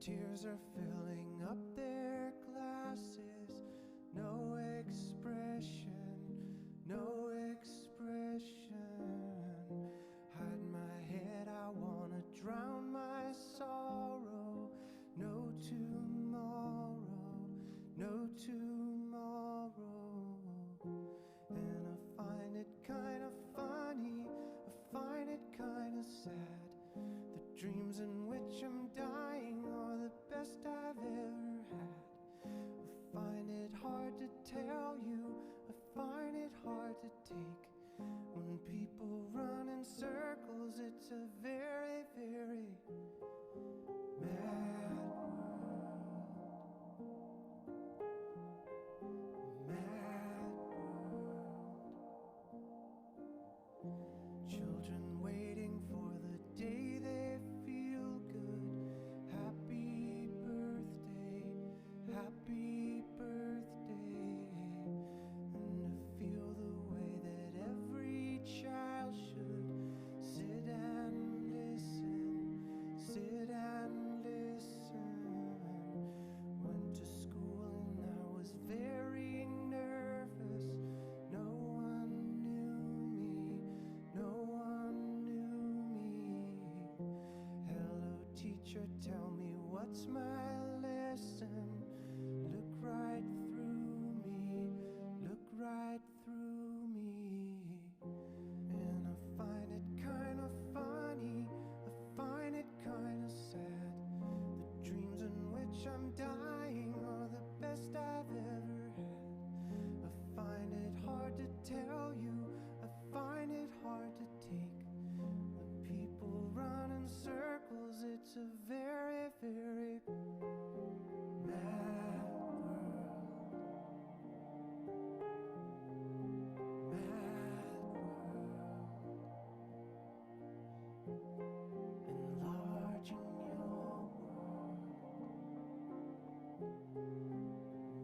tears are filling up their glasses. No expression, no expression. Hide my head, I wanna drown my sorrow. No tomorrow, no tomorrow. And I find it kinda funny, I find it kinda sad. The dreams in which I'm dying are the best I've ever had. I find it hard to tell you, I find it hard to take. When people run in circles, it's a very, very mad world. Mad world. Children waiting for the day they feel good. Happy birthday, happy birthday. And to feel the way that every child should sit and listen, sit and listen. Went to school and I was very nervous. No one knew me, no one knew me. Hello teacher, tell me what's my lesson. Look right through me, look right through me. And I find it kinda funny, I find it kinda sad. The dreams in which I'm dying are the best I've ever had. I find it hard to tell you, I find it hard to take. The people run in circles, it's a very, very mad world. Mad world. Enlarging your world.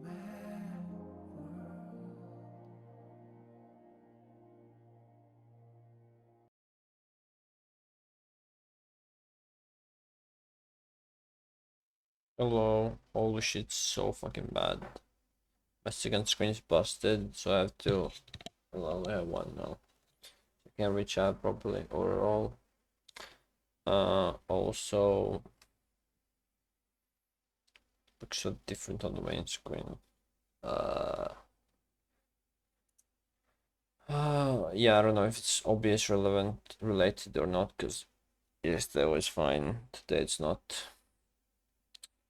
Mad world. Hello, holy shit, so fucking bad. My second screen is busted, so I have to. Well, I only have one now. I can't reach out properly overall. Also looks so different on the main screen. Yeah, I don't know if it's OBS relevant related or not, because yesterday was fine. Today it's not.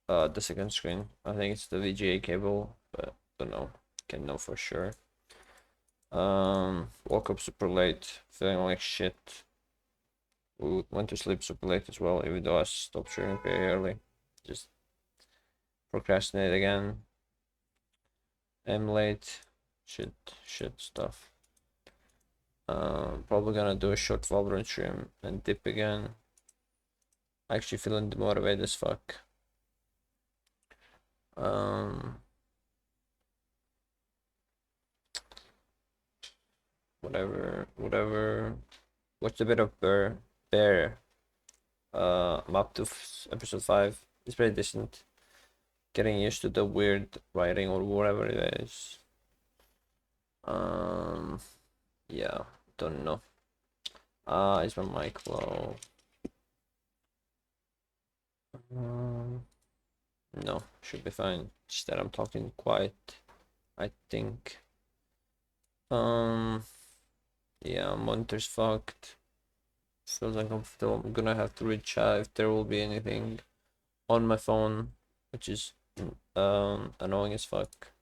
The second screen, I think it's the VGA cable, but don't know. Can't know for sure. Woke up super late, feeling like shit. We went to sleep super late as well, even though I stopped streaming pretty early. Just procrastinate again. I'm late. Shit stuff. Probably gonna do a short Valorant stream and dip again. Actually feeling demotivated as fuck. Whatever. Watched a bit of Bear. I'm up to episode 5. It's pretty decent. Getting used to the weird writing or whatever it is. Yeah, don't know. Is my mic low? No, should be fine. Just that I'm talking quiet, I think. Yeah, monitor's fucked. Feels uncomfortable. I'm gonna have to reach out if there will be anything on my phone, which is annoying as fuck.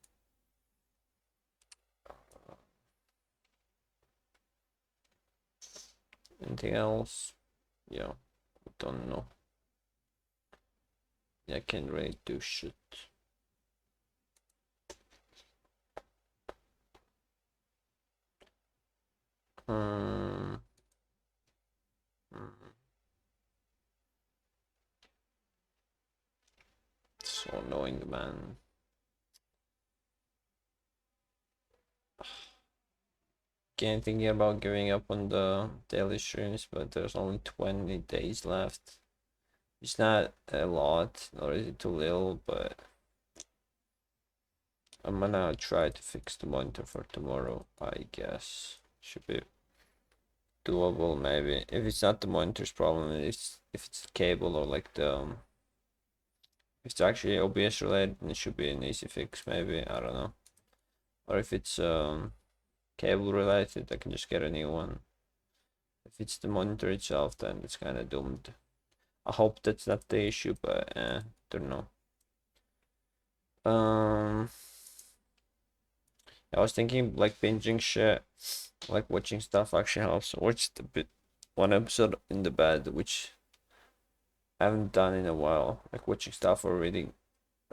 Anything else? Yeah, don't know. Yeah, I can't really do shit. So annoying, man. Can't thinking about giving up on the daily streams, but there's only 20 days left. It's not a lot, nor is it too little, but I'm gonna try to fix the monitor for tomorrow, I guess. Should be doable maybe. If it's not the monitor's problem, if it's the cable or like the if it's actually OBS related, then it should be an easy fix maybe, I don't know. Or if it's cable related, I can just get a new one. If it's the monitor itself, then it's kind of doomed. I hope that's not the issue, but don't know. I was thinking like binging shit, like watching stuff actually helps. I watched a bit one episode in the bed, which I haven't done in a while, like watching stuff or reading.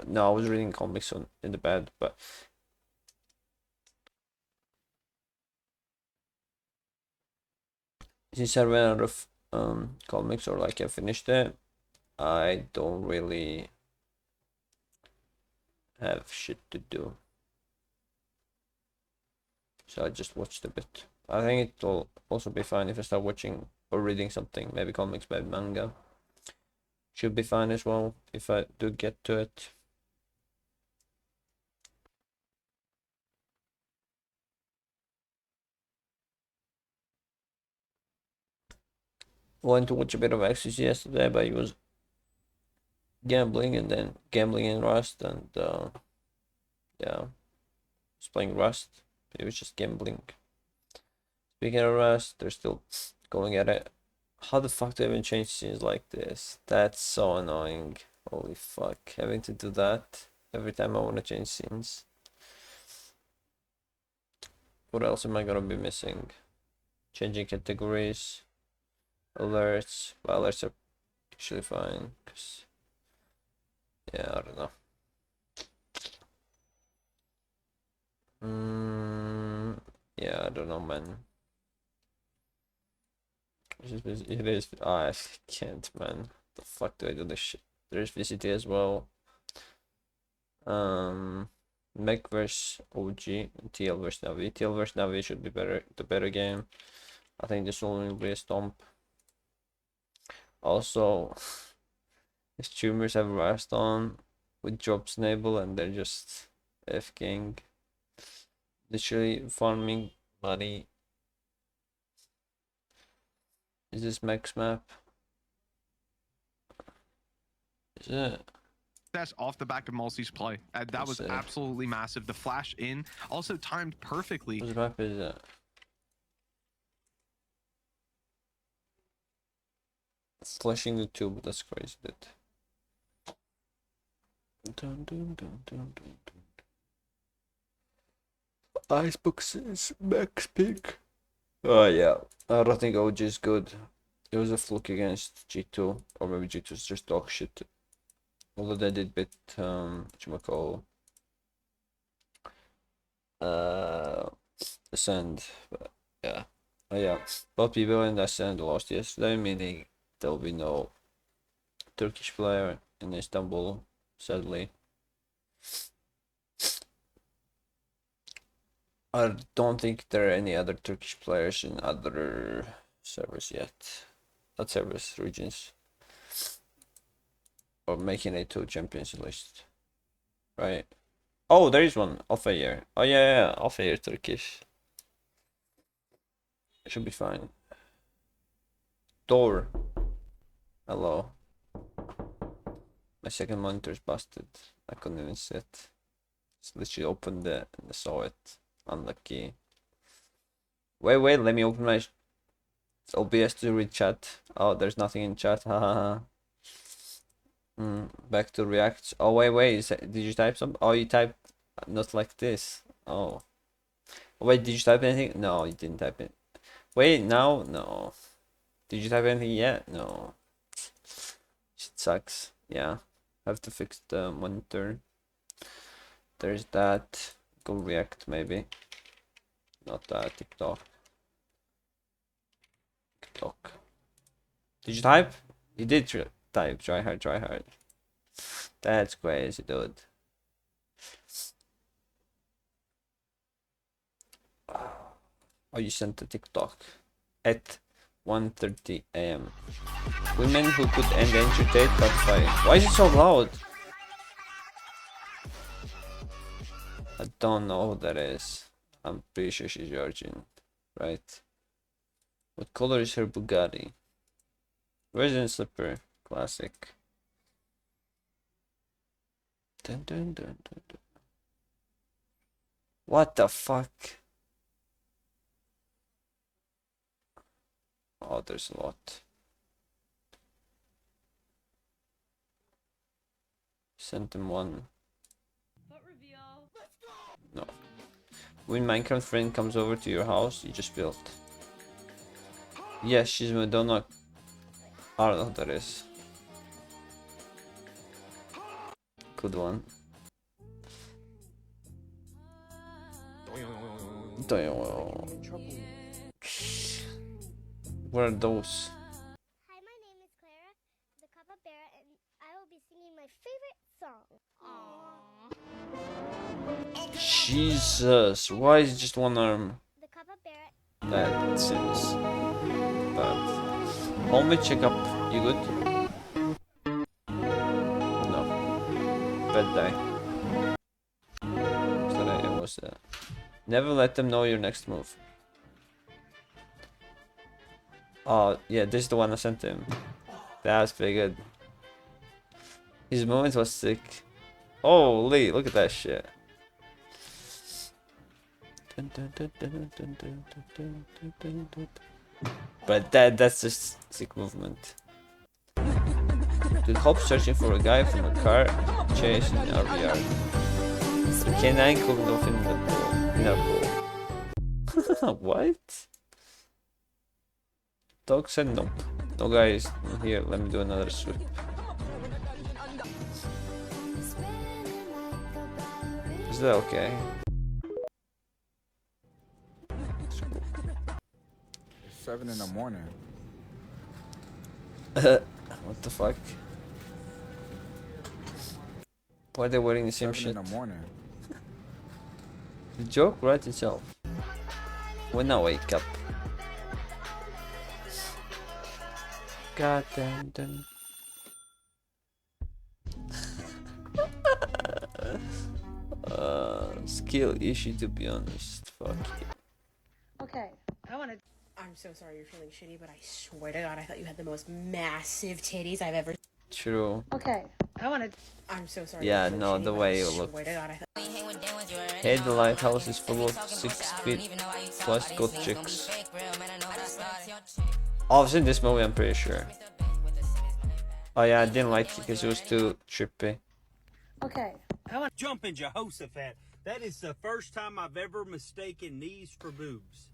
No, I was reading comics in the bed, but since I ran out of comics or like I finished it, I don't really have shit to do. So I just watched a bit. I think it'll also be fine if I start watching or reading something, maybe comics, maybe manga. Should be fine as well if I do get to it. Wanted to watch a bit of Axis yesterday, but he was gambling and then gambling in Rust, and yeah, he was playing Rust. He was just gambling. Speaking of Rust, they're still going at it. How the fuck do I even change scenes like this? That's so annoying. Holy fuck, having to do that every time I want to change scenes. What else am I gonna be missing? Changing categories, alerts. Well, alerts are usually fine, cause yeah, I don't know. Yeah, I don't know, man. It is. I can't, man. The fuck do I do this shit? There's VCT as well. Mech vs OG, TL vs Navi. TL vs Navi should be better. The better game. I think this one will be a stomp. Also, streamers have Rust on with drops enabled, and they're just F-king. Literally farming money. Is this max map? Is it? That's off the back of Mulsey's play. That was Sick. absolutely massive. The flash in also timed perfectly. What map is it? Flashing the tube, that's crazy. That. Dun, dun, dun, dun, dun, dun. Iceboxes, max pick. Oh yeah, I don't think OG is good. It was a fluke against G2, or maybe G2 is just dog shit. Although they did bit whatchamacall, Ascend, but yeah. Oh yeah, both people in Ascend lost yesterday, meaning there'll be no Turkish player in Istanbul, sadly. I don't think there are any other Turkish players in other servers yet. Not servers, regions. Or making it to champions list. Right? Oh, there is one. Awogih. Oh yeah, Awogih Turkish. Should be fine. Door. Hello. My second monitor's busted. I couldn't even sit. Just literally opened it and I saw it. Unlucky. Wait, let me open my OBS to read chat. Oh, there's nothing in chat. Haha. Back to React. Oh, wait. Did you type some? Oh, you typed not like this. Oh. Wait, did you type anything? No, you didn't type it. Wait, now? No. Did you type anything yet? No. Shit sucks. Yeah. Have to fix the monitor. There's that. Go React maybe. Not that. TikTok. Did you type? You did type. Try hard. That's crazy, dude. Oh, you sent the TikTok. At 1:30 a.m. Women who could end entry date part 5. Why is it so loud? I don't know who that is. I'm pretty sure she's Georgian, right? What color is her Bugatti? Resident slipper, classic. Dun, dun, dun, dun, dun. What the fuck? Oh, there's a lot. Sent them one. No. When Minecraft friend comes over to your house, you just built. Yes, she's Madonna. I don't know who that is. Good one. What are those? Hi, my name is Clara, the capybara, and I will be singing my favorite song. Jesus, why is it just one arm? The capybara. That seems bad. Home with checkup, you good? No. Bad day. It was never let them know your next move. Oh, yeah, this is the one I sent him. That was pretty good. His movement was sick. Holy, look at that shit. But that's just sick movement. Dude, Hope searching for a guy from a car chase in our yard. Canine cooking off in the pool. In our pool. What? Dog said nope. No guys here, let me do another sweep. Is that okay? It's 7 in the morning. What the fuck? Why are they wearing the same 7 shit? in the morning. The joke writes itself. When I wake up. God damn them. Skill issue, to be honest. Fuck you. Okay, I'm so sorry you're feeling shitty, but I swear to God, I thought you had the most massive titties I've ever. True. Okay, I'm so sorry. Yeah, you're feeling no, shitty, the but way I you look. swear to God, I thought. Hey, the lighthouse is full of 6 feet plus goat chicks. Oh, I've seen this movie, I'm pretty sure. Oh yeah, I didn't like it because it was too trippy. Okay, Jumping Jehoshaphat. That is the first time I've ever mistaken knees for boobs.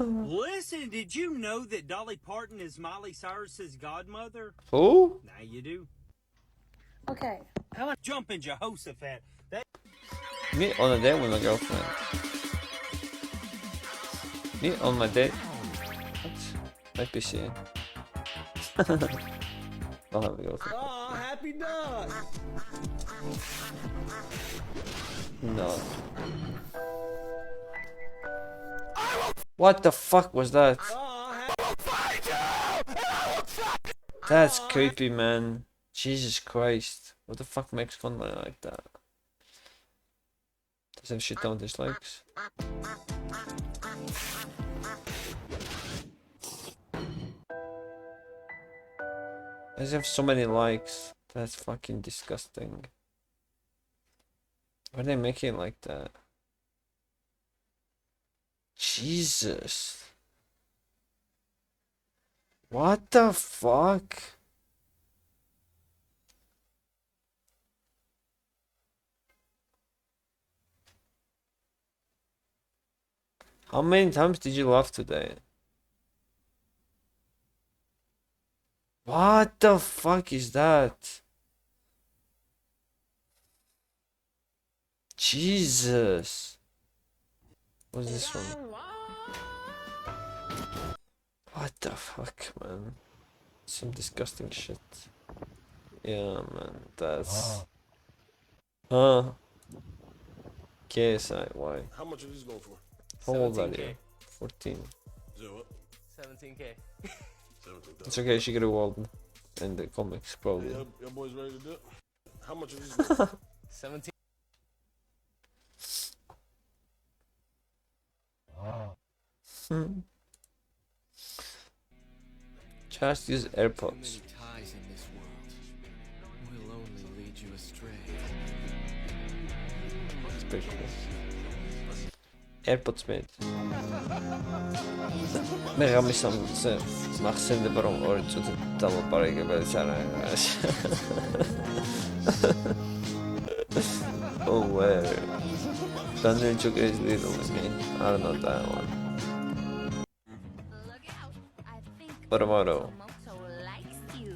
Listen, did you know that Dolly Parton is Miley Cyrus's godmother? Who? Now you do. okay, Jumping Jehoshaphat. That Me on a date with my girlfriend. Me on my date. What? My PC. I'll have a girlfriend. oh, happy dog. No. What the fuck was that? That's creepy, man. Jesus Christ. What the fuck makes fun like that? Does have shit on dislikes? Does have so many likes? That's fucking disgusting. Why are they making it like that? Jesus. What the fuck? How many times did you laugh today? What the fuck is that? Jesus. What's this one? What the fuck, man? Some disgusting shit. Yeah, man, that's... Huh? KSI, why? How much are these going for? How old are 17K. you? 14. Is that what? 17K. It's okay, she got a wall in the comics, probably. Your boys ready to do it? How much are these? 17. Just use AirPods. Ties in this world will only lead you astray. It's pretty cool. AirPods mate. Mega myślę, że Maxim barą ojcu tam parę belciana. Oh where? Daniel Joke is little with me. I don't know that one. Automoto.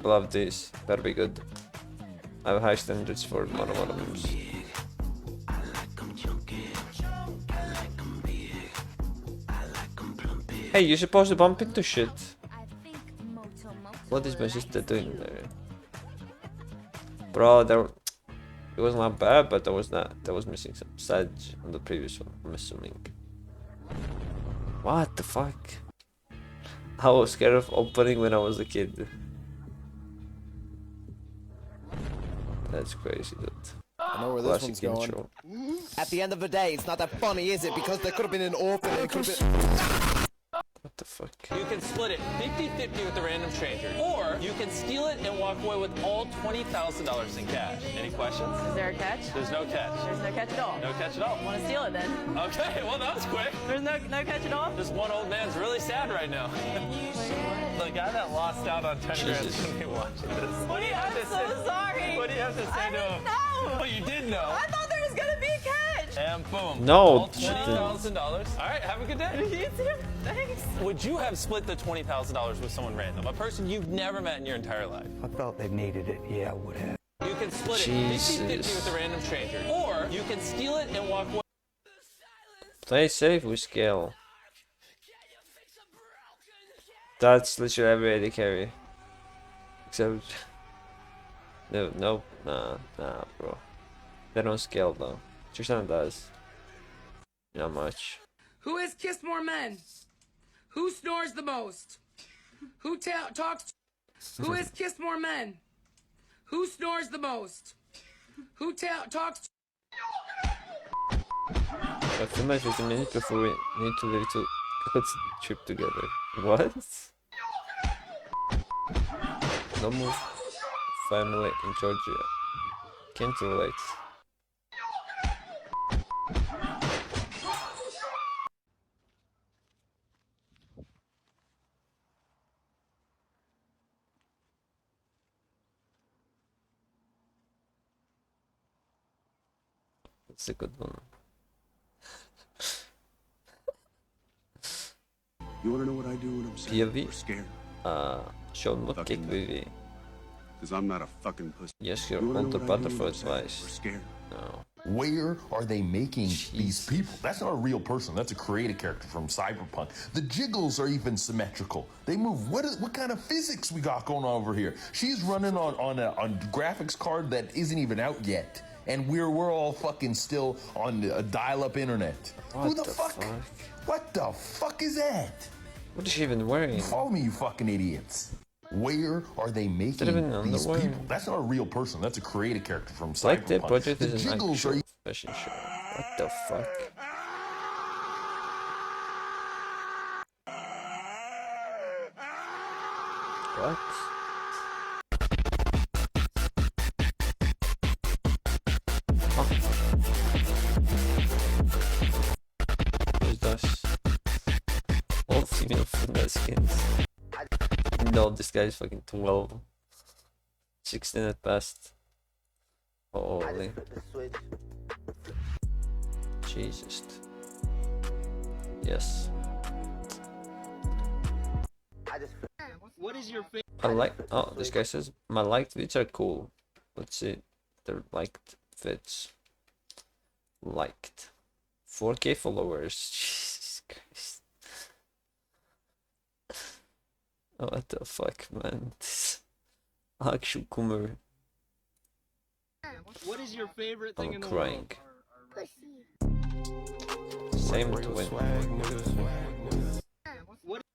Love this. Better be good. I have high standards for Automoto memes. Hey, you're supposed to bump into shit. What is my sister doing there? Bro, it was not bad, but there was missing some sedge on the previous one, I'm assuming. What the fuck? I was scared of opening when I was a kid. That's crazy, dude. I know where this one's going. Intro. At the end of the day, it's not that funny, is it? Because there could have been an orphan. It could have been. What the fuck? You can split it 50-50 with a random stranger, or you can steal it and walk away with all $20,000 in cash. Any questions? Is there a catch? There's no catch. There's no catch at all. No catch at all. Want to steal it then? Okay, well that was quick. There's no catch at all? This one old man's really sad right now. The guy that lost out on 10 grand is gonna be watching this. What do you have to say? I'm so sorry. What do you have to say to him? No. Oh, you did know. I thought there was gonna be a catch. And boom. No. All $20,000. All right, have a good day. You too. Thanks. Would you have split the $20,000 with someone random, a person you've never met in your entire life? I felt they needed it. Yeah, I would have. You can split it 50-50 with a random stranger, or you can steal it and walk away. Play safe with skill. That's literally every AD carry. Except... No, nah, bro. They don't scale though. Tristan does. Not much. Who has kissed more men? Who snores the most? Who talks? Who has kissed more men? Who snores the most? Who talks? I feel like 15 minutes before we need to leave to go to trip together. What? No move. Family in Georgia. Can't relate. That's a good one. You wanna know what I do when I'm sad POV? or scared? Show me what kick VV. Cause I'm not a fucking pussy. Yes, you're You wanna on know the what I butter do for when I'm sad or advice. scared? No. Where are they making these people? That's not a real person. That's a created character from Cyberpunk. The jiggles are even symmetrical. They move. What kind of physics we got going on over here? She's running on a graphics card that isn't even out yet, and we're all fucking still on a dial-up internet. Who the fuck? What the fuck is that? What is she even wearing? Follow me, you fucking idiots. Where are they making these people? That's not a real person. That's a created character from Cyberpunk. Like the project The is an jiggles are actual fashion show. What the fuck? What? Oh. Who's this? All female football skins. No, this guy is fucking 12. 16 at best. Holy. Jesus. Yes. What is your favorite? I like. Oh, this guy says my liked vids are cool. Let's see. They're liked vids. Liked. 4K followers. Jesus Christ. Oh, what the fuck, man? Actual kummer. What is your favorite thing I'm in the crying. world? Same twin.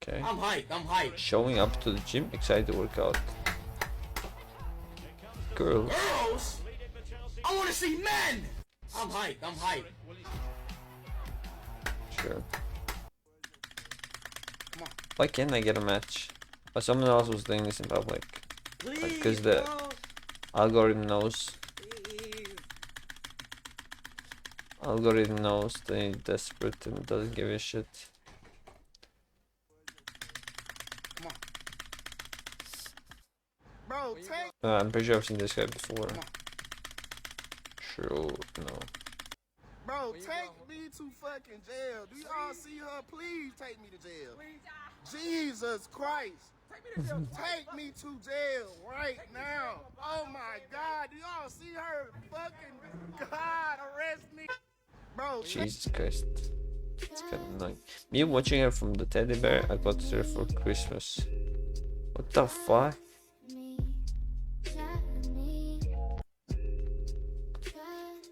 Okay. I'm hyped. Showing up to the gym, excited to work out. Girls. Girls? I want to see men! I'm hyped. Sure. Why can't I get a match? But someone else was doing this in public. Because the algorithm knows. Algorithm knows they're desperate and doesn't give a shit. Bro, take... I'm pretty sure I've seen this guy before. True, no. Bro, take me to fucking jail. Do y'all see her? Please take me to jail. Jesus Christ. Take me to jail right now. Oh my God. Do y'all see her? Fucking God, arrest me. Bro. Jesus Christ. It's kind of annoying. Me watching her from the teddy bear, I got her for Christmas. What the fuck?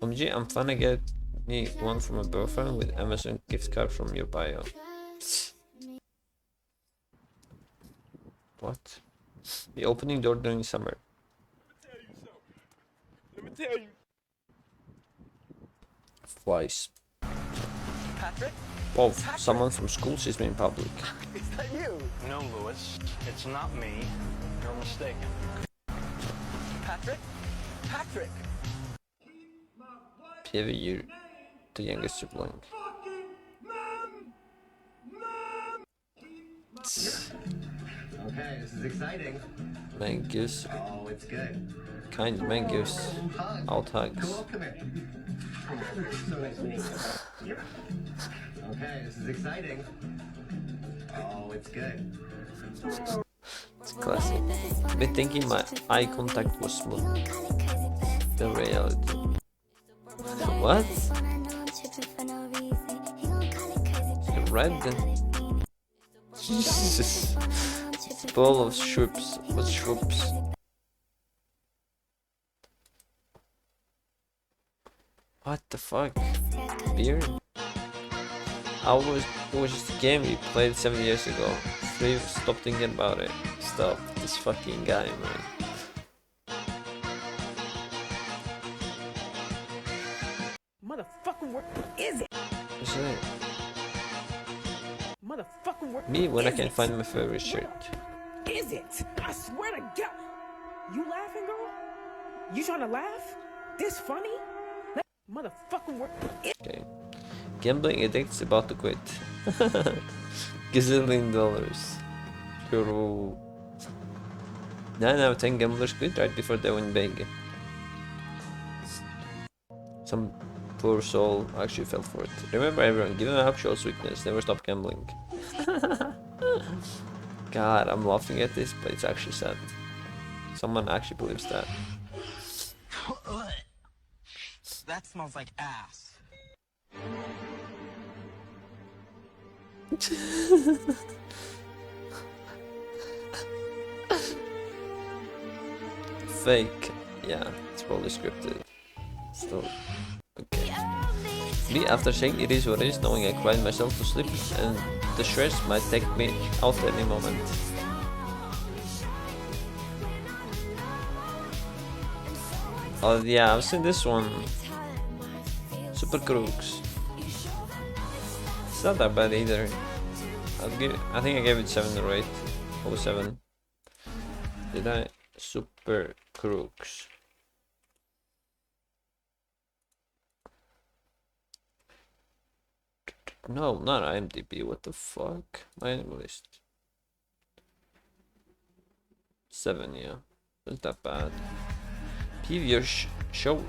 OMG, I'm finna get me one from a boyfriend with Amazon gift card from your bio. What? The opening door during summer. Let me tell you. Flies. Patrick? Oh, someone from school sees me in public. Is that you? No, Lewis. It's not me. You're mistaken. Patrick? Patrick! Pivy, you the youngest sibling. Okay, this is exciting. Man gives. Oh, it's good. Kind man gives out hugs. Cool, come here. So nice to meet you. Okay, this is exciting. Oh, it's good. It's classic. I've been thinking my eye contact was smooth. The reality. What? Red? Jesus. Bowl of shrimps. What shrimps? What the fuck? Beer? It was just a game we played 7 years ago. Stop thinking about it. Stop this fucking guy, man. Motherfucking, what is it? What's it? Motherfucking, what Me when I is can't it? find my favorite shirt. Is it? I swear to God. You laughing, girl? You trying to laugh? This funny? Motherfucking, what is it? Okay. Gambling addict's about to quit. Gazillion dollars. True. 9 out of 10 gamblers quit right before they win big. Some poor soul actually fell for it. Remember everyone, give them up shows weakness, never stop gambling. God, I'm laughing at this, but it's actually sad. Someone actually believes that. That smells like ass. Fake. Yeah, it's probably scripted. Still. Okay. Me, after saying it is what it is, knowing I cried myself to sleep, and the stress might take me out at any moment. Oh yeah, I've seen this one. Super Crooks. It's not that bad either. I think I gave it 7 or 8. Oh, 7. Did I? Super Crooks. No, not IMDb. What the fuck? My anime list. 7, yeah. Not that bad. PV your show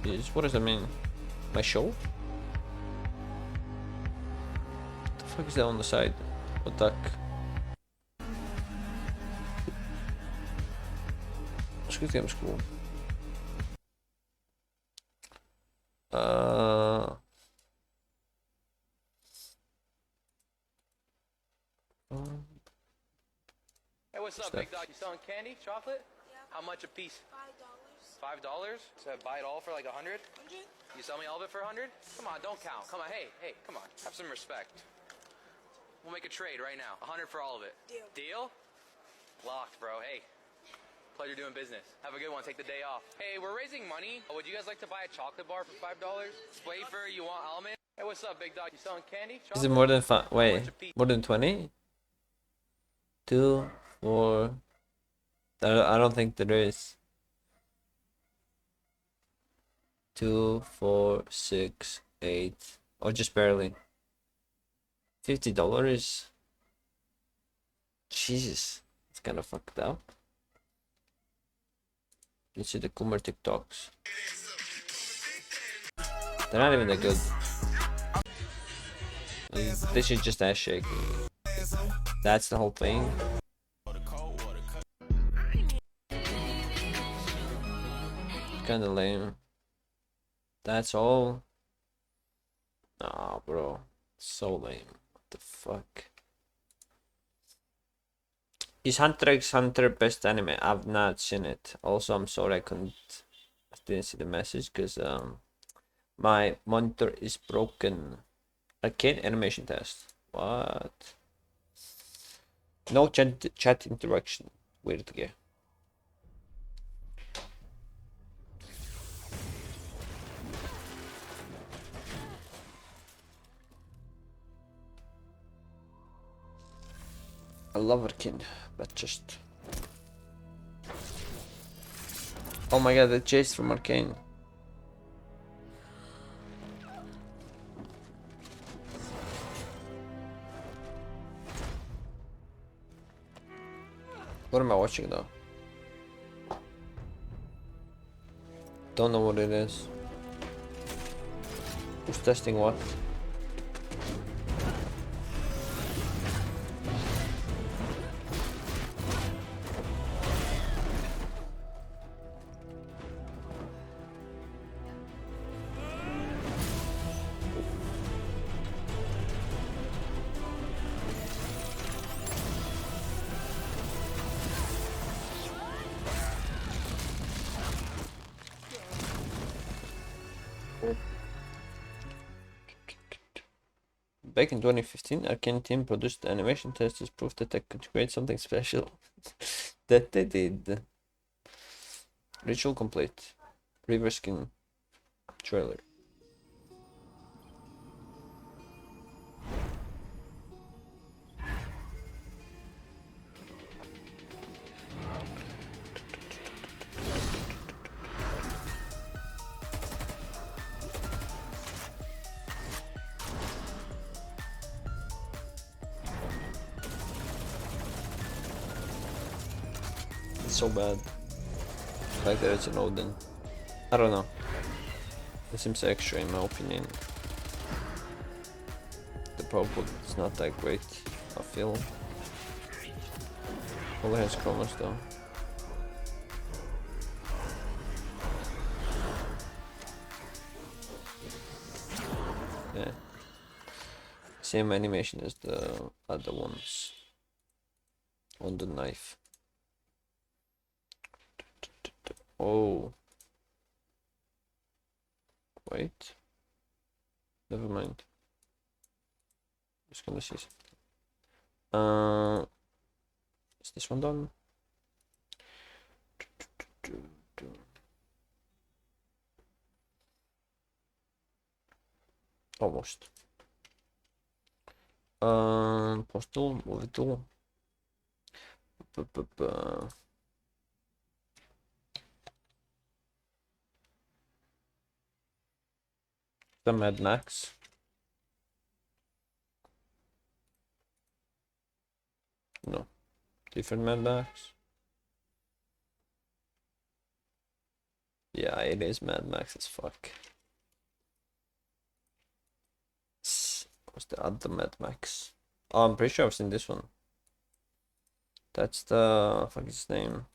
is. What does that mean? My show? What the fuck is that on the side? What duck? Squid Game's cool. Hey, what's up, big dog? You selling candy, chocolate? Yeah. How much a piece? $5. $5? So I buy it all for like 100? 100? You sell me all of it for 100? Come on, don't count. Come on, hey, come on. Have some respect. We'll make a trade right now. 100 for all of it. Deal. Deal? Locked, bro. Hey, pleasure doing business. Have a good one. Take the day off. Hey, we're raising money. Would you guys like to buy a chocolate bar for $5? Wafer, you want almond? Hey, what's up, big dog? You selling candy? Is it more than wait, more than 20? 2, 4. I don't think there is. 2, 4, 6, 8. Or just barely. $50? Jesus. It's kind of fucked up. You see the Coomer TikToks. They're not even that good. This is just ass shaking. That's the whole thing. Kinda lame. That's all. Nah, bro. So lame. What the fuck? Is Hunter x Hunter best anime? I've not seen it. Also, I'm sorry I didn't see the message because my monitor is broken. Arcade animation test. What? No chat interaction. Weird again. I love Arcane, but just... Oh my god, the chase from Arcane. What am I watching though? Don't know what it is. Who's testing what? Back in 2015, Arcane team produced animation testers proved that they could create something special. That they did. Ritual complete. River skin trailer. So bad. The fact that it's an Odin. I don't know. It seems extra in my opinion. The purple is not that great, I feel. All has chromas though. Yeah. Same animation as the other ones. On the knife. Oh. Wait. Never mind. Just gonna see something. Is this one done? Almost. Postal, move it to. The Mad Max. No. Different Mad Max. Yeah, it is Mad Max as fuck. What's the other Mad Max? Oh, I'm pretty sure I've seen this one. That's the... fuck is his name?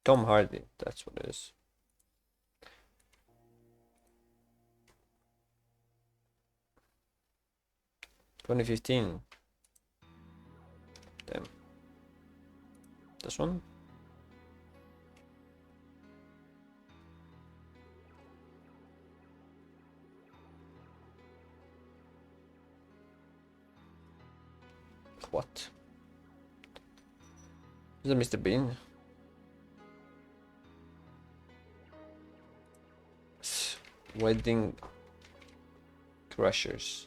Tom Hardy, that's what it is. $2015. Damn. This one? What? Is that Mr. Bean? Wedding Crashers.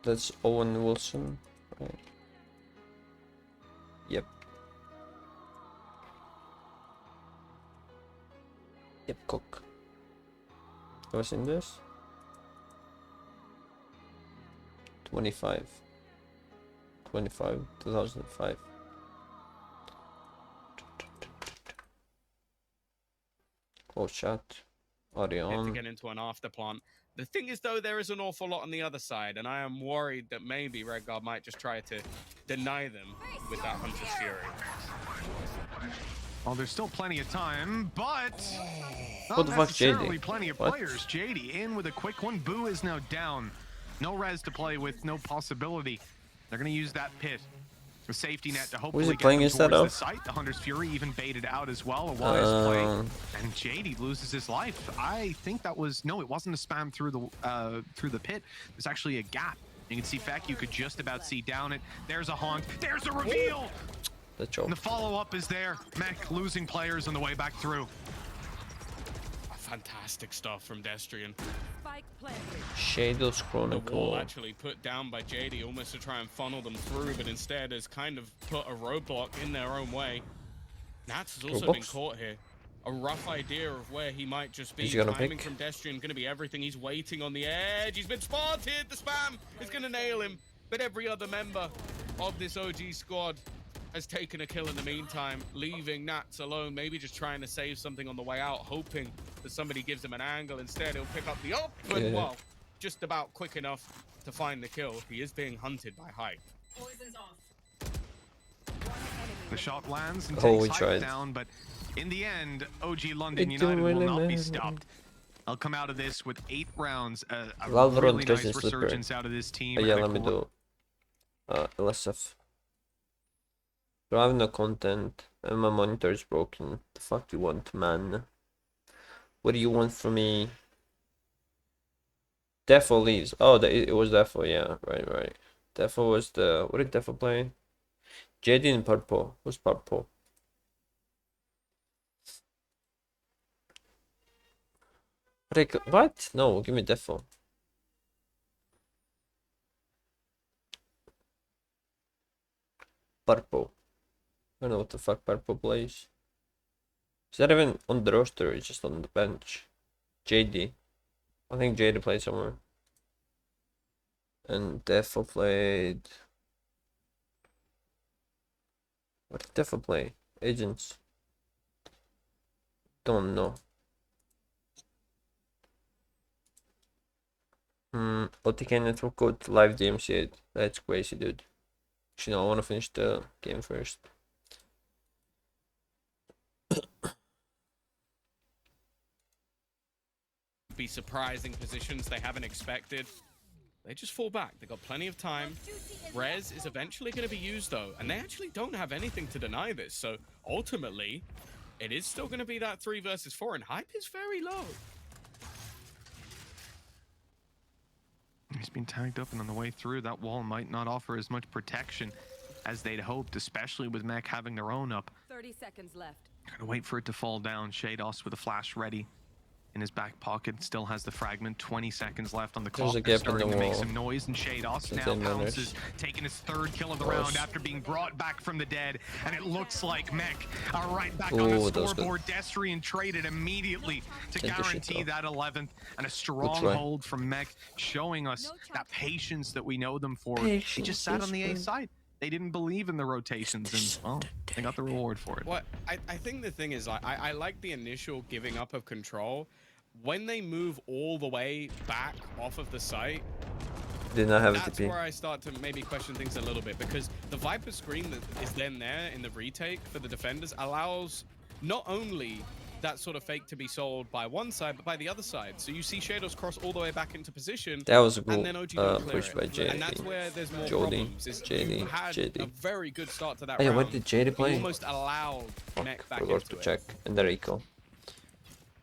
That's Owen Wilson, right? Yep. Yep, Cook. I was in this. 25, 2005. Close shot. Audio To on. get into an after plant. The thing is, though, there is an awful lot on the other side, and I am worried that maybe Redguard might just try to deny them with that Hunter's Fury. Well, there's still plenty of time, but What the fuck, necessarily JD? plenty of What? players. JD in with a quick one. Boo is now down. No res to play with, no possibility. They're going to use that pit. A safety net to hopefully he get playing them instead towards of? the site. The Hunter's Fury even baited out as well. A wise play. And JD loses his life. I think that was... No, it wasn't a spam through the pit. There's actually a gap. You can see Feck. You could just about see down it. There's a haunt. There's a reveal! The choke. And the follow-up is there. Mech losing players on the way back through. Fantastic stuff from Destrian. Shadows The wall Chronicle. actually put down by JD almost to try and funnel them through, but instead has kind of put a roadblock in their own way. Nats has also been Roadblocks? caught here. A rough idea of where he might just be. Is he gonna Timing pick? from Destrian going to be everything. He's waiting on the edge. He's been spotted. The spam is going to nail him. But every other member of this OG squad has taken a kill in the meantime, leaving Nats alone, maybe just trying to save something on the way out, hoping that somebody gives him an angle. Instead, he'll pick up the up, and well, just about quick enough to find the kill. He is being hunted by Hype. The shot lands and Oh, we takes tried. Hype down, but in the end, OG London It United didn't will really not be matter. stopped. I'll come out of this with 8 rounds. A Valorant really doesn't nice slipper. resurgence out of this team. Yeah, and a let me do LSF. So I have no content and my monitor is broken. The fuck do you want, man? What do you want from me? Defo leaves. Oh, it was Defo, yeah, right. Defo was the... What did Defo play? JD in purple. Who's purple? What? No, give me Defo. Purple. I don't know what the fuck Purple plays. Is that even on the roster or is just on the bench? JD. I think JD played somewhere. And Defo played... What did Defo play? Agents. Don't know. OTK network code live DMC. That's crazy, dude. Actually, no, I want to finish the game first. Be surprising positions they haven't expected. They just fall back. They got plenty of time. Res is eventually going to be used though, and they actually don't have anything to deny this. So ultimately, it is still going to be that 3 versus 4, and Hype is very low. He's been tagged up, and on the way through, that wall might not offer as much protection as they'd hoped, especially with Mech having their own up. 30 seconds left. Gonna wait for it to fall down. Shados with a flash ready in his back pocket. Still has the fragment. 20 seconds left on the clock. There's a They're gap in starting the to make wall. some noise, and Shados For now 10 minutes. pounces, taking his 3rd kill of the Gross. round after being brought back from the dead. And it looks like Mech are right back on Ooh, the that was good. scoreboard. Destrian traded immediately to Take the shit guarantee off. that 11th. And a strong try. hold from Mech, showing us that patience that we know them for. They Patience just sat is on the A good. side. They didn't believe in the rotations, and well, they got the reward for it. Well, I think the thing is, I like the initial giving up of control. When they move all the way back off of the site, Did not have a that's TP. where I start to maybe question things a little bit, because the Viper screen that is then there in the retake for the defenders allows not only that sort of fake to be sold by one side, but by the other side. So you see Shadows cross all the way back into position. That was a and good then OG don't clear push it. by JD. And that's where there's more Jody, problems. Is JD, you had JD. a very good start to that Hey, round. what did JD You play? almost allowed Mech back Forgot into to it. check. And the Rico.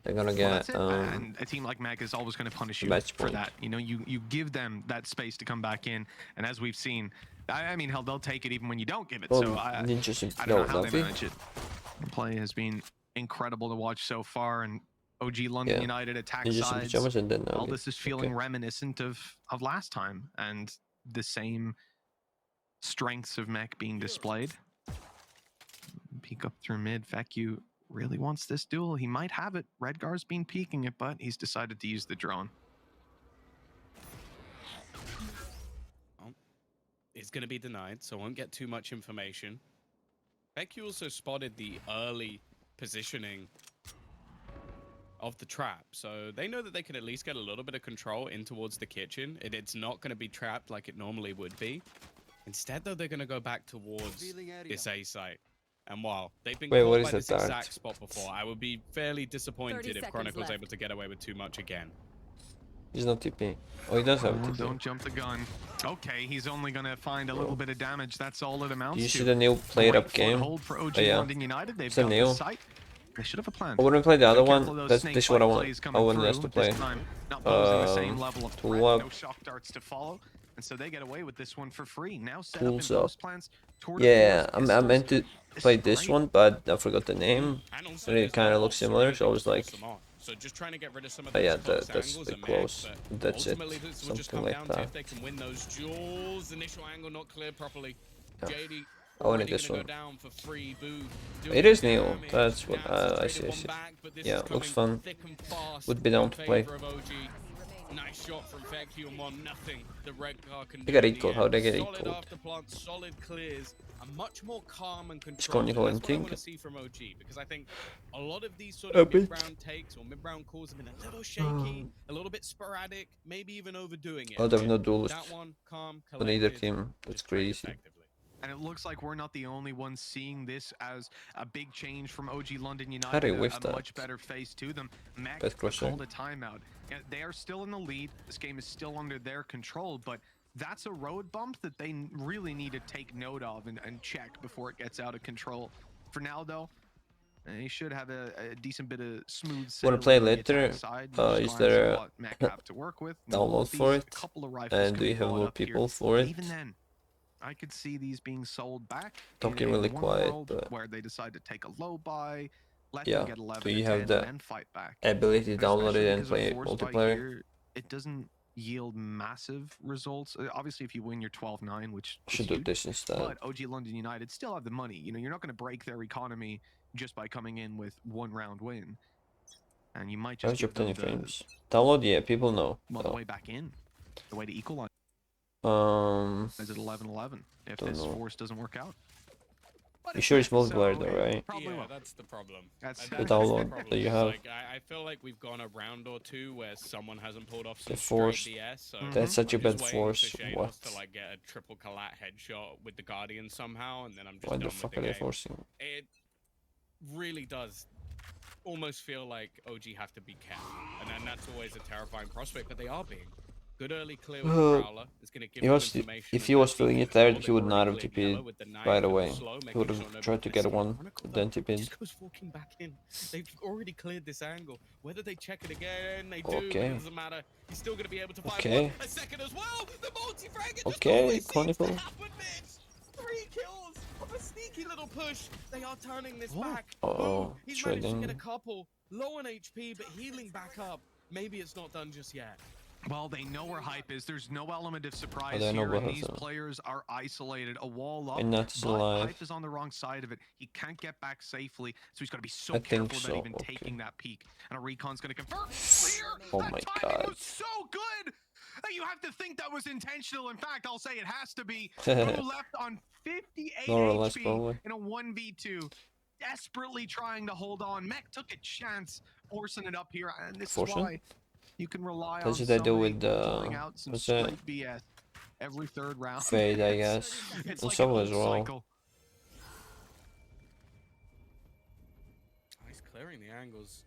They're gonna Well, get that's it. And a team like Meg is always going to punish you match for point. that. You know, you give them that space to come back in, and as we've seen, I mean, hell, they'll take it even when you don't give it. Well, So I Ninja don't know how they Luffy. manage it. The play has been incredible to watch so far, and OG London United attack Ninja sides. Pajamas and then All this is feeling reminiscent of last time, and the same strengths of Mech being displayed. Peek up through mid. Feku really wants this duel. He might have it. Redgar's been peeking it, but he's decided to use the drone. It's going to be denied, so I won't get too much information. Feku also spotted the early positioning of the trap, so they know that they can at least get a little bit of control in towards the kitchen. It's not going to be trapped like it normally would be. Instead, though, they're going to go back towards this A site. And while they've been caught by this exact spot before, I would be fairly disappointed if Chronicle's able to get away with too much again. He's not TP. Oh, he does have TP. Don't jump the gun. Okay, he's only going to find a little bit of damage. That's all it amounts to. You see the new played up game? Hold for OG London United. They've it's a got new. the site. They should have a plan. I wouldn't play the other one. This is what I want. I want us to play. Tool up. No shock darts to follow. And so they get away with this one for free. Now set up in Tools up. those plans. Yeah, I meant to play this one, but I forgot the name. And it kind of looks similar, so I was like, So just trying to get rid of some of yeah, those that's angles a and bit close. That's it. ultimately, this will just Something come like down to that. if they can win those duels. Initial angle not cleared properly. Yeah. JD I wanted already this gonna one. go down for free. Boo. It is new. That's what I see. Yeah, looks fun. Would be down to play. Nice shot from Feku and one nothing. The red car can They got equal. How they get solid equal? after plant, solid clears, and much more calm and It's control. Chronicle And and that's what I Tink. want to see from OG, because I think a lot of these sort of mid-round takes or mid-round calls have been a little shaky, a little bit sporadic, maybe even overdoing it. Oh, there's no duelist That one, calm, on either collected, team. That's crazy. And it looks like we're not the only ones seeing this as a big change from OG London How do you United, whiff a that? much better face to them. Mac Best crosser. called a timeout. Yeah, they are still in the lead. This game is still under their control, but that's a road bump that they really need to take note of and check before it gets out of control. For now, though, they should have a decent bit of smooth Want to play sailing on the later? attack side, Is just there what Mac have to work with. download for it? Couple of rifles And can do you be have bought more up here. people for it? Even then, I could see these being sold back. Talking in a really warm quiet, world but where they decide to take a low buy, let yeah. them get 11 Do you to have 10 the and then fight back. ability to download Especially it and because a play forced buy multiplayer? here, it doesn't yield massive results. Obviously, if you win, you're 12-9, which is Should do huge. this instead. But OG London United still have the money. You know, you're not going to break their economy just by coming in with one round win. And you might just How's your give them plenty the, frames? Download, yeah, people know. well, the way back in, the way to equalize. Is it 11-11 if Don't this know. force doesn't work out? You sure it's multiplayer though, right? Yeah, that's the problem. That's The download that you have. Like, I feel like we've gone a round or two where someone hasn't pulled off some The force. straight BS. So That's such a I'm bad just waiting force. for Shados What? to like get a triple collat headshot with the Guardian somehow, and then I'm just Why done the fuck with are the they game. forcing? It really does almost feel like OG have to be careful, and then that's always a terrifying prospect. But they are being. Good early clear with the Prowler. It's going to give He them was, information. if and he was that feeling team it there, control. he would They've not have already played yellow TP'd with the knife right and the away. slow, He making would sure have tried to nobody get one, Chronicle, then though, TP'd. just goes walking back in. They've already cleared this angle. Whether they check it again, they do. Okay. It doesn't matter. He's still going to be able to find Okay. one. A second as well. The multi-frag. It just Okay, always seems to Chronicle. happen, bitch. 3 kills of a sneaky little push. They are turning this back. Uh-oh, Boom. He's managed to trading. get a couple. Low on HP, but healing back up. Maybe it's not done just yet. Well, they know where hype is. There's no element of surprise they know here, and what these happened. players are isolated. A wall up, And Nuts is but alive. hype is on the wrong side of it. He can't get back safely, so he's got to be so I think careful so, about even okay. taking that peek. And a recon's going to confirm. Clear! Oh That my timing god. was so good! That you have to think that was intentional. In fact, I'll say it has to be. Who left on 58 More or less, HP probably. in a 1v2, desperately trying to hold on. Mech took a chance, forcing it up here, and this Forcing? is why you can rely That's on what I do somebody with pulling out some what's that? straight BS every third round. Fade, I guess. It's And like Solo an as old well. cycle. He's clearing the angles.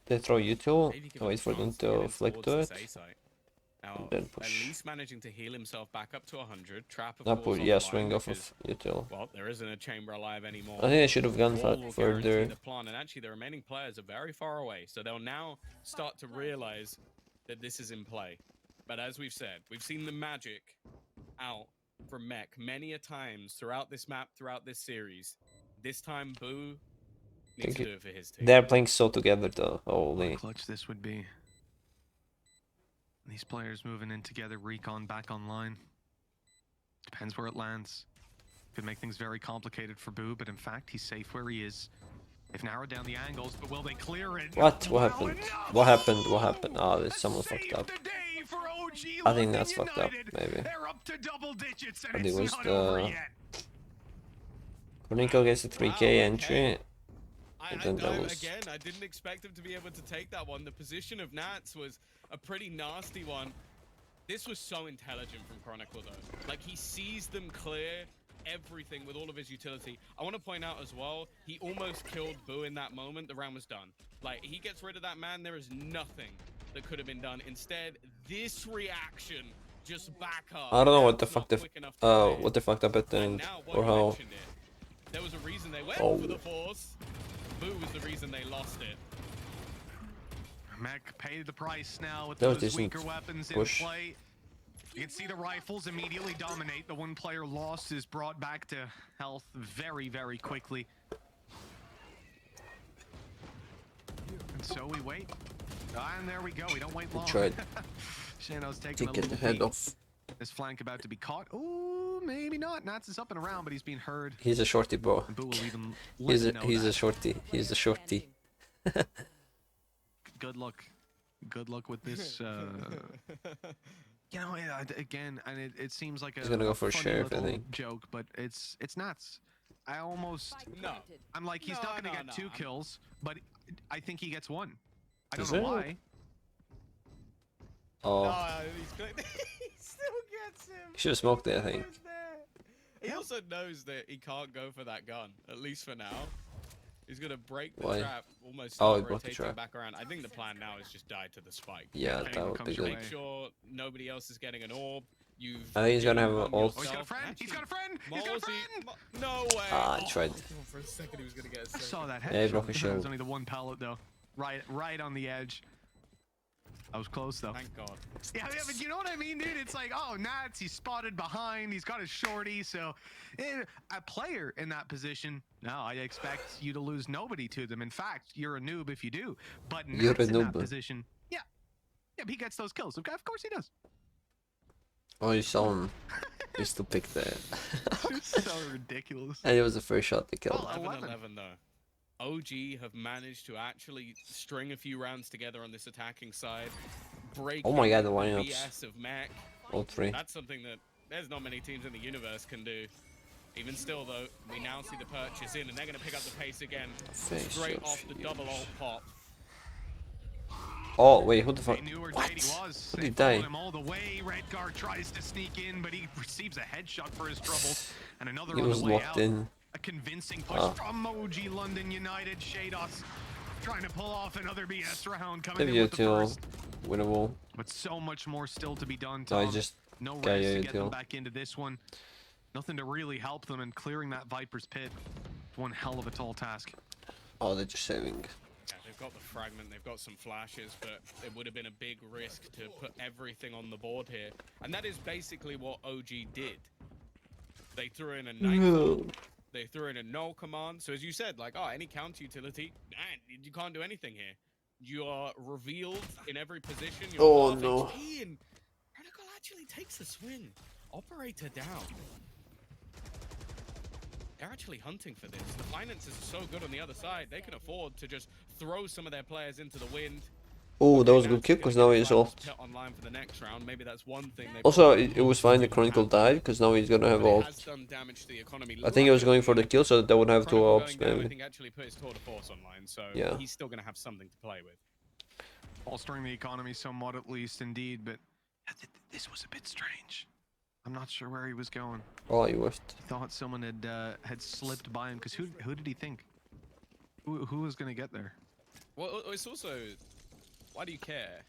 They throw you two. Maybe give Wait him for a them chance to get to in flick towards to this it. A site. Now, Then at push. least managing to heal himself back up to 100. Trap, of Not course, push, on yeah, the swing line off because, of util. well, there isn't a chamber alive anymore. I think I should have gone Wall will guarantee further. the plan, and actually the remaining players are very far away, so they'll now start to realize that this is in play. But as we've said, we've seen the magic out from Mech many a times throughout this map, throughout this series. This time, Boo needs to do it for his team. They're playing so together though. Holy. What a clutch this would be. These players moving in together, Recon back online. Depends where it lands. Could make things very complicated for Boo, but in fact, he's safe where he is. They've narrowed down the angles, but will they clear it? What? What happened? What happened? What happened? Oh, there's someone fucked up. I think that's fucked up, maybe. I think it was the... Korniko gets a 3k entry. Again, I didn't expect him to be able to take that one. The position of Nats was a pretty nasty one. This was so intelligent from Chronicle, though. Like, he sees them clear everything with all of his utility. I want to point out as well, he almost killed Boo in that moment. The round was done. Like, he gets rid of that man. There is nothing that could have been done. Instead, this reaction just back up. I don't know what the fuck they fucked up at the end, or how. There was a reason they went for the force. Boo was the reason they lost it. Mech paid the price now with That those weaker weapons in play. You can see the rifles immediately dominate. The one player lost is brought back to health very, very quickly. And so we wait. And there we go. We don't wait long. Tried Shano's taking to a get little the head peek. off. This flank about to be caught. Ooh, maybe not. Nats is up and around, but he's being heard. He's a shorty, bro. He's a shorty. He's a shorty. Good luck. Good luck with this. You know, again, and it seems like He's gonna go for a funny sheriff, I little think. joke, but it's nuts. I almost I'm like, he's not gonna get 2 kills, but I think he gets 1. I don't know why. Oh. He still gets him. He should have smoked it, I think. He also knows that he can't go for that gun, at least for now. He's gonna break the Why? trap, almost Oh, start he broke the rotating trap. back around. I think the plan now is just die to the spike. Yeah, that would be good. Make sure nobody else is getting an orb. I think he's gonna have an ult. Oh, he's got a friend! He's got a friend! He's got a friend! No way! Ah, I tried. For a second, he was gonna get a I saw that headshot. Yeah, he broke a It shield. was only the one pallet though, right on the edge. I was close though. Thank God. Yeah, but you know what I mean, dude? It's like, oh, Nats, he's spotted behind. He's got a shorty, so a player in that position. No, I expect you to lose nobody to them. In fact, you're a noob if you do. But You're Nats a in that noob. position, yeah, he gets those kills. Of course he does. Oh, you saw him. He still picked that. It's so ridiculous. And it was the first shot they killed. 11-11 though. OG have managed to actually string a few rounds together on this attacking side. Break Oh my God, the BS lineups. of Mech. All 3. That's something that there's not many teams in the universe can do. Even still though, we now see the purchase in and they're going to pick up the pace again. Straight off the double ult pop. Oh, wait, who the fuck? They knew where What? JD was. How They did he die? followed him all the way. Redguard tries to sneak in, but he receives a headshot for his troubles. And another He on was the way locked out. in. A convincing push from OG London United. Shados trying to pull off another BS round, coming in with the first. Winnable. But so much more still to be done, No, I Tom. just No got rest you to get them till. back into this one. Nothing to really help them in clearing that Viper's pit. One hell of a tall task. Oh, they're just saving. Yeah, they've got the fragment, they've got some flashes, but it would have been a big risk to put everything on the board here. And that is basically what OG did. They threw in a knife, they threw in a null command. So as you said, like, oh, any counter utility, man, you can't do anything here. You are revealed in every position. You're Oh, half no. HP, and Protocol actually takes a swing. Operator down. They're actually hunting for this. The finances are so good on the other side. They can afford to just throw some of their players into the wind. Oh, that was a good kick because now he's ult. Put online for the next round. Maybe that's one thing. Also, it was fine the Chronicle died because now he's gonna have But it has ult. done damage to the economy. I think he was going for the kill so that they would have 2 Chronicle ults, going down, I maybe. think actually put his tour de force online, so Yeah. he's still going to have something to play with. Bolstering the economy somewhat, at least, indeed, but this was a bit strange. I'm not sure where he was going. Oh, he whiffed. Thought someone had slipped by him, because who did he think? Who was going to get there? Well, it's also Why do you care?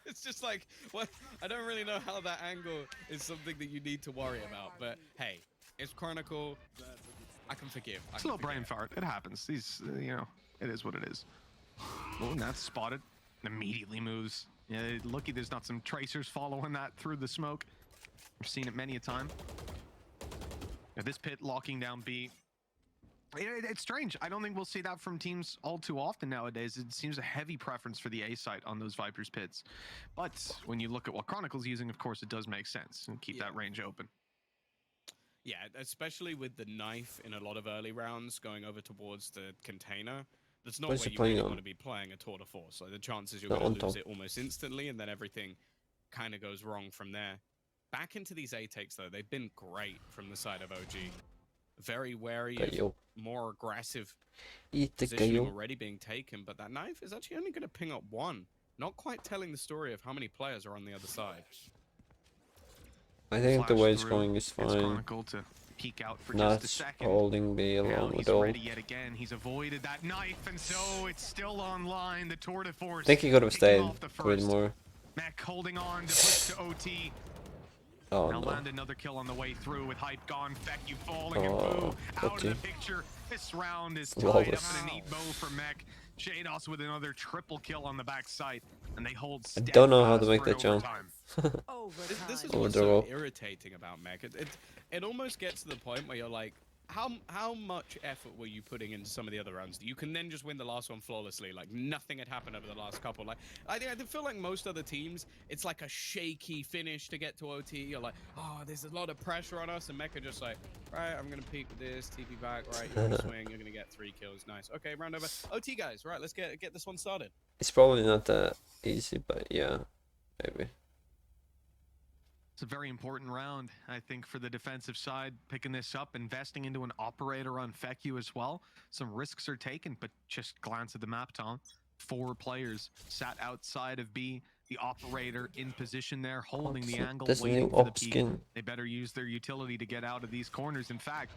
It's just like, what? I don't really know how that angle is something that you need to worry about. But hey, it's Chronicle. I can forgive. It's a little brain fart. It happens. These, you know, it is what it is. Oh, and that's spotted. Immediately moves. Yeah, lucky there's not some tracers following that through the smoke. I've seen it many a time. Now, this pit locking down B. It's strange. I don't think we'll see that from teams all too often nowadays. It seems a heavy preference for the A site on those Vipers pits. But when you look at what Chronicle's using, of course, it does make sense and keep that range open. Yeah, especially with the knife in a lot of early rounds going over towards the container. That's not What is where he you playing really on? want to be playing a tour de force. Like the chances you're Not going on to lose top. it almost instantly, and then everything kind of goes wrong from there. Back into these A takes though, they've been great from the side of OG. Very wary of more aggressive positioning already being taken, but that knife is actually only going to ping up one. Not quite telling the story of how many players are on the other side. I think the way it's going is fine. Chronicle to peek out for Not just a second. holding B along with ult. Ready yet again. He's avoided that knife, and so it's still online. The tour de force. I think he could have stayed with more. Mac holding on to push to OT. Oh now no. land another kill on the way through with hype gone. Feck, you falling and Oh, Boo out of the OT. picture. This round is tied Flawless. up in a neat bow for Mech. Shados with another triple kill on the back side, and they hold I don't know how to steadfast make for that jump. This is what's so irritating about Mech. It almost gets to the point where you're like, how much effort were you putting into some of the other rounds? You can then just win the last one flawlessly, like nothing had happened over the last couple. Like I feel like most other teams, it's like a shaky finish to get to OT. You're like, oh, there's a lot of pressure on us, and Mech are just like, right, I'm gonna peek with this, TP back, right, you're gonna swing, you're gonna get 3 kills, nice. Okay, round over. OT guys, right, let's get this one started. It's probably not that easy, but yeah, maybe. It's a very important round, I think, for the defensive side, picking this up, investing into an operator on Feku as well. Some risks are taken, but just glance at the map, Tom. 4 players sat outside of B. The operator in position there, holding the angle, That's a waiting new for the op peak. skin. They better use their utility to get out of these corners. In fact,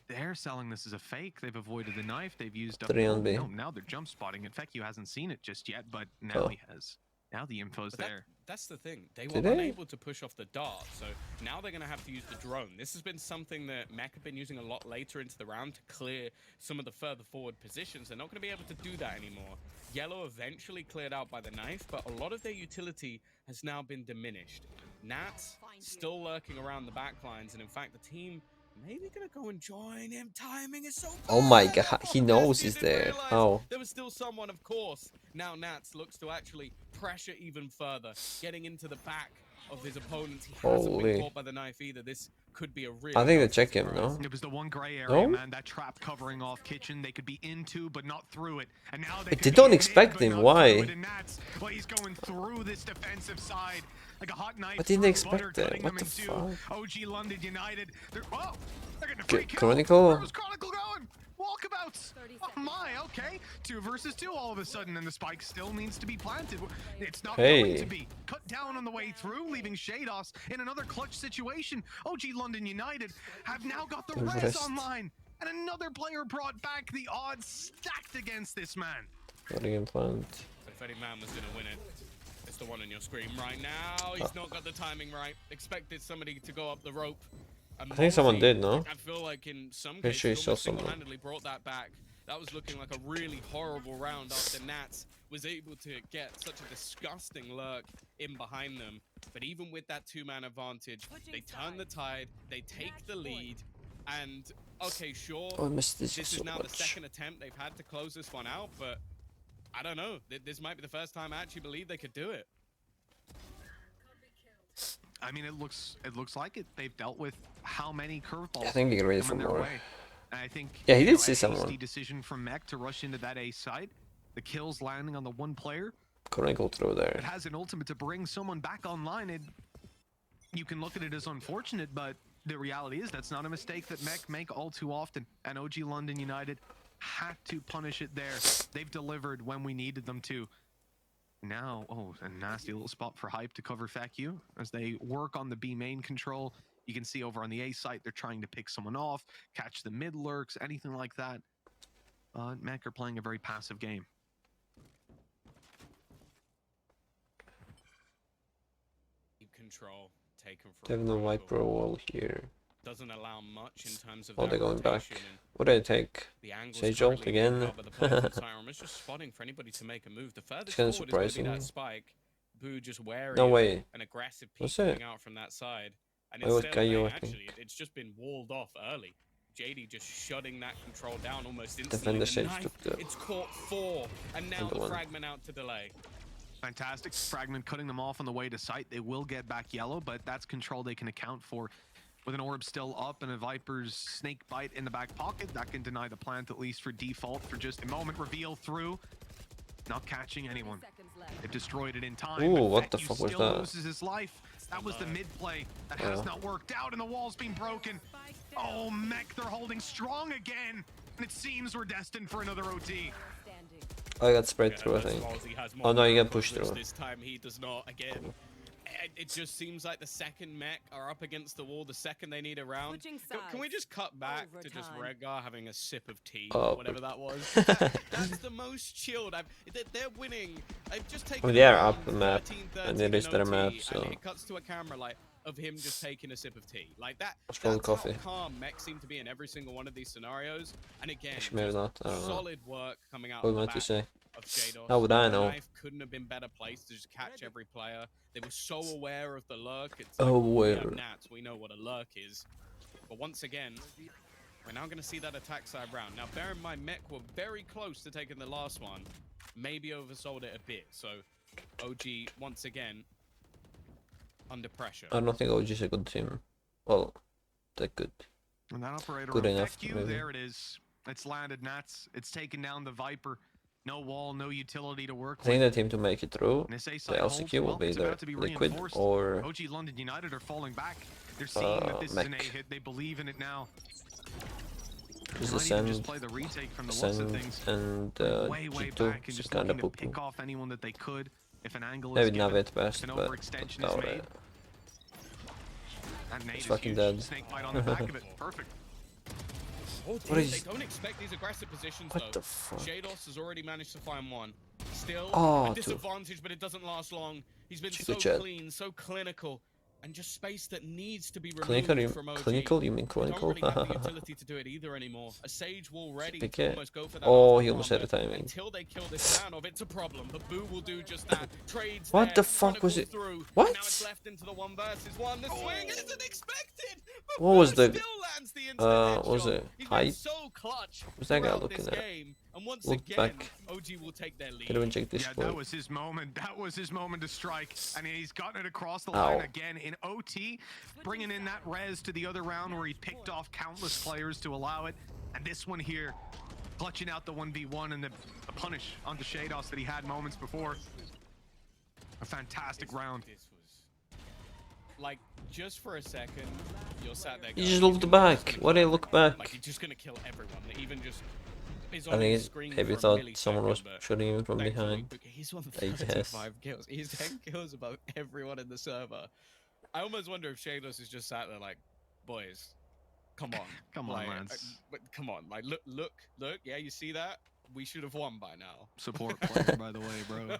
they're selling this as a fake. They've avoided the knife. They've used up. 3 on B. No, now they're jump spotting. In fact, Feku hasn't seen it just yet, but now he has. Now the info's there. That's the thing. They were unable to push off the dart, so now they're going to have to use the drone. This has been something that Mech have been using a lot later into the round to clear some of the further forward positions. They're not going to be able to do that anymore. Yellow eventually cleared out by the knife, but a lot of their utility has now been diminished. Nats still lurking around the back lines, and in fact, the team maybe gonna go and join him. Timing is so bad. Oh my god, he knows he's there. How? There was still someone, of course. Now Nats looks to actually pressure even further, getting into the back of his opponents. He hasn't been caught by the knife either. This could be a real. I think they check him, no? It was the one gray area, No? man. That trap covering off kitchen. They could be into, but not through it. And now They don't expect him. Why? Well, he's going through this defensive side like a hot knife. What didn't they expect butter, that? cutting What them the in two. fuck? OG London United. They're getting a free kill. Chronicle? Where was Chronicle going? Walkabouts. Oh my, okay. 2 versus 2 all of a sudden, and the spike still needs to be planted. It's not going to be. Cut down on the way through, leaving Shados in another clutch situation. OG London United have now got the res online, and another player brought back. The odds stacked against this man. Running in plant. If any man was going to win it, it's the one on your screen right now. He's not got the timing right. Expected somebody to go up the rope. I think someone did, no? I feel like in some Pretty cases, sure he saw almost someone. single-handedly brought that back. That was looking like a really horrible round after Nats was able to get such a disgusting lurk in behind them. But even with that 2-man advantage, they turn the tide, they take the lead, and okay, sure, Oh, I missed this is so now the much. second attempt they've had to close this one out, but I don't know. This might be the first time I actually believe they could do it. I mean, it looks like it. They've dealt with how many curveballs. I think they get ready for coming their more. way. And I think Yeah, he did a see someone. hasty decision from Mech to rush into that A side. The kills landing on the one player. Chronicle through there. It has an ultimate to bring someone back online. You can look at it as unfortunate, but the reality is that's not a mistake that Mech make all too often. And OG London United had to punish it there. They've delivered when we needed them to. Now, a nasty little spot for Hype to cover Feku as they work on the B main control. You can see over on the A site, they're trying to pick someone off, catch the mid lurks, anything like that. Mech are playing a very passive game. control taken from They have no Viper wall here. doesn't allow much in terms of Oh, they're going back. rotation and What did I take? the angles Sage ult currently being again? held by the players on Siren. It's just spotting for anybody to make a move. The furthest kinda forward is going to be surprising. that spike. Boo just wary No of way. an aggressive peek What's coming it? out from that side. And I would instead, KO, I actually, think. it's just been walled off early. JD just shutting that control down almost Defender instantly. Sage The knife, took the it's caught 4, and now other the one. fragment out to delay. Fantastic. Fragment cutting them off on the way to site. They will get back yellow, but that's control they can account for. With an orb still up and a Viper's snake bite in the back pocket, that can deny the plant at least for default for just a moment. Reveal through. Not catching anyone. It destroyed it in time. Ooh, but what the Feku fuck was still that? loses his life. That was the mid play that has not worked out, and the wall's been broken. Oh, Mech, they're holding strong again. And it seems we're destined for another OT. I got spread through, I think. Oh no, you get pushed through. This time he does not. Again, it just seems like the second mech are up against the wall the second they need a round. Can we just cut back to just Redgar having a sip of tea, or whatever that was? That's the most chilled. They're winning. I've just taken. Well, they are up the map, and it is their map, so. And it cuts to a camera like of him just taking a sip of tea, like that. That's probably coffee. How calm mech seem to be in every single one of these scenarios. And again, Actually, maybe not. I don't know. solid work coming out What of do the you want to back say? of Shados. How would I The know? knife couldn't have been better placed to just catch every player. They were so aware of the lurk. It's Oh, like, we where? have Nats, we know what a lurk is. But once again, we're now going to see that attack side round. Now, bear in mind, Mech were very close to taking the last one. Maybe oversold it a bit. So, OG, once again, under pressure. I don't think OG is a good team. Well, they're good. And that operator Good will enough, affect you. maybe. There it is. It's landed Nats. It's taken down the Viper. No wall, no utility to work I think with. the team to make it through, And this A the side holds, LCQ will well, be it's either about to be Liquid reinforced. or OG London United are falling back. They're seeing that this is an A Mech. hit. They believe in it now. Just They might even just Ascend, play the retake from the looks of things. and way G2, back and so just kinda looking to pick poo-poo. off anyone that they could if an angle Maybe is given. Navi at best, If an but overextension that is would, made. That nade it's is fucking huge. dead. Snake bite on the back of it. Perfect. What is- They don't expect these aggressive positions, What though. the fuck? Shados has already managed to find one. Still Oh, a disadvantage, but it doesn't last long. He's been Chico so Jet. clean, so clinical, and just space that needs to be removed Clinical, from OG. clinical? You mean They clinical? don't really have the utility to do it either anymore. A Sage wall ready Pick to it. almost go for that. Oh, after he almost had the combo. timing. Until they kill this man of it's a problem, but Boo will do just that. Trades What there, the fuck was Chronicle it? through, What? and now it's left into the 1 versus 1. The swing isn't expected. But What was Boo the still lands the instant was headshot. it He's been height? so clutch What's that guy throughout looking this at? game. And once Look again, back. OG will take their lead. Could have checked this Yeah, score. that was his moment. That was his moment to strike. And he's gotten it across the line again in OT, bringing in that res to the other round where he picked off countless players to allow it. And this one here, clutching out the 1v1 and the punish on the Shados that he had moments before. A fantastic round. This was like just for a second, you're sat there. You just looked back. Why did I look back? Like he's just gonna kill everyone. Even just. Is I on think his it's screen maybe for a thought millisecond, someone was but shooting him from thankfully, behind. He's won I guess. 35 kills. He's 10 kills above everyone in the server. I almost wonder if Shados is just sat there like, boys, come on, Come on, like, lads. but come on, like look. Yeah, you see that? We should have won by now. Support player, by the way, bro.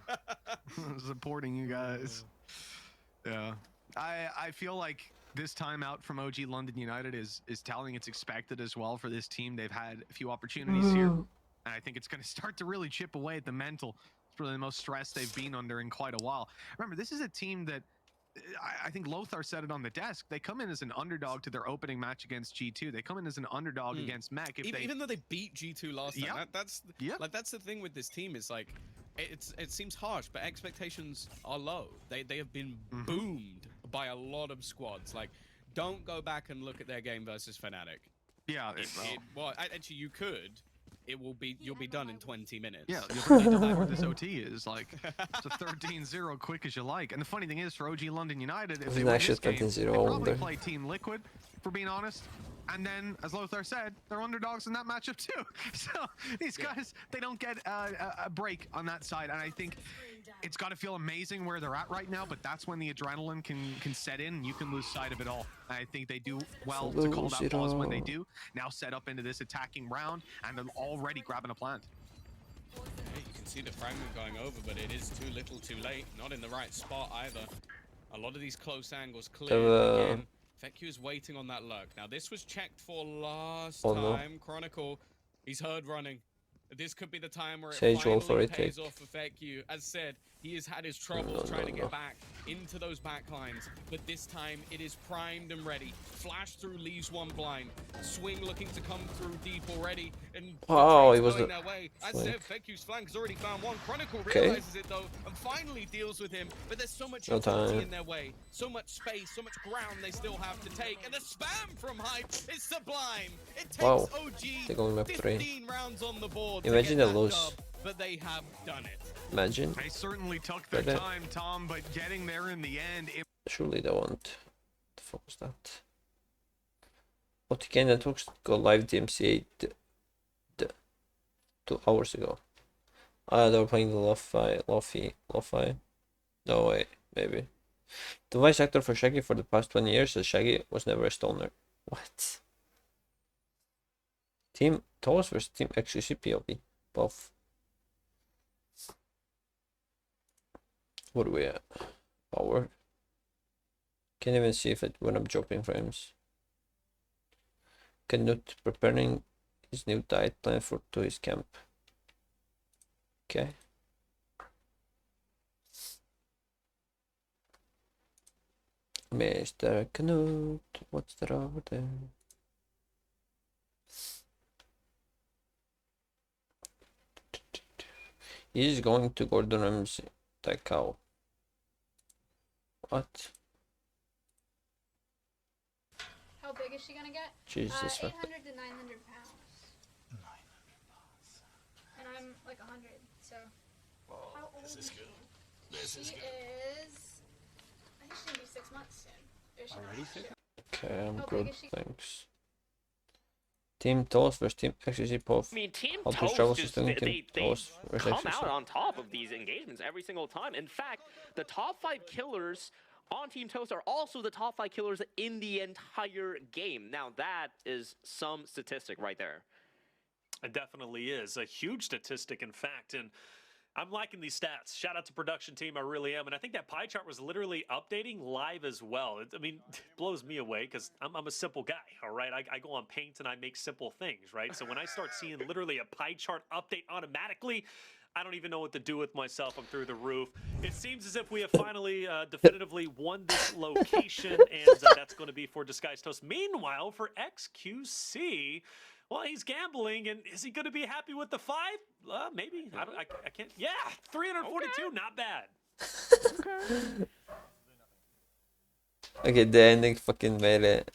Supporting you guys. Yeah. I feel like this time out from OG London United is telling it's expected as well for this team. They've had a few opportunities here, and I think it's going to start to really chip away at the mental. It's really the most stress they've been under in quite a while. Remember, this is a team that I think Lothar said it on the desk. They come in as an underdog to their opening match against G2. They come in as an underdog against Mech. Even though they beat G2 last time, Yep. that's the thing with this team. Is like, it seems harsh, but expectations are low. They have been boomed by a lot of squads. Like, don't go back and look at their game versus Fnatic. Yeah, well, actually, you could. You'll be done in 20 minutes. Yeah, you'll be done where this OT is. Like, it's a 13-0 quick as you like. And the funny thing is, for OG London United, if It's they win actually this game, 13-0 they probably under. play Team Liquid, for being honest. And then, as Lothar said, they're underdogs in that matchup too. So these guys, they don't get a break on that side. And I think it's got to feel amazing where they're at right now. But that's when the adrenaline can set in, and you can lose sight of it all. And I think they do well to call that pause when they do. Now set up into this attacking round, and they're already grabbing a plant. Yeah, you can see the fragment going over, but it is too little too late. Not in the right spot either. A lot of these close angles clear. Again, VOD is waiting on that lurk. Now, this was checked for last time. Chronicle, he's herd running. This could be the time where it finally pays off for VOD. As said, he has had his troubles trying to get back into those backlines, but this time it is primed and ready. Flash through leaves one blind. Swing looking to come through deep already, and he was going their way. As said, VOD's flank has already found one. Chronicle realizes it though, and finally deals with him. But there's so much utility in their way, so much space, so much ground they still have to take. And the spam from Hype is sublime. It takes OG 15 rounds on the board. Imagine they lose. But they have done it. Imagine. They certainly took their time, Tom, but getting there in the end. Surely they won't. What the fuck was that? OTK Networks go live DMCA 2 hours ago. They were playing the Lo-Fi. No way, maybe. The voice actor for Shaggy for the past 20 years says Shaggy was never a stoner. What? Team Toast versus Team XQC POV. Both. What are we at? Power. Can't even see if it went up dropping frames. Canute preparing his new diet plan to his camp. Okay. Mr. Canute, what's that over there? He's going to Gordon Ramsay. That cow. What? How big is she gonna get? Jesus. 800 to 900 pounds. 900 pounds. And I'm like 100, so. How old is she? This is good. I think she's gonna be 6 months soon. Already 6? Okay, I'm good, thanks. Team Toast versus Team XQC POV. I mean, Team Toast just, they come out on top of these engagements every single time. In fact, the top 5 killers on Team Toast are also the top 5 killers in the entire game. Now, that is some statistic right there. It definitely is. A huge statistic, in fact. And I'm liking these stats. Shout out to production team, I really am. And I think that pie chart was literally updating live as well. I mean, it blows me away because I'm a simple guy, all right? I go on Paint and I make simple things, right? So when I start seeing literally a pie chart update automatically, I don't even know what to do with myself. I'm through the roof. It seems as if we have finally definitively won this location, and that's going to be for Disguised Toast. Meanwhile, for XQC, well, he's gambling, and is he going to be happy with the 5? Maybe. I can't. Yeah, 342, not bad. Okay, the ending fucking made it.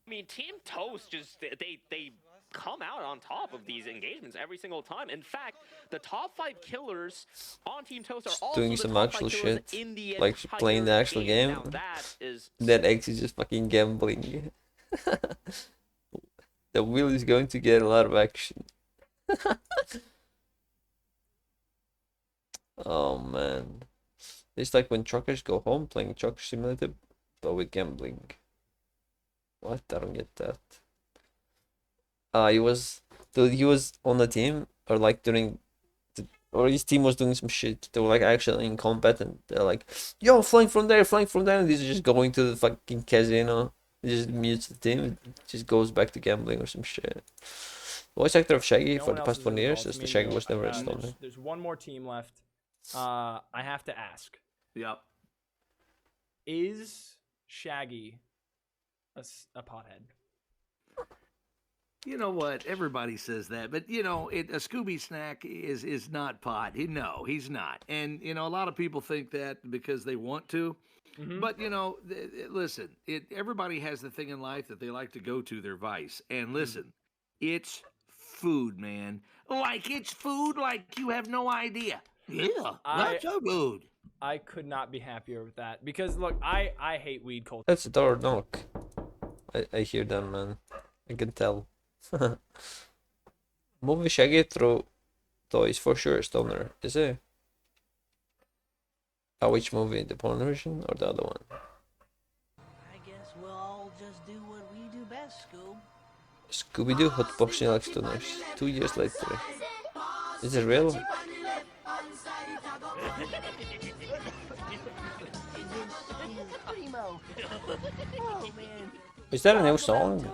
I mean, Team Toast just they come out on top of these engagements every single time. In fact, the top 5 killers on Team Toast are also doing the some top actual 5 killers shit, in the like playing the actual game. Now, that X is just fucking gambling. The wheel is going to get a lot of action. Oh man, it's like when truckers go home playing Trucker Simulator, but with gambling. What? I don't get that. He was on the team, or like or his team was doing some shit. They were like actually in combat, and they're like, "Yo, flying from there," and he's just going to the fucking casino. He just mutes the team. It just goes back to gambling or some shit. Voice actor of Shaggy for the past 20 years says the Shaggy was never a stoner. There's one more team left. I have to ask. Yep. Is Shaggy a pothead? You know what? Everybody says that, but you know, a Scooby Snack is not pot. No, he's not. And you know, a lot of people think that because they want to. Mm-hmm. But you know, listen. Everybody has the thing in life that they like to go to their vice. And listen, it's food, man. Like it's food, like you have no idea. Yeah, that's so good. I could not be happier with that because look, I hate weed culture. That's a door knock. I hear them, man. I can tell. Movie Shaggy through toys for sure a stoner, is it? Which movie? The porn version or the other one? I guess we'll all just do what we do best, Scoob. Scooby-Doo hotboxing like stoners. 2 years later. Is it real? Primo. Oh, man. Is that a new song?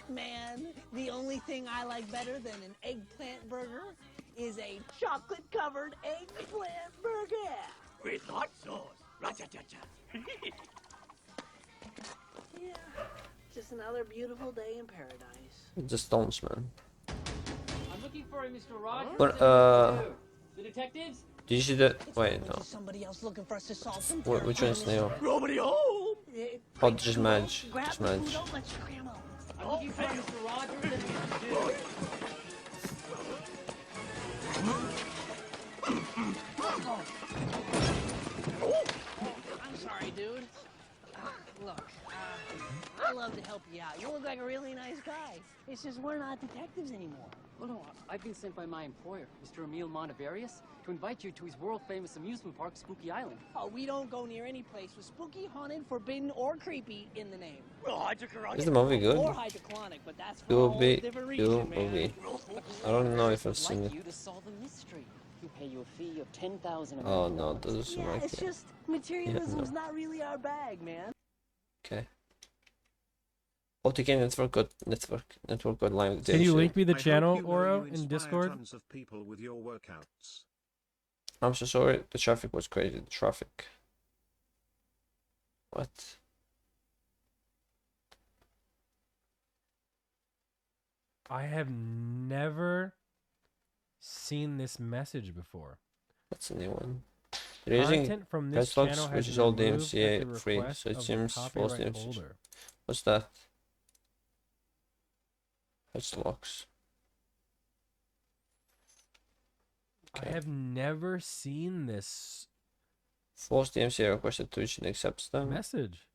Man, the only thing I like better than an eggplant burger is a chocolate-covered eggplant burger. With hot sauce. Ra-cha-cha-cha. Yeah, just another beautiful day in paradise. The Stones, man. I'm looking for a Mr. Rogers. But, The detectives? did you see that? Wait, no. Somebody else looking for us to solve some Which one's new? Nobody home. Oh, just Madge. Just Madge. Don't let your grandma. I'm looking for a Mr. Rogers and Mr. I'm sorry, dude. Look, I love to help you out. You look like a really nice guy. It's just we're not detectives anymore. Oh no, I've been sent by my employer, Mr. Emil Montevarius, to invite you to his world-famous amusement park, Spooky Island. Oh, we don't go near any place with spooky, haunted, forbidden, or creepy in the name. Is the movie good? Or hydrochlonic, but that's for It a will whole be. different It reason, will man. be. I don't know if I've seen Like it. you to solve a mystery. He'll pay you a fee of 10,000 Oh no, it doesn't seem Yeah, like it's it. just materialism's no. not really our bag, man. Okay. OTK network got live. Can you link me the I hope channel, you know Oro, you in inspire Discord? Tons of people with your workouts. I'm so sorry. The traffic was crazy. The traffic. What? I have never seen this message before. That's a new one. They're using Content from this Patchlogs, channel has which is been all removed at DMCA the free, request so it of the seems false copyright DMCA. holder. What's that? Patchlogs. I have never seen this False DMCA requested Twitch and accepts them. message.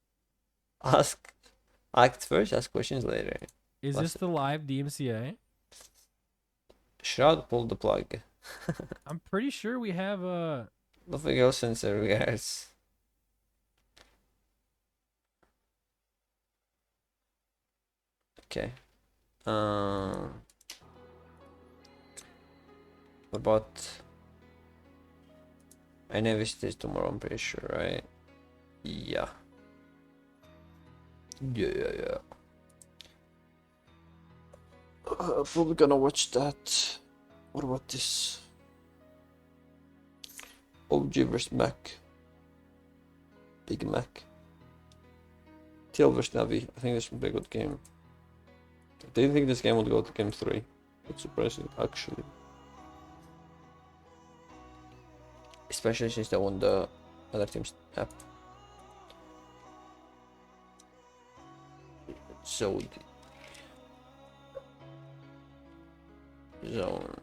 Act first, ask questions later. Is What's this the live DMCA? Shroud pulled the plug. I'm pretty sure we have a. Nothing else in regards. Okay. What about? I never stays tomorrow. I'm pretty sure, right? Yeah. Yeah. Probably gonna watch that. What about this? Awogih vs Mac. Big Mac. TL vs Navi. I think this would be a good game. I didn't think this game would go to game 3. That's surprising, actually. Especially since they won the other team's app. So zone.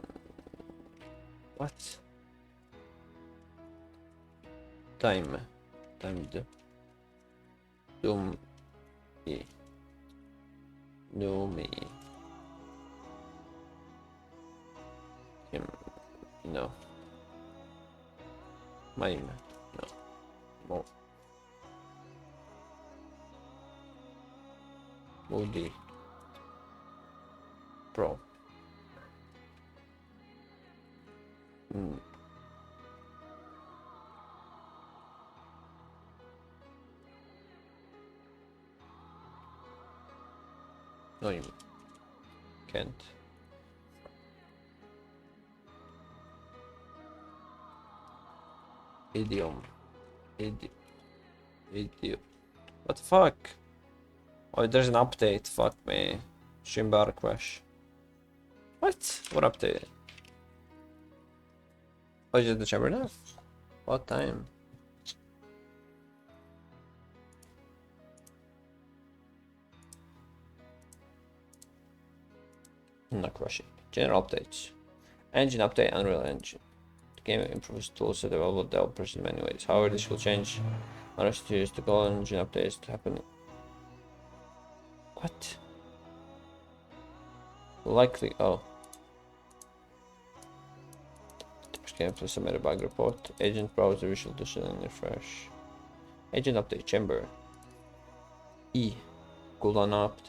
What? Timed. Doom. No me. Him. No. Mime. No. Mo. Moody. Pro. No, you can't. Idiom. Idiom. What the fuck? Oh, there's an update. Fuck me. Stream bar crash. What? What update? Oh, is it the chamber now? What time? Not crashing. General updates. Engine update, Unreal Engine. The game improves tools that available to developers in many ways. However, this will change unless you use the goal engine updates to happen. What? Likely. Oh. Game to submit a bug report. Agent browser visual edition and refresh. Agent update chamber. E. Cooldown opt.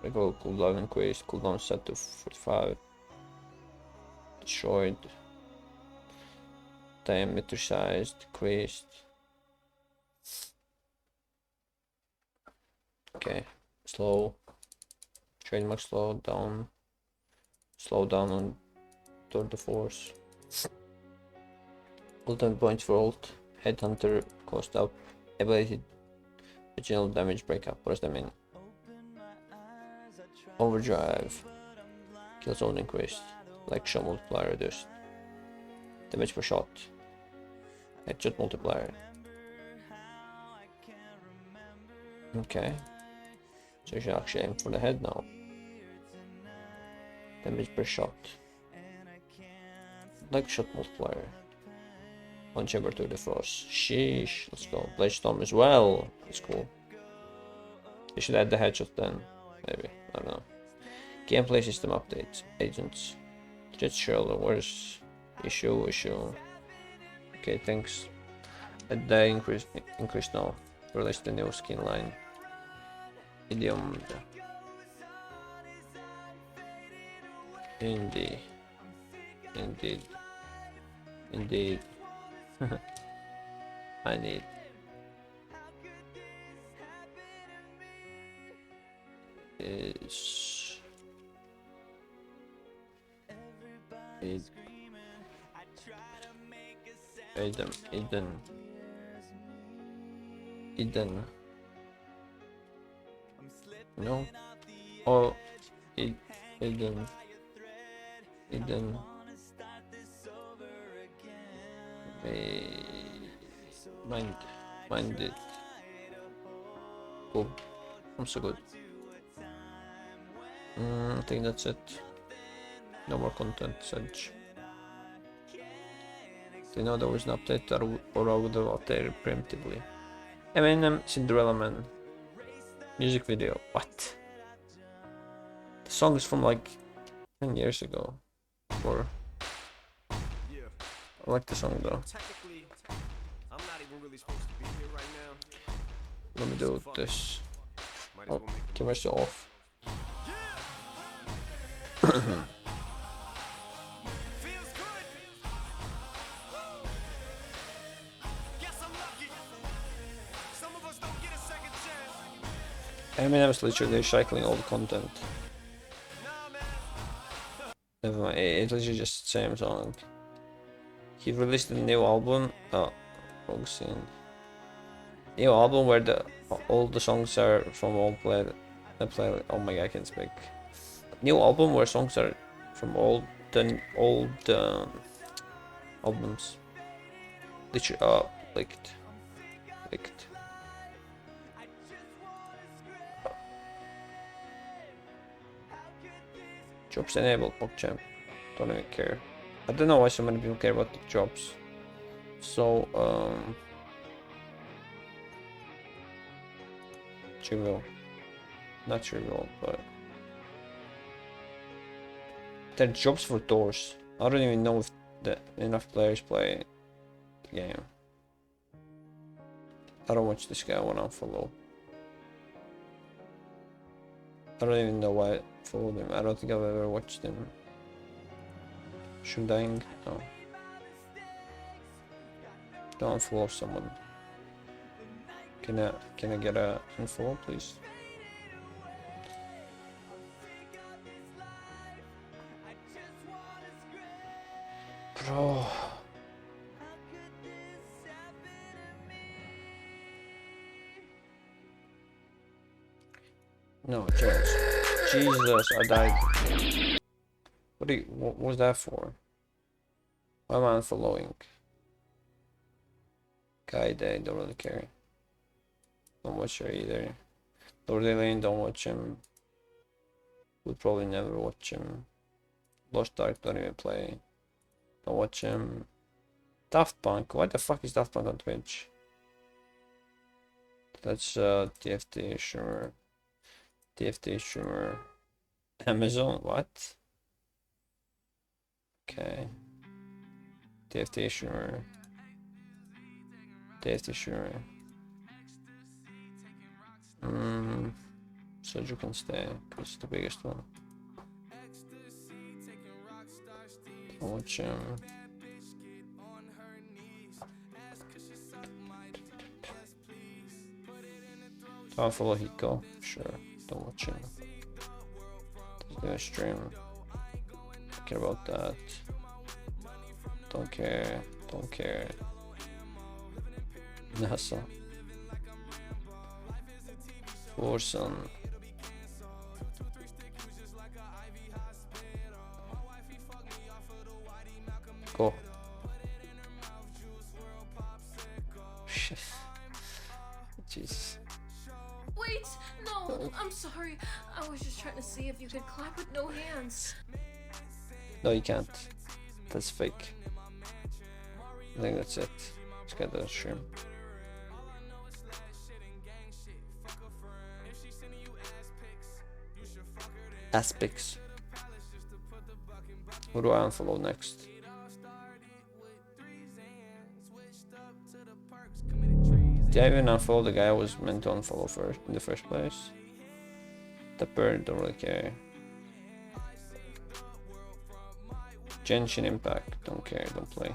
Regular cooldown increased. Cooldown set to 45. Destroyed. Diameter size decreased. Okay, slow. Trademark slow down. Slow down on tour de force. Ultimate points for ult. Headhunter cost up. Ability original damage breakup. What does that mean? Overdrive. Kill zone increased. Like shot multiplier reduced. Damage per shot. Headshot multiplier. Okay. So you should actually aim for the head now. Damage per shot. Like shot multiplier. One chamber to the frost. Sheesh. Let's go. Blade storm as well. That's cool. You should add the headshot then. Maybe. I don't know. Gameplay system updates. Agents. Jet Sherlock. Where's issue? Okay, thanks. Add the increase now. Release the new skin line. Idiom. Indeed. I need. Is. Eden. No. Oh, Eden. Mind it. Cool. I'm so good. I think that's it. No more content, Sedge. Do you know there was an update, or I would have updated preemptively? Eminem Cinderella Man. Music video. What? The song is from like 10 years ago. Or I like the song though. I'm not even really supposed to be here right now. Let me do this. Oh, camera's off. Eminem's literally recycling all the content. Never mind, it's literally just the same song. He released a new album. Oh, wrong scene. New album where all the songs are from old play. Oh my god, I can't speak. New album where songs are from old albums. Literally, licked. Jobs enabled, PogChamp. Don't even care. I don't know why so many people care about the jobs. So, trivial. Not trivial, but there are jobs for doors. I don't even know if enough players play the game. I don't watch this guy, I wanna unfollow. I don't even know why I followed him. I don't think I've ever watched him. Shundang? No. Don't unfollow someone. Can I get a unfollow, please? Bro. No chance. Jesus, I died. What was that for? Why am I unfollowing? Kaide, don't really care. Don't watch her either. Lord Lane, don't watch him. Would probably never watch him. Lost Ark, don't even play. Don't watch him. Daft Punk, why the fuck is Daft Punk on Twitch? That's TFT, sure. TFT, sure. Amazon, what? Okay. TFT, sure. TFT, sure. So you can stay, because it's the biggest one. Don't watch him. I'll follow Hiko. Sure. Don't watch him. Doesn't do a stream. Don't care about that. Don't care. Don't care. NASA. Forsen. Go. Shit. Jesus. Wait, no, I'm sorry. I was just trying to see if you could clap with no hands. No, you can't. That's fake. I think that's it. Let's get that stream. Aspects. Who do I unfollow next? Did I even unfollow the guy I was meant to unfollow first in the first place? The bird, don't really care. Genshin Impact, don't care, don't play.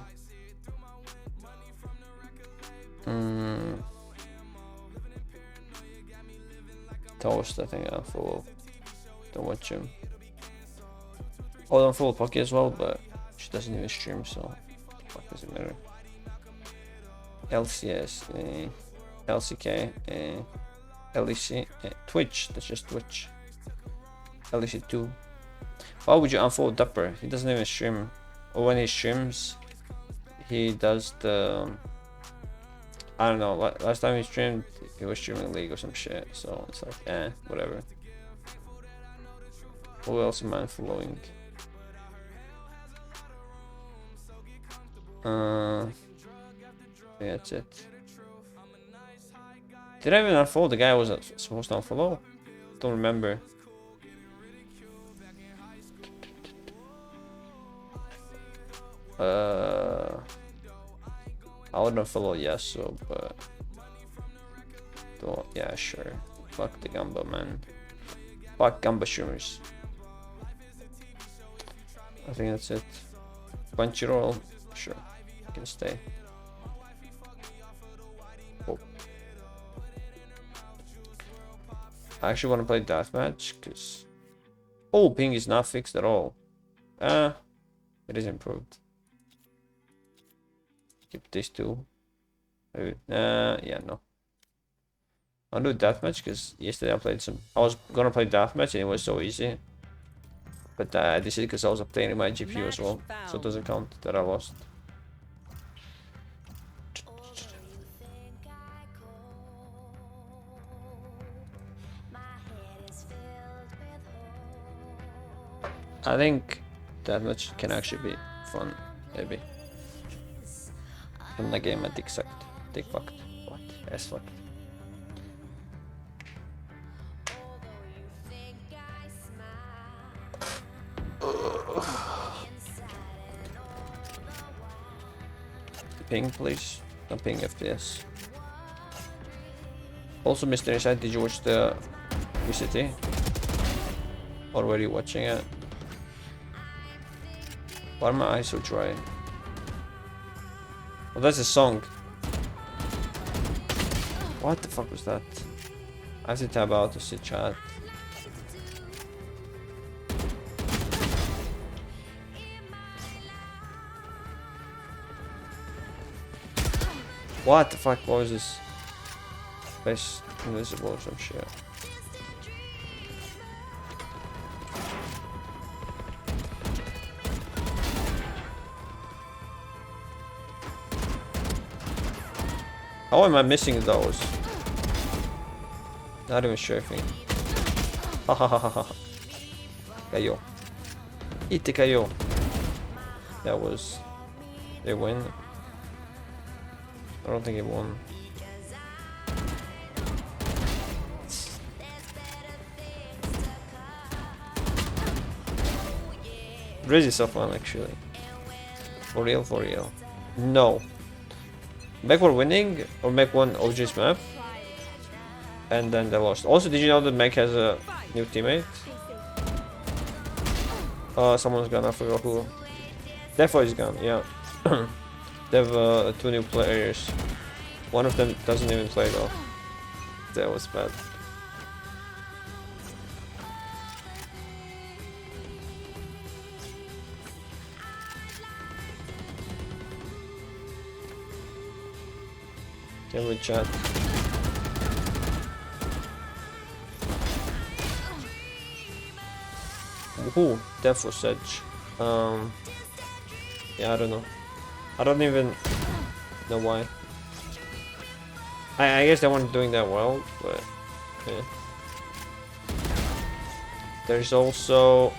Toast, I think I'll follow. Don't watch him. Oh, don't follow Pocky as well, but she doesn't even stream, so what does it matter? LCS, LCK, LEC, Twitch, that's just Twitch. LEC 2. Why would you unfollow Dapper? He doesn't even stream. Or when he streams, he does the... I don't know, last time he streamed, he was streaming League or some shit, so it's like, whatever. Who else am I following? Yeah, that's it. Did I even unfollow the guy I was supposed to unfollow? Don't remember. I would not follow Yasuo, but don't, yeah, sure. Fuck the Gamba, man. Fuck Gamba streamers. I think that's it. Punchy roll, sure, you can stay. Oh. I actually want to play deathmatch because ping is not fixed at all. It is improved. Keep these two. Maybe. Yeah, no. I'll do deathmatch because yesterday I played some. I was gonna play deathmatch and it was so easy. But I decided because I was updating my GPU as well, so it doesn't count that I lost. I think deathmatch can actually be fun, maybe. From the game at Dick sucked. Dick fucked. What? Ass fucked. Ping, please. Don't ping FPS. Also, Mr. Inside, did you watch the VCT? Or were you watching it? Why are my eyes so dry? Oh, that's a song. What the fuck was that? I have to tab out to see chat. What the fuck? What was this? Space invisible or some shit. How am I missing those? Not even sure if ha ha ha ha ha. Kayo. Ite kayo. That was... They win. I don't think he won. Riz is so fun actually. For real, for real. No. Make one winning or make one OG's map. And then they lost. Also, did you know that Meg has a new teammate? Someone's gone, I forgot who. Defo is gone, yeah. They have 2 new players. One of them doesn't even play though. That was bad. Can we chat? Ooh, Death was Edge. Yeah, I don't know. I don't even know why. I guess they weren't doing that well, but yeah. There's also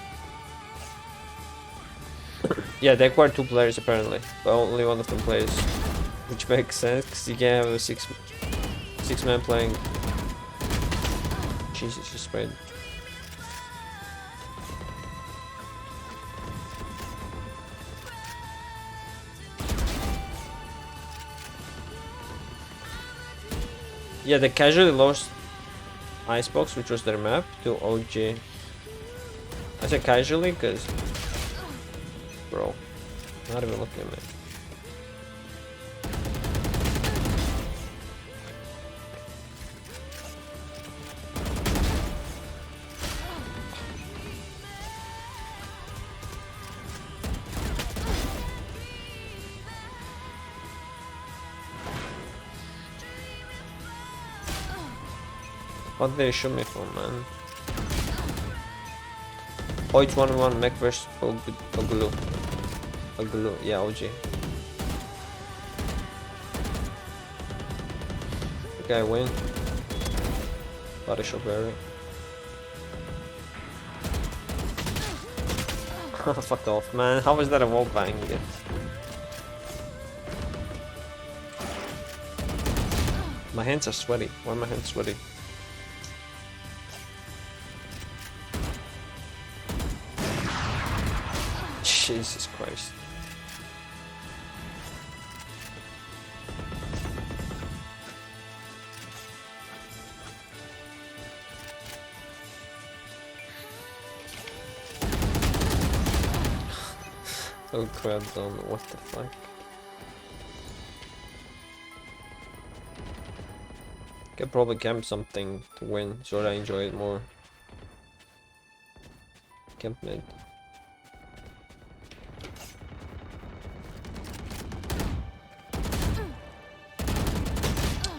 yeah, they acquired 2 players apparently, but only one of them plays, which makes sense because you can't have a six man playing. Jesus, just sprayed. Yeah, they casually lost Icebox, which was their map, to Awogih. I said casually because, bro, not even looking at me. What did they shoot me from, man? Oh, it's 1-1 mech versus Ogulu. Yeah, Awogih. Okay, I win. Body shot berry. Fuck off, man. How is that a wall bang? My hands are sweaty. Why are my hands sweaty? Jesus Christ. Oh crap, done. What the fuck? Could probably camp something to win so that I enjoy it more. Camp mid.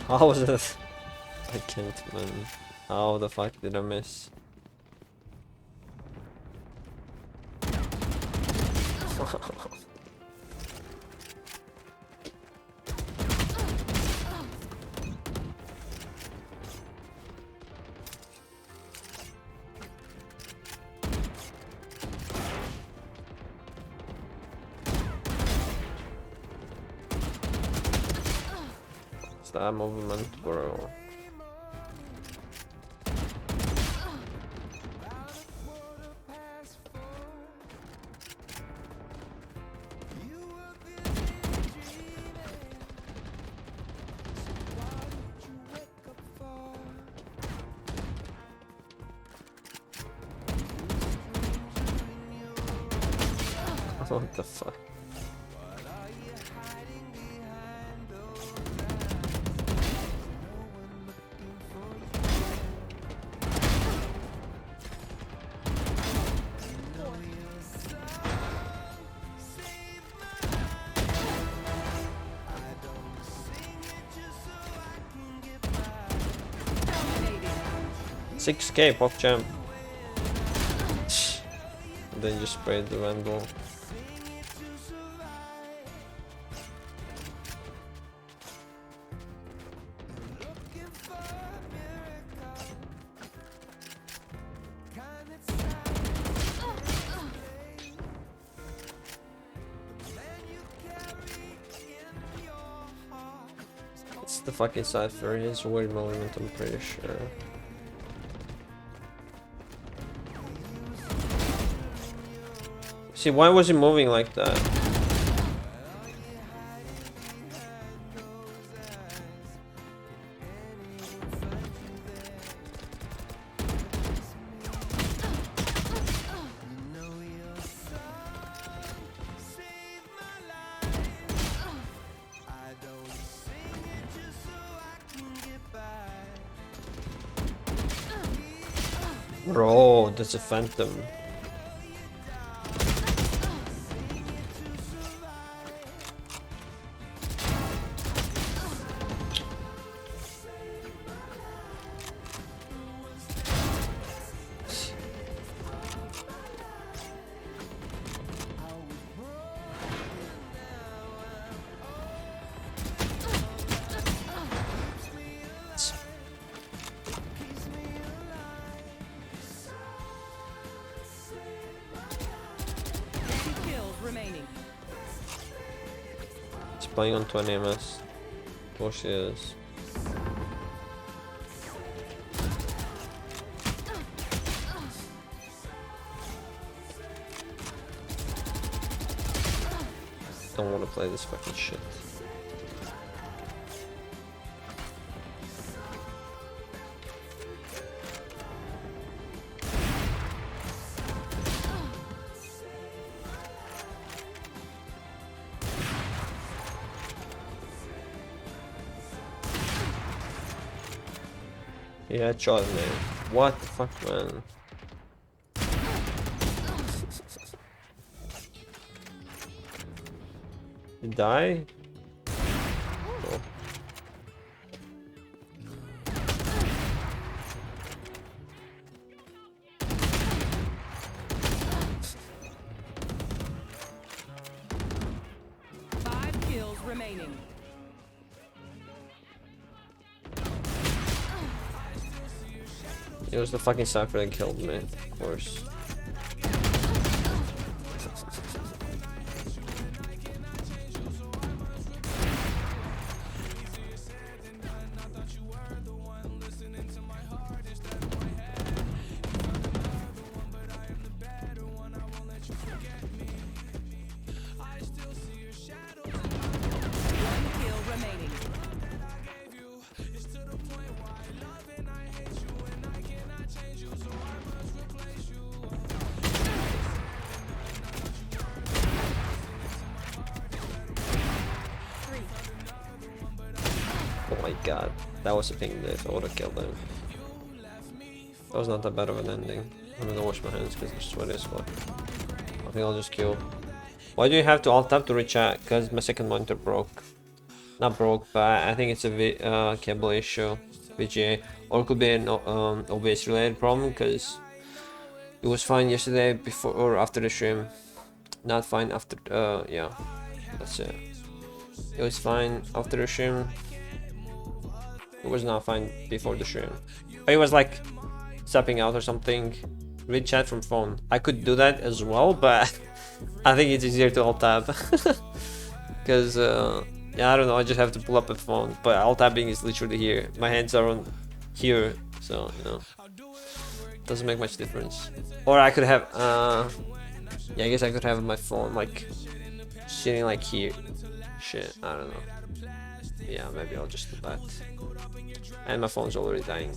How was it? I can't, man. How the fuck did I miss? That movement, bro. What the fuck? $6K pop champ. And then just sprayed the Vandal. It's the fucking side for his word moment, I'm pretty sure. See, why was he moving like that? Bro, that's a phantom. remaining. He's playing on 20 MS. Of course he is. Don't want to play this fucking shit. Yeah, Charlie, man. What the fuck, man? You die? Oh. Five kills remaining. It was the fucking sniper that killed me, of course. Oh my god, that was a ping death. I would have killed him. That was not that bad of an ending. I'm gonna wash my hands because I'm sweaty as fuck. I think I'll just kill. Why do you have to alt tab to rechat? Because my second monitor broke. Not broke, but I think it's a cable issue, VGA, or it could be an OBS related problem because it was fine yesterday before or after the stream. Not fine after. Yeah, that's it. It was fine after the stream. It was not fine before the stream. It was like zapping out or something. Read chat from phone. I could do that as well, but I think it's easier to alt tab. Because, yeah, I don't know, I just have to pull up a phone. But alt tabbing is literally here. My hands are on here, so, you know. Doesn't make much difference. Or I could have, yeah, I guess I could have my phone, like, sitting like here. Shit, I don't know. Yeah, maybe I'll just do that. And my phone's already dying.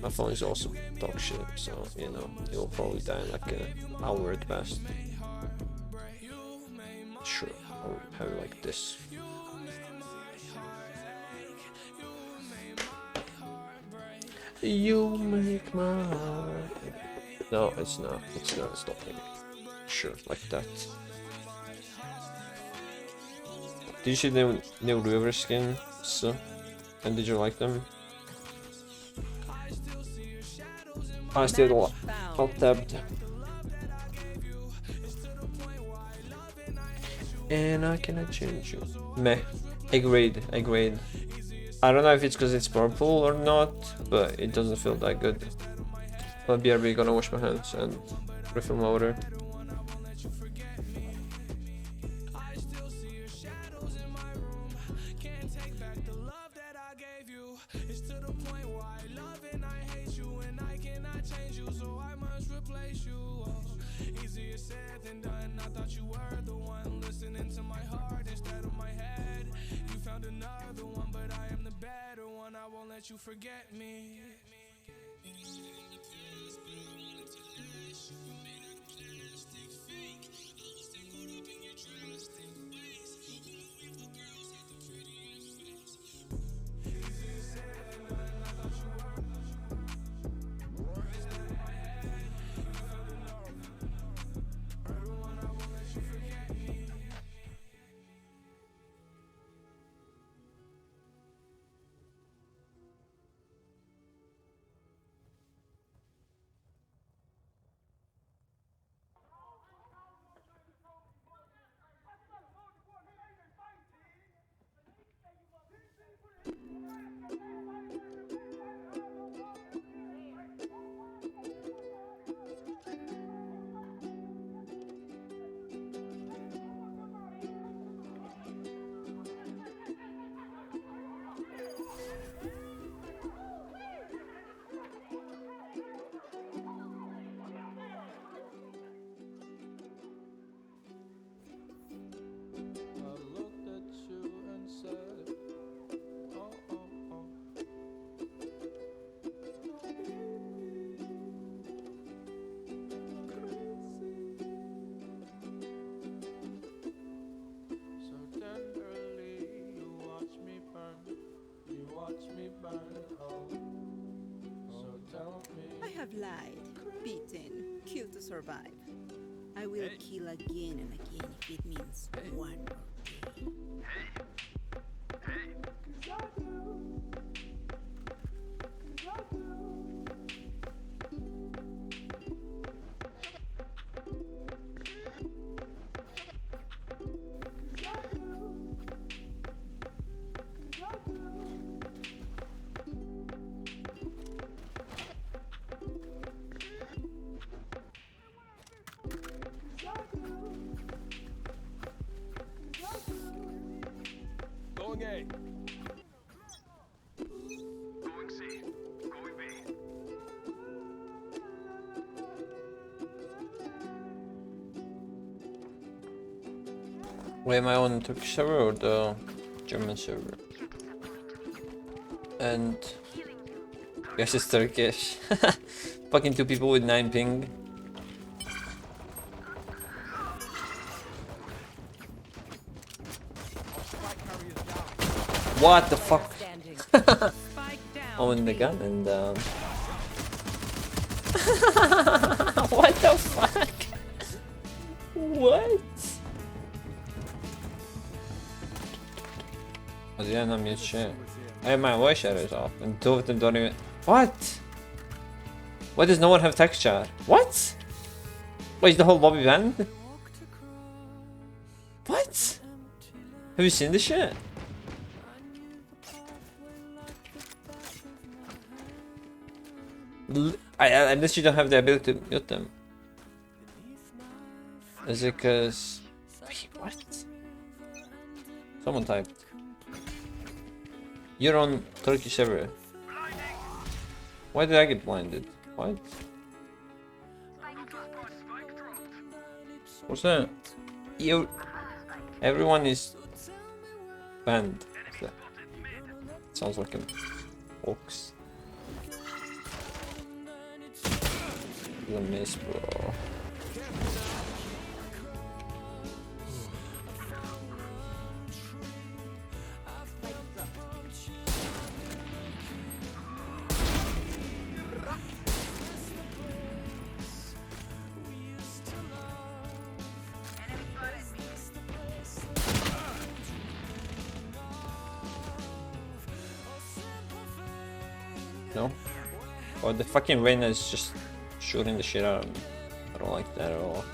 My phone is also dog shit, so you know it will probably die in like an hour at best. Sure, I'll have it like this. You make my heart. No, it's not. It's not stopping. Sure, like that. Did you see the new river skins? And did you like them? I still alt tabbed. And I cannot change you. Meh. Agreed. Agreed. I don't know if it's because it's purple or not, but it doesn't feel that good. But BRB, gonna wash my hands and refill my water. You forget me. Lied, beaten, kill to survive. I will kill again and again if it means one more Going A. Going C. Going B. Wait, am I on Turkish server or the German server? And guess it's Turkish. Fucking two people with 9 ping. What the fuck? On the gun and what the fuck? What? Oh, yeah, no mute shit. I have my voice shadows off and two of them don't even. What? Why does no one have text chat? What? Why is the whole lobby banned? What? Have you seen this shit? Unless you don't have the ability to mute them. Is it cause... Wait, what? Someone typed. You're on Turkish server. Why did I get blinded? What? What's that? You... Everyone is... banned. Sounds like an ox. The miss, bro. No? Oh, the fucking Reyna is just shooting the shit out of me. I don't like that at all.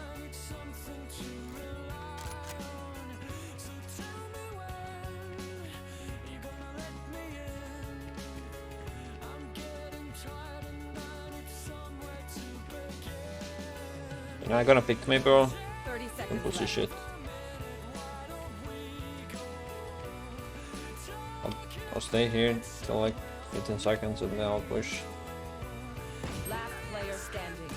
You're not gonna pick me, bro? Don't pussy shit. I'll stay here till like 15 seconds and then I'll push. Last player standing.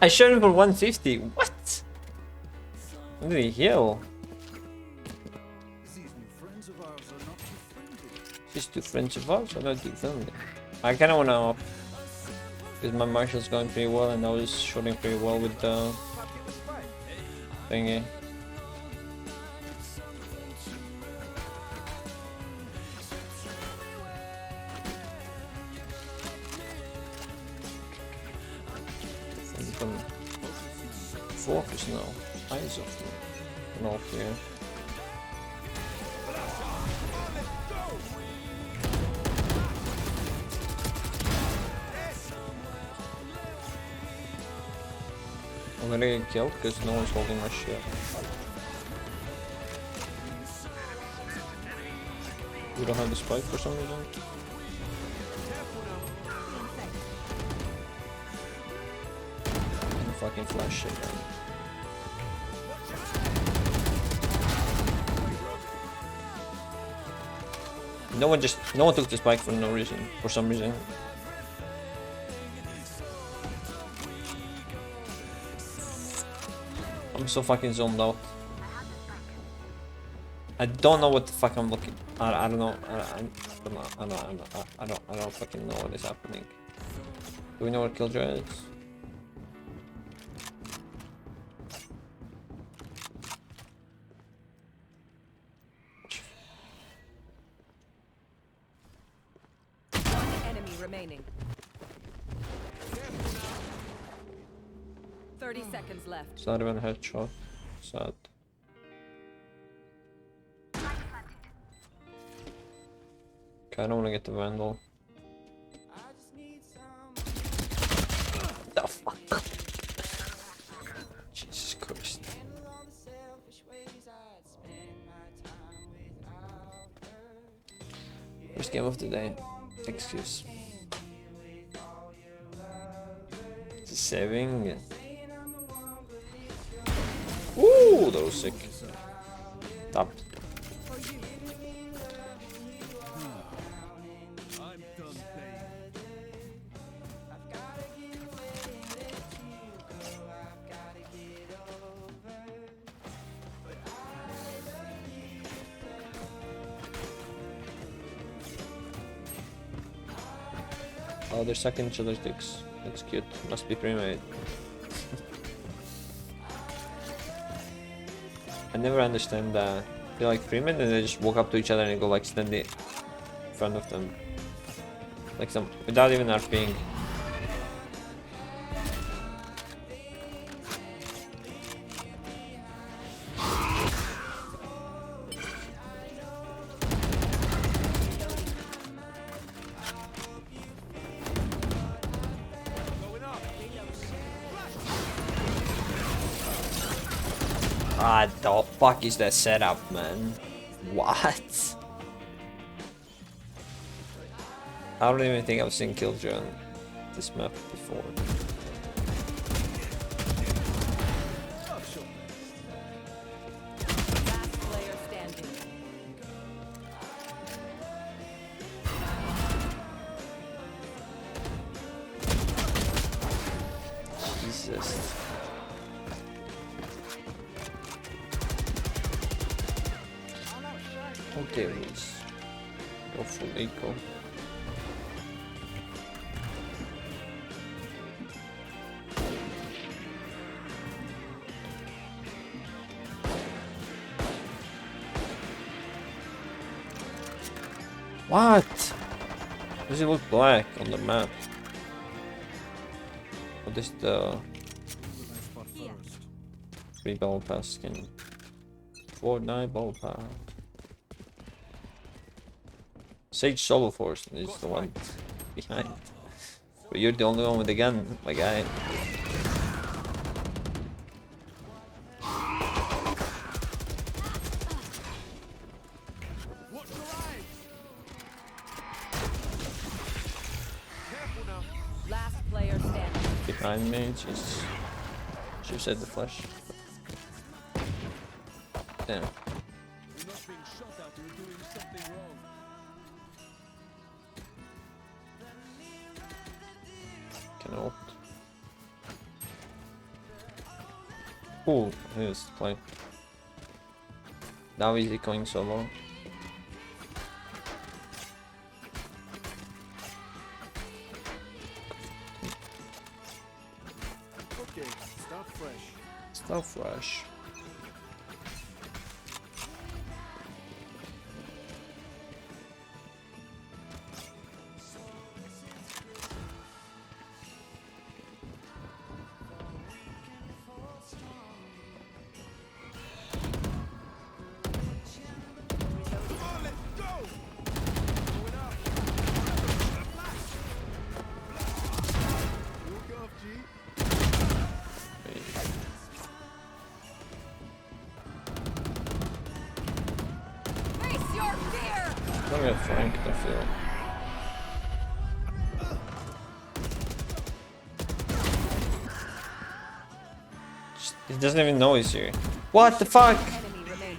I shot him for 150. What? When did he heal? These two friends of ours are not too friendly. I kinda wanna, because my marshal's going pretty well and I was shooting pretty well with the thingy. Focus now. Eyes off me. Not here. I'm gonna get killed because no one's holding my shit. We don't have the spike for some reason. And fucking flash shit, man. No one took the spike for no reason, for some reason. I'm so fucking zoned out. I don't know what the fuck I'm looking. I don't know. I don't fucking know what is happening. Do we know where Killjoy is? remaining. 30 seconds left. It's not even a headshot. Sad. Okay, I don't want to get the Vandal. The fuck? Jesus Christ. First game of the day. Excuse. Saving. Ooh, that was sick. Top. Oh, they're sucking each other's dicks. That's cute. Must be pre-made. I never understand that. They're like pre-made and they just walk up to each other and go like stand in front of them. Like some without even RPing. Ah, the fuck is that setup, man? What? I don't even think I've seen Killjoy on this map before. Last player standing. Jesus. Okay, let's go full eco. What? Does it look black on the map? What is the free battle pass skin? Fortnite battle pass. Sage Solo Force is the one behind. But you're the only one with the gun, my guy. Last player standing. Behind me, Jesus. Should've said the flash. Damn. Can ult. Ooh, here's the play. Now he's going solo. Okay, start fresh. Start fresh. Face your fear! I'm gonna flank, I feel. He doesn't even know he's here. What the fuck? Enemy remaining.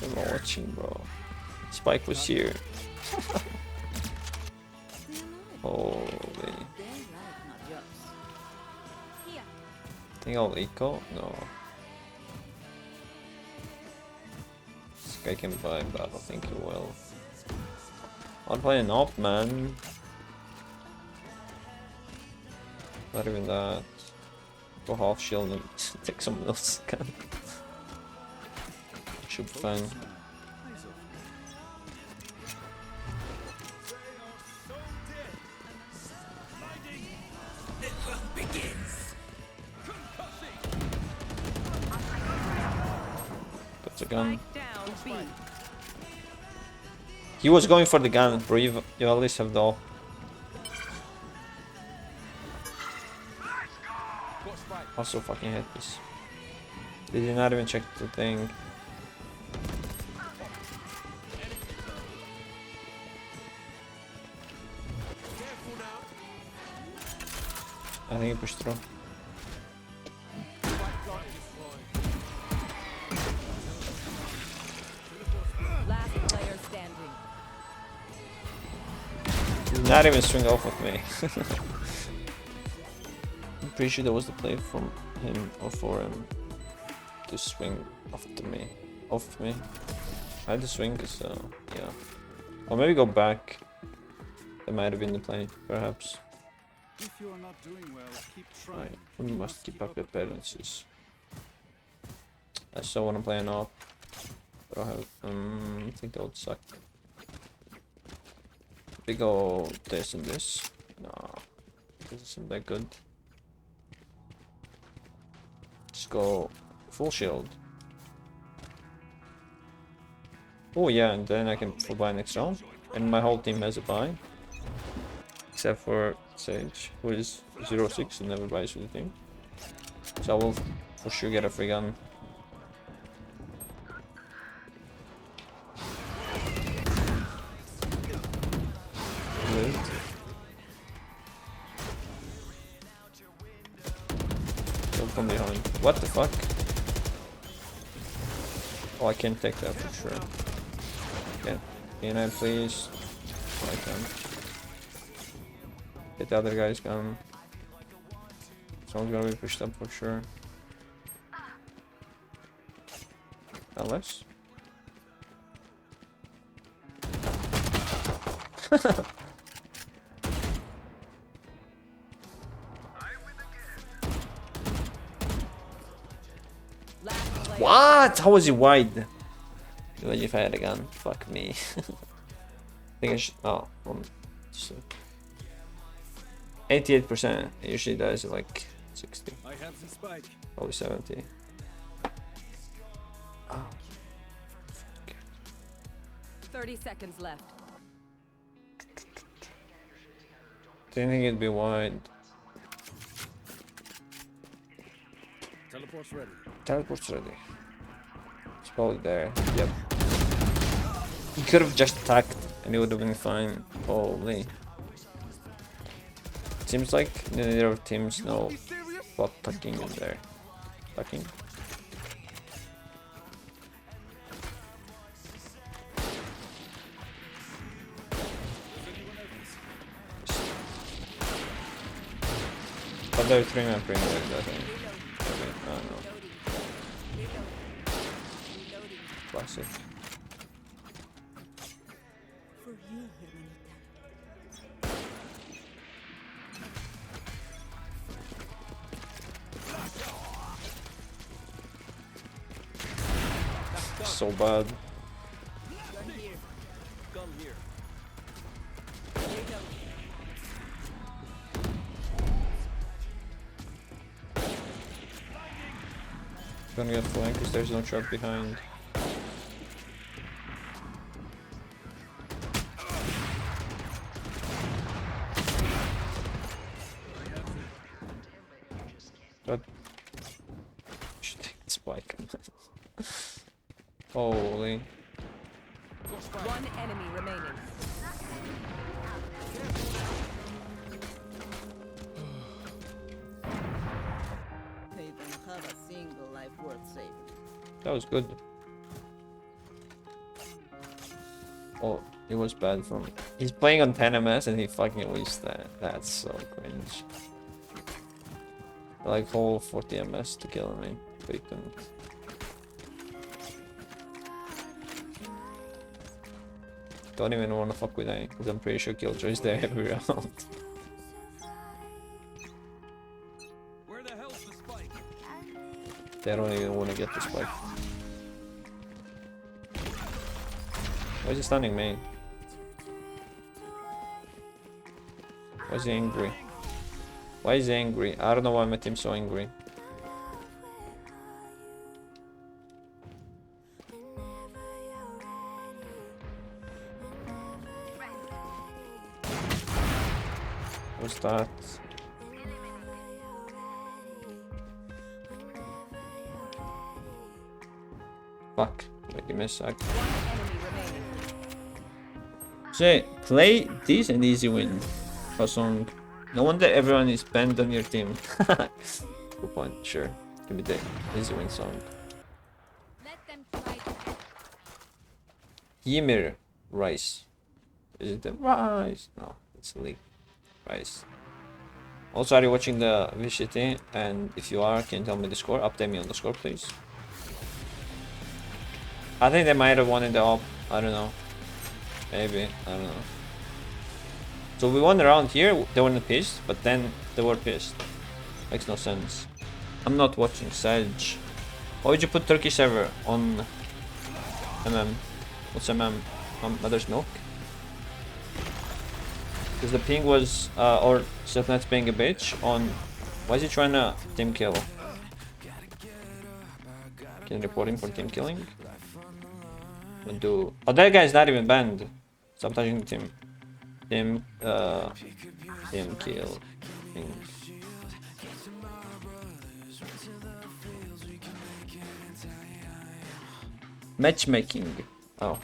I'm not watching, bro. Spike was here. Holy. Think I'll eco? No. This guy can buy, but I don't think he will. I'm playing up, man. Not even that. Go half shield and take someone else's gun. Should be fine. gun. He was going for the gun, bro. You at least have the all. Also fucking hit this. Did you not even check the thing? I think he pushed through. Last player standing. Did not even swing off with me. I'm pretty sure that was the play from him or for him to swing off me. I had to swing because, yeah. Or maybe go back. That might have been the play, perhaps. If you are not doing well, keep trying. Right. We must keep up appearances. I still want to play an op. But I have, I think that would suck. We go this and this. No, this isn't that good. Just go full shield. Oh yeah, and then I can full buy next round. And my whole team has a buy. Except for Sage, who is 0-6 and never buys anything. So I will for sure get a free gun. Kill from behind. What the fuck? Oh, I can't take that for sure. Can I please? Oh, I can. Get the other guy's gun. Someone's gonna be pushed up for sure. Unless. What? How was he wide? Even if I had a gun, fuck me. I think I should. Oh, 88%. It usually does like 60. I have the spike. Probably 70. Oh. 30 seconds left. Didn't think it'd be wide. Teleport's ready. Teleport's ready. It's probably there. Yep. He could have just attacked and it would have been fine. Holy. Seems like neither of teams know what tucking in there. Tucking. But they're 3-man pretty much, I think. Okay, I don't know. Classic. So bad. Come here. Gonna get flanked because there's no trap behind. But should take the spike. Holy. One enemy remaining. They don't have a single life worth saving. That was good. Oh, it was bad from. He's playing on 10 MS and he fucking wastes that. That's so cringe. Like whole 40 MS to kill me, but he couldn't. Don't even want to fuck with A, because I'm pretty sure Killjoy is there every round. Where the hell's the spike? They don't even want to get the spike. Why is he stunning me? Why is he angry? Why is he angry? I don't know why my team's so angry. What's that? Fuck. Wait, give me a sec. So, play decent easy win. Song. No wonder everyone is banned on your team. Good point, sure. Give me the easy win song. Ymir Rice. Is it the Rice? No, it's League Rice. Also, are you watching the VCT? And if you are, can you tell me the score? Update me on the score, please. I think they might have won in the op. I don't know. Maybe. I don't know. So we won around here. They weren't pissed, but then they were pissed. Makes no sense. I'm not watching Sage. Why would you put Turkish server on MM? What's MM? Mother's milk? Because the ping was, or Selfnet's being a bitch on. Why is he trying to team kill? Can you report him for team killing? Do. Oh, that guy's not even banned. Stop touching the team. Team kill. Matchmaking. Oh.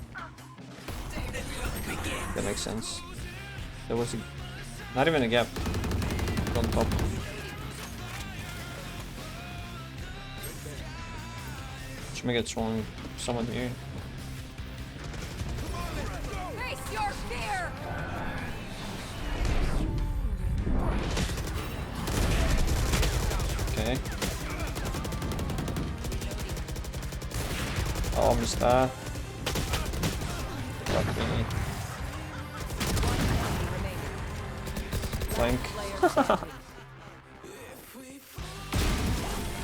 That makes sense. There was not even a gap on top. Should make it strong. Someone here. Face your fear. Okay. Oh, missed that. Fuck me. Flank.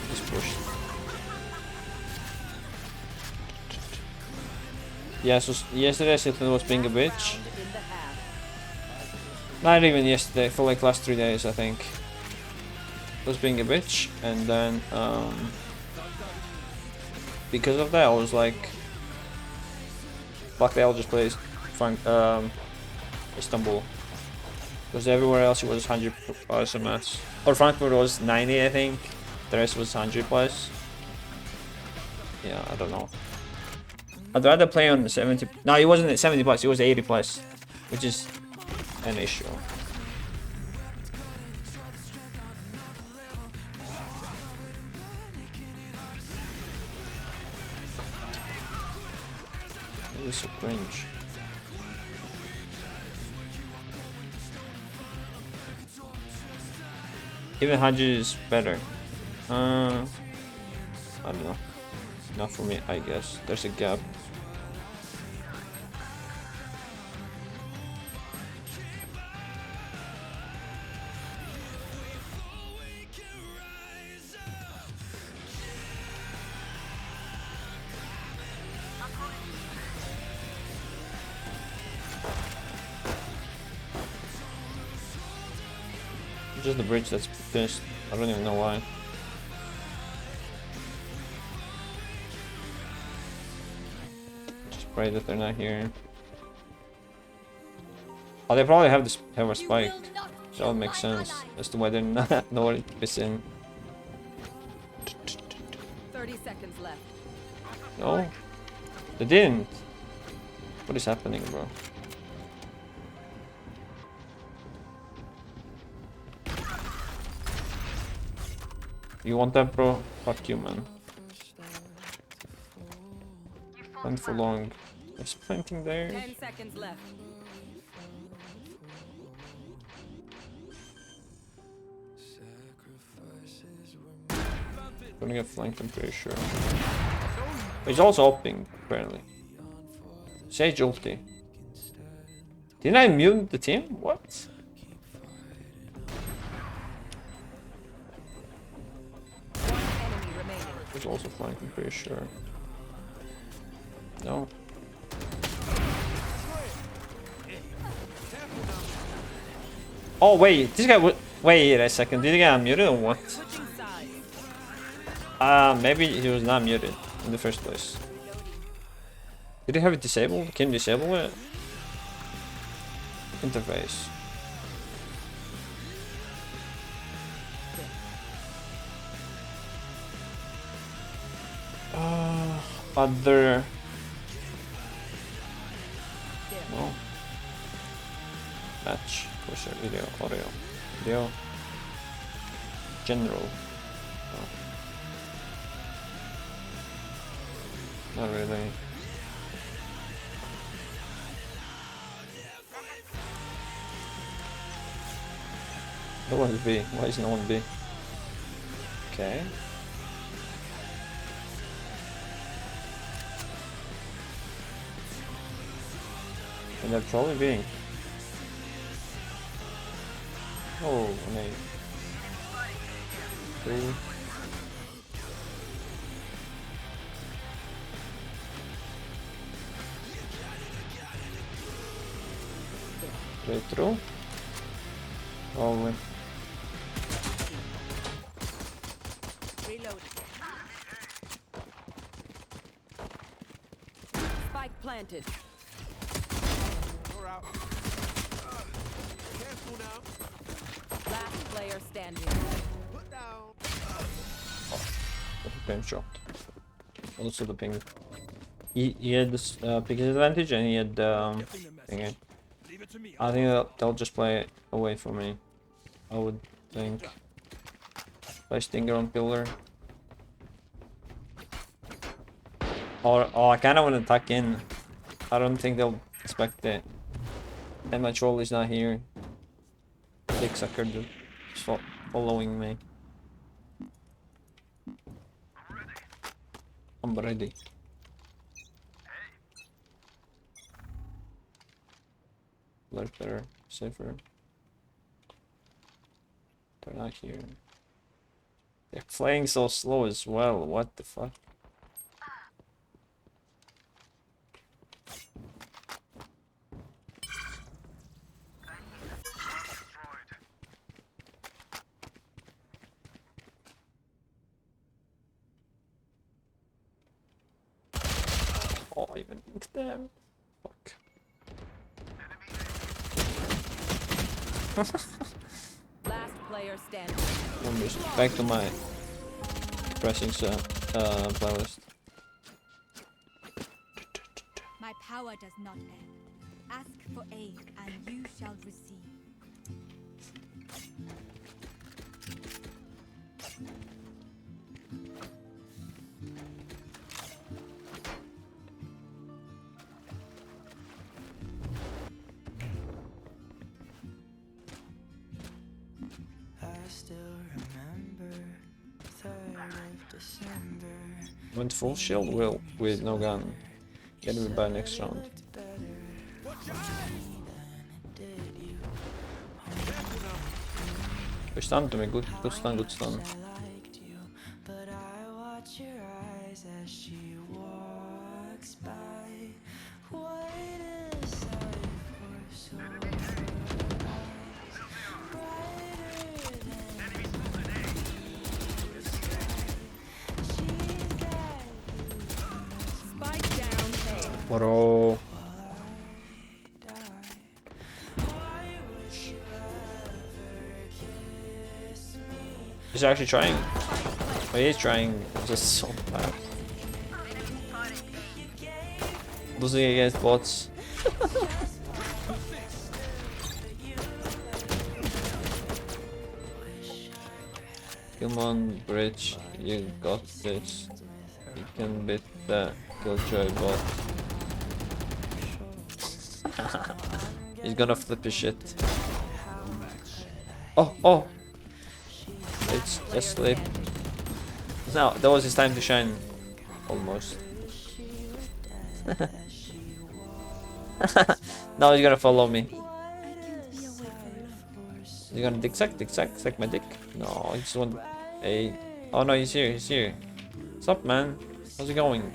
Just pushed. Yeah, so yesterday Silton was being a bitch. Not even yesterday, for like last 3 days I think. Was being a bitch, and then because of that I was like, fuck that, I'll just play Istanbul. Because everywhere else it was 100 plus a match. Or Frankfurt was 90 I think. The rest was 100 plus. Yeah, I don't know. I'd rather play on 70. No, it wasn't 70 plus, it was 80 plus. Which is an issue. It was so cringe. Even 100 is better. I don't know. Not for me, I guess. There's a gap. Just the bridge that's pissed. I don't even know why. Just pray that they're not here. Oh, they probably have a spike. So that would make sense as to why they're not nowhere to piss in. 30 seconds left. No, they didn't. What is happening, bro? You want that, bro? Fuck you, man. Plant for long. There's planting there. 10 seconds left. Gonna get flanked, I'm pretty sure. He's also opening, apparently. Sage ulti. Didn't I mute the team? What? He's also flanking, I'm pretty sure. No. Oh wait, this guy wait a second, did he get unmuted or what? Maybe he was not muted in the first place. Did he have it disabled? Can you disable it? Interface. other. No. Match, poster, video, audio, video, general. No. Not really. No one's B. Why is no one B? Okay. And they're probably being. Oh, an 8. 3. Straight through. Probably. Reload. Spike planted. You're out. Careful now. Last player standing. Put down. The ping dropped. Also the ping. He had this ping advantage and he had thingy. I think they'll just play away from me. I would think. Play Stinger on pillar. Or I kinda wanna tuck in. I don't think they'll expect it. And my troll is not here. Big sucker just following me. I'm ready. Lurk better, safer. They're not here. They're playing so slow as well. What the fuck? Oh, I even linked them. Fuck. Last player standing. Back to my pressing playlist. My power does not end. Ask for aid and you shall receive. Went full shield will with no gun. Get me by next round. Good stun to me, good stun, good stun. Bro. He's actually trying. Oh, he is trying. It's just so bad. Losing against bots. Come on, Bridge. You got this. You can beat the Killjoy bot. He's gonna flip his shit. Oh! It's asleep. Now, that was his time to shine. Almost. Now he's gonna follow me. He's gonna dick suck my dick. No, he just want a. Oh no, he's here. What's up, man? How's it going?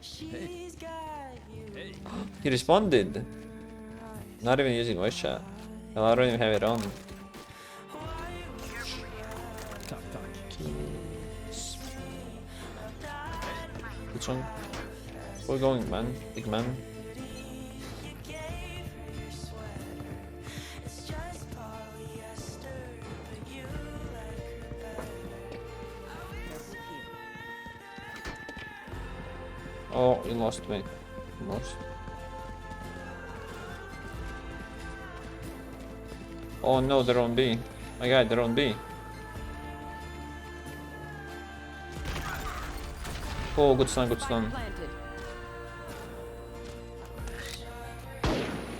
He responded. Not even using voice chat. Well, I don't even have it on. Which one? We're going, man. Big man. Oh, you lost me. Lost. Oh no, they're on B. My god, they're on B. Oh, good stun, good stun.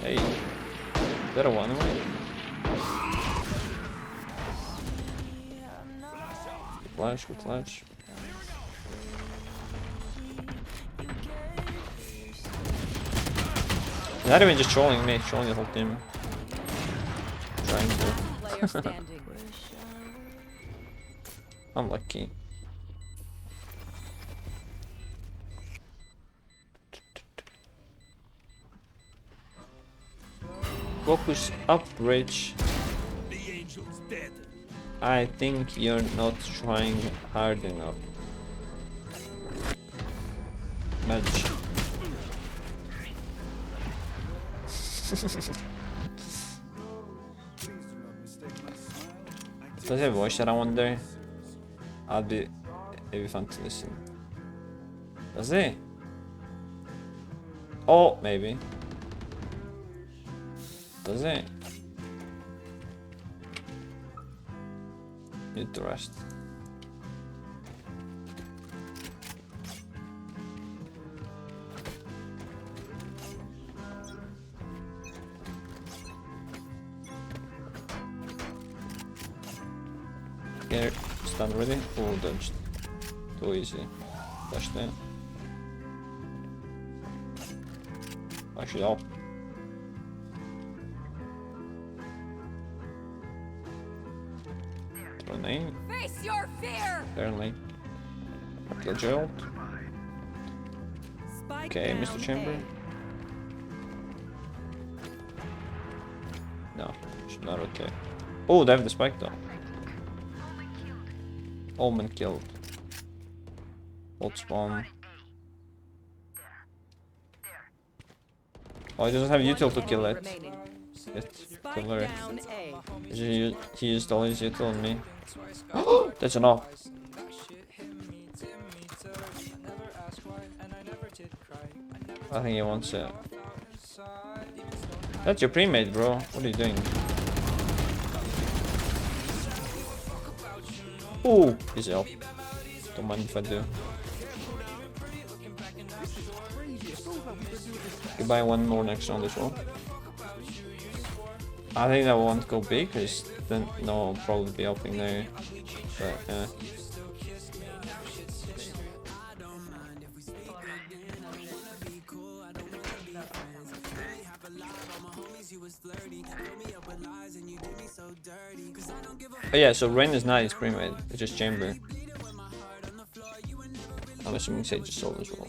Hey, they're one away. Flash, good flash. Not even just trolling me, trolling the whole team. Trying to. I'm lucky. Focus up, Rich. I think you're not trying hard enough. Match. Does he have voice chat, I wonder? It'd be fun to listen. Does he? Oh, maybe. Does he? Need to rest. Here, stand ready. Oh, dodged. Too easy. Flash there. Actually, up. Throw name. Face your fear. Apparently. Kill Gerald. Okay, Mr. Chamber. No, she's not okay. Oh, they have the spike though. Omen killed. Ult spawn. Oh, he doesn't have util to kill it. Killer. He used all his util on me. That's enough. I think he wants it. That's your pre-made, bro. What are you doing? Ooh, he's up. Don't mind if I do. Could buy one more next round as well. I think that won't go big, because then no, I'll probably be helping there. But yeah. Oh yeah, so Rain is not his pre-made, it's just Chamber. I'm assuming Sage is sold as well.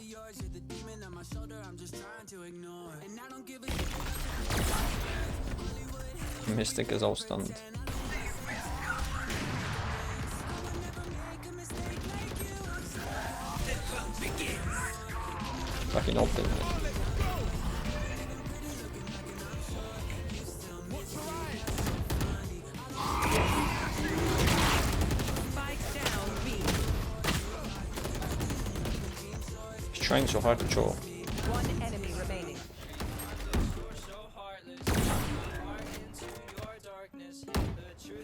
Mystic is all stunned. Fucking open. He's trying so hard to troll. One enemy remaining.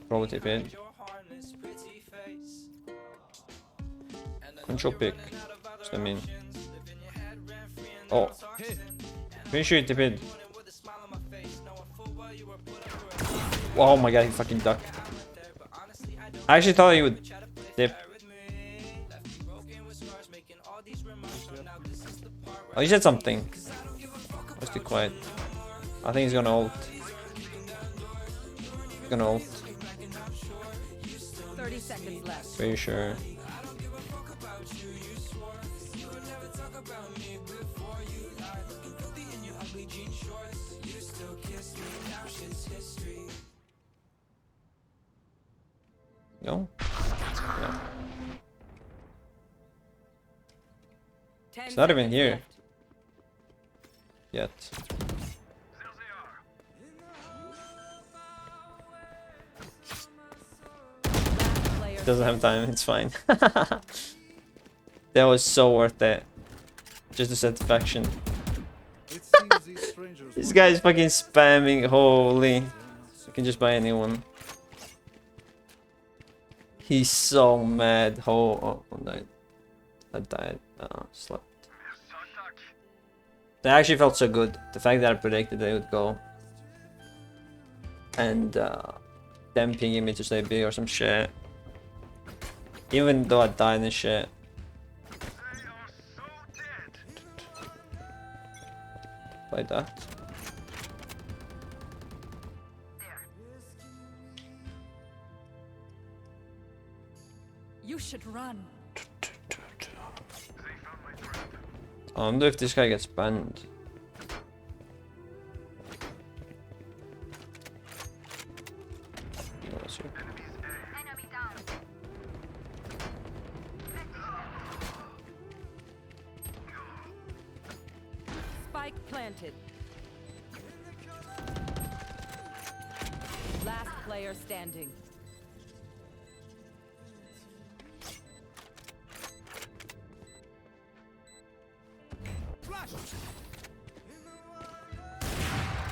Probably tip in. Control pick. What's that mean? Oh. Pretty sure he tip in. Oh my god, he fucking ducked. I actually thought he would dip. Oh, he said something. Was too quiet. I think he's gonna ult. He's gonna ult. 30 seconds left. Pretty sure. No? No. It's not even here. Yet. Doesn't have time, it's fine. That was so worth it. Just the satisfaction. This guy is fucking spamming. Holy. You can just buy anyone. He's so mad. Oh, died. I died. Slept. That actually felt so good. The fact that I predicted they would go. And them pinging me to stay B or some shit. Even though I died and shit. Like that. You should run. I wonder if this guy gets banned. Spike planted. Last player standing.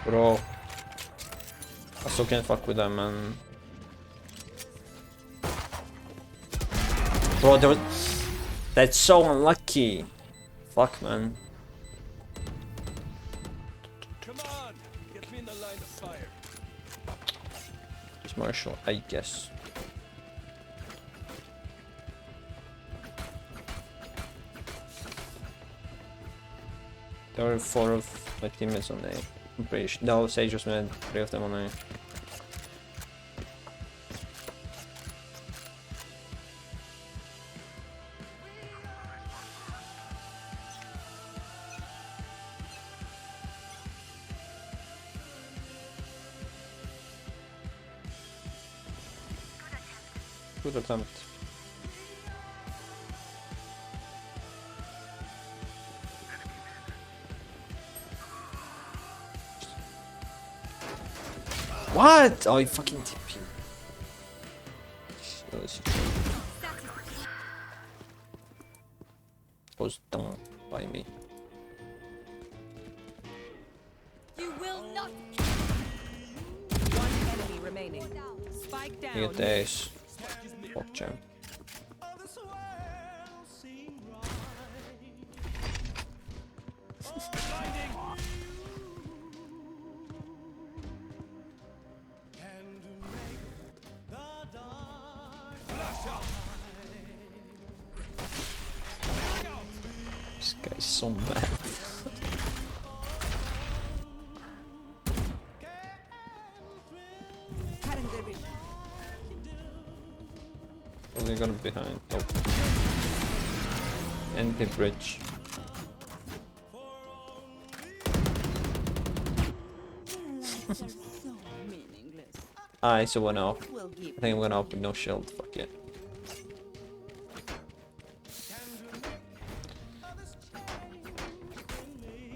Bro. I still can't fuck with them, man. Bro, that's so unlucky. Fuck, man. Come on, get me in the line of fire. Just Marshall, I guess. There were 4 of my teammates on A. I'm pretty sure. No, Sage was mid. 3 of them on A. Good attempt. What? Oh, you fucking TP. Was done by me. You will not. One enemy remaining. Spike down. You get the ace. Fuck champ. This guy's so mad. Oh, they're gonna be behind. Oh. And the bridge. So went off. I think I'm going off with no shield. Fuck it.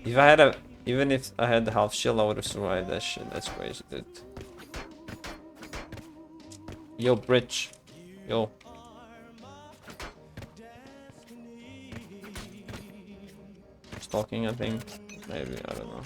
If I had even if I had the half shield, I would have survived that shit. That's crazy, dude. Yo, bridge. Yo. Stalking, I think. Maybe, I don't know.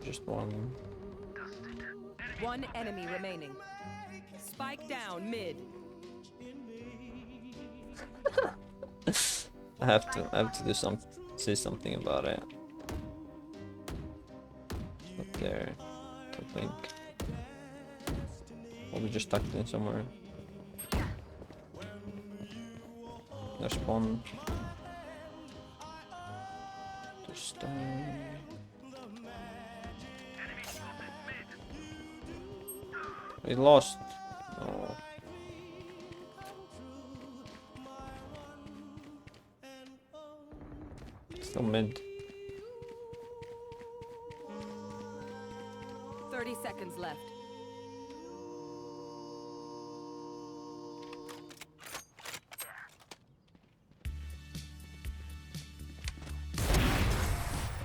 Just one. One enemy remaining. Spike down mid. I have to say something about it. Up there, I think. Probably just tucked in somewhere. There's one. Just we lost. Oh. Still mid. 30 seconds left.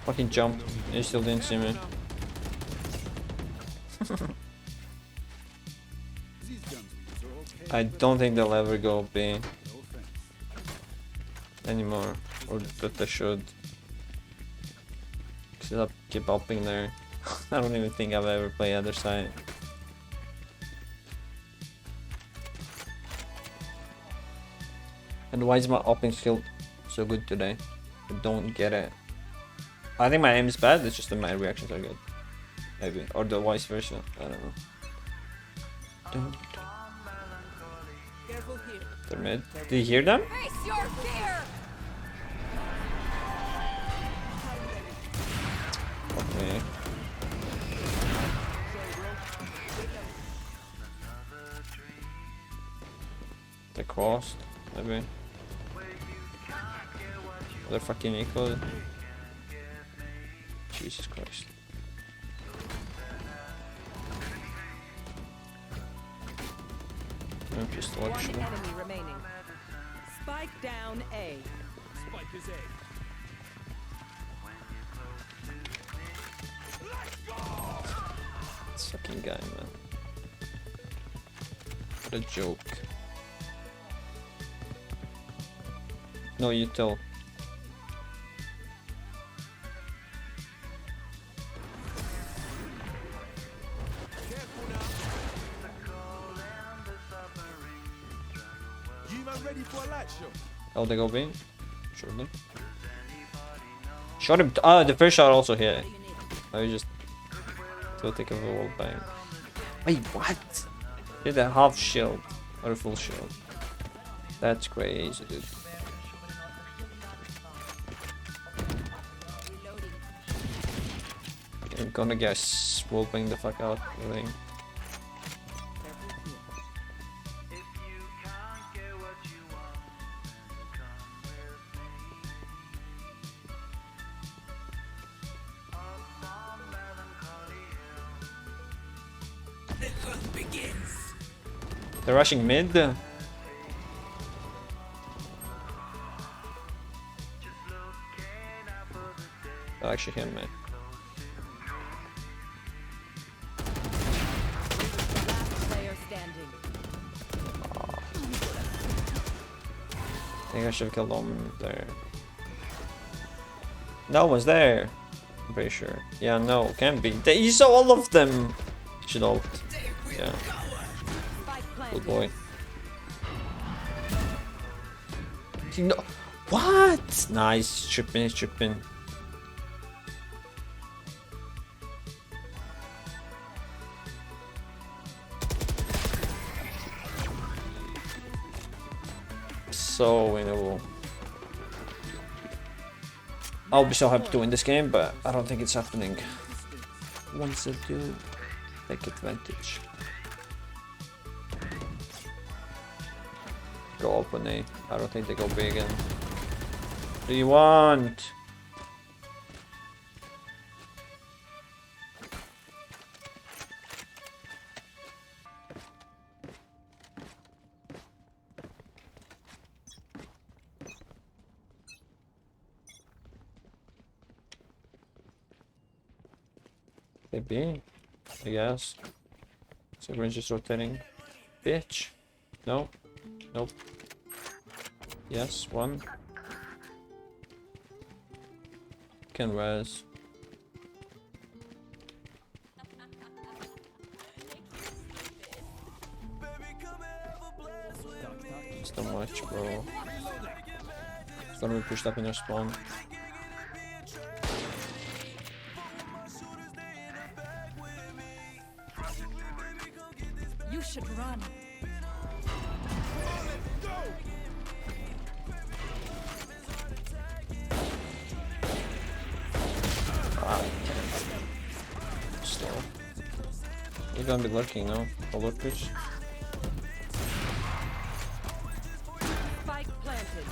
Fucking jump. You still didn't see me. I don't think they'll ever go B anymore, or that they should. Cause they'll keep upping there. I don't even think I've ever played other side. And why is my upping skill so good today? I don't get it. I think my aim is bad, it's just that my reactions are good. Maybe. Or the vice versa. I don't know. They're mid. Did you hear them? Face your fear. Okay. They crossed, maybe. They're fucking equal. Jesus Christ. I'm just One watching. enemy remaining. Spike down A. Spike is A. This fucking guy, man. What a joke. No, you tell. Ready for a light show. Oh, they go B? Surely. Shot him. Ah, the first shot also hit. I was just still think of a wall bang. Wait, what? Hit a half shield or a full shield. That's crazy, dude. I'm gonna get swooping the fuck out, I think. They're rushing mid. They'll actually hit me. I think I should have killed them there. No one's there. I'm pretty sure. Yeah, no, can't be. You saw all of them. Should ult. Yeah. Good boy. No. What? Nice. Tripping, tripping. So winnable. I'll be so happy to win this game, but I don't think it's happening. Once I do, take advantage. Go up on A. I don't think they go B again. What do you want? Maybe, I guess. So everyone's just rotating. Bitch. No. Nope. Yes, one. Can res. It's too much, bro. It's gonna be pushed up in their spawn. You should run. Still. You're gonna be lurking, no? I'll look pitch. Spike planted.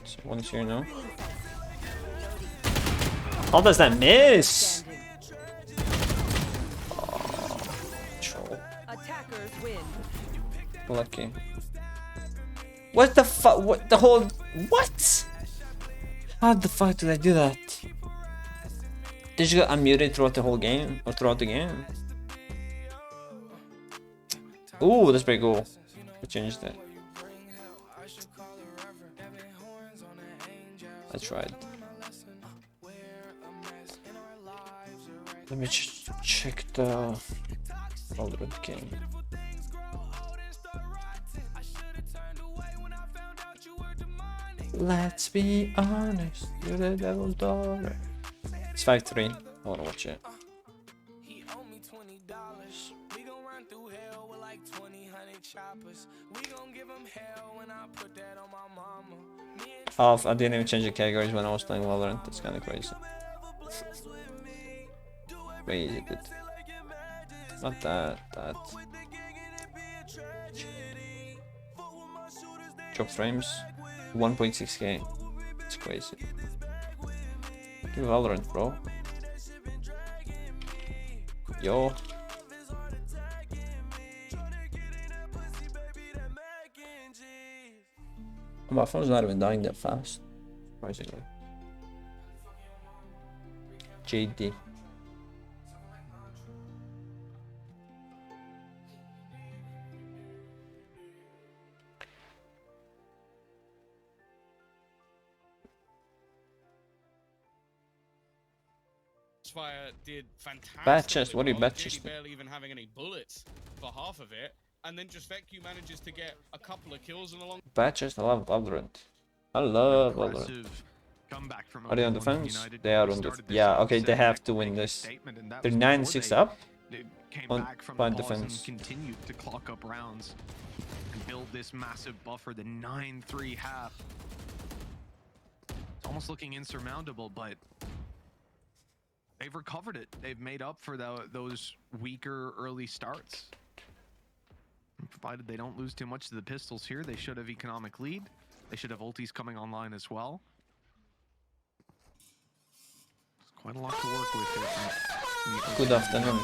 So one's here now. How does that miss? Oh, troll. Attackers win. Lucky. What the fuck? What the whole? What? How the fuck did I do that? Did you get unmuted throughout the whole game or throughout the game? Ooh, that's pretty cool. I changed that. That's right. Let me check the Valorant game. Let's be honest, you're the devil's daughter. It's 5-3. I wanna watch it. I didn't even change the categories when I was playing Valorant. That's kind of crazy. Crazy, dude. Not that. Drop frames. 1.6k. It's crazy. Give Valorant, bro. Yo. My phone's not even dying that fast. Surprisingly. JD. Fire did fantastic. Bad chest. What do you bad chest? Barely even having any bullets for half of it, and then just VOD manages to get a couple of kills in the long. Bad chest. I love Valorant. I love Valorant. Are they on defense? They are on defense. Yeah. Okay. They have to win this. They're 9-6 up. On defense. Continued to clock up rounds and build this massive buffer. The 9-3 half. It's almost looking insurmountable, but they've recovered it. They've made up for those weaker early starts. And provided they don't lose too much to the pistols here, they should have economic lead. They should have ultis coming online as well. There's quite a lot to work with here. Good afternoon.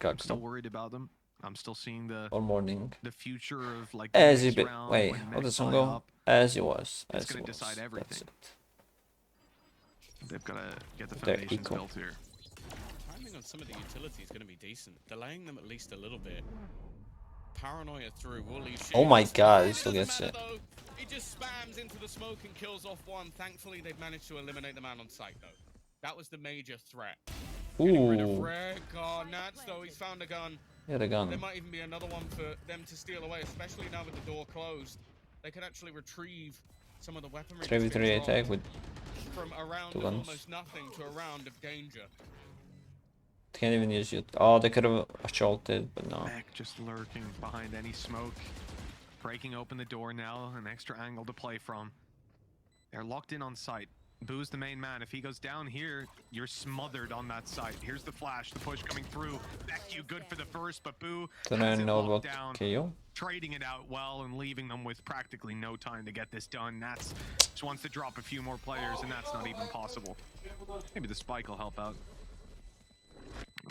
I'm still worried about them. I'm still seeing the morning. The future of like as you be. Wait, how does song go? As it was. It's going to decide everything. They've got to get the foundations built here. Timing on some of the utilities is going to be decent. Delaying them at least a little bit. Paranoia through Wooly. Oh my god, he still gets it. He just spams into the smoke and kills off one. Thankfully, they've managed to eliminate the man on site, though. That was the major threat. Getting rid of Red Guard. Nats, though, he's found a gun. Yeah, the gun. There might even be another one for them to steal away, especially now with the door closed. They can actually retrieve some of the weaponry. 3v3 attack with from around 2 guns. Almost nothing to a round of danger. Can't even use it. Oh, they could have assaulted, but no. Beck just lurking behind any smoke. Breaking open the door now, an extra angle to play from. They're locked in on site. Boo's the main man. If he goes down here, you're smothered on that site. Here's the flash, the push coming through. Beck, you good for the first, but Boo has it locked down. KO? Trading it out well and leaving them with practically no time to get this done. Nats just wants to drop a few more players, and that's not even possible. Maybe the spike will help out.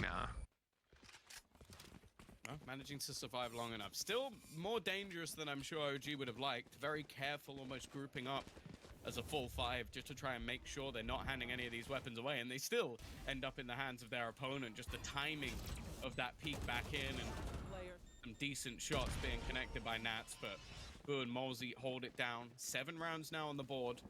Nah. Well, managing to survive long enough. Still more dangerous than I'm sure OG would have liked. Very careful, almost grouping up as a full 5 just to try and make sure they're not handing any of these weapons away, and they still end up in the hands of their opponent. Just the timing of that peek back in and some decent shots being connected by Nats, but Boo and Mosey hold it down. 7 rounds now on the board.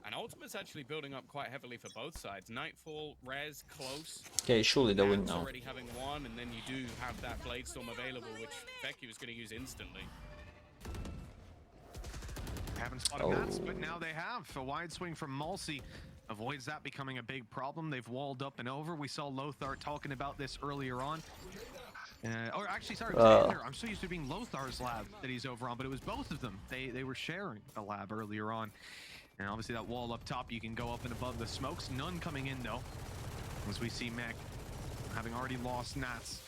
And Ultimate's actually building up quite heavily for both sides. Nightfall, Rez, close. Okay, surely they win now. Already having one, and then you do have that Bladestorm available, which Becky was going to use instantly. Haven't spotted Nats, but now they have. A wide swing from Malsey avoids that becoming a big problem. They've walled up and over. We saw Lothar talking about this earlier on. Or actually, sorry, it was Xander. I'm so used to being Lothar's lab that he's over on, but it was both of them. They were sharing a lab earlier on. And obviously that wall up top, you can go up and above the smokes. None coming in, though. As we see Mech, having already lost Nats,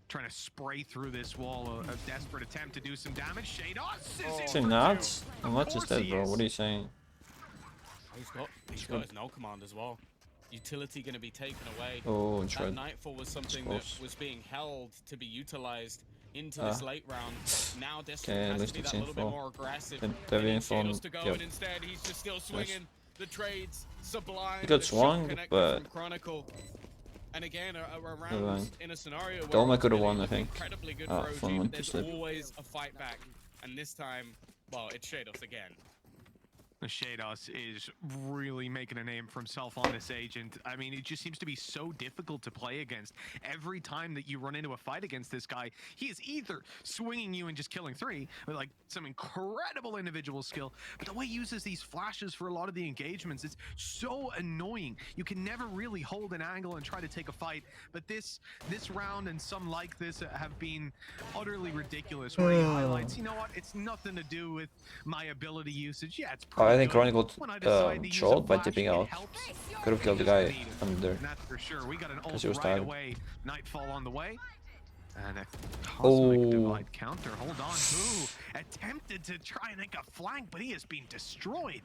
trying to spray through this wall, a desperate attempt to do some damage. Shados is in Nats? How much is that, bro? What are you saying? He's got his no command as well. Utility going to be taken away. Oh, that Nightfall was something that was being held to be utilized into this late round. Now Destiny Okay, has least to be it's that little bit info. more aggressive. Didn't They have need info on- Shadows to go, yep. and instead he's just still swinging. The trades, Sublime, He got the swung, shot connector but- from Chronicle. And again, a Never round mind. in a scenario where Dolma could have ultimately won, I it's think. incredibly good Ah, for Fun OG, went but to there's sleep. always a fight back. And this time, well, it's Shadows again. Shados is really making a name for himself on this agent. I mean, it just seems to be so difficult to play against. Every time that you run into a fight against this guy, he is either swinging you and just killing three with like some incredible individual skill, but the way he uses these flashes for a lot of the engagements, it's so annoying. You can never really hold an angle and try to take a fight, but this round and some like this have been utterly ridiculous, where he highlights, you know what, it's nothing to do with my ability usage. Yeah, it's I think good. Chronicle When I decide to use a shot by flash, tipping it out. helps. Could have killed the guy under. That's for sure. We got an Because ult he was right tired. away. Nightfall on the way. And a cosmic Oh. divide counter. Hold on. Boo attempted to try and make a flank, but he is being destroyed.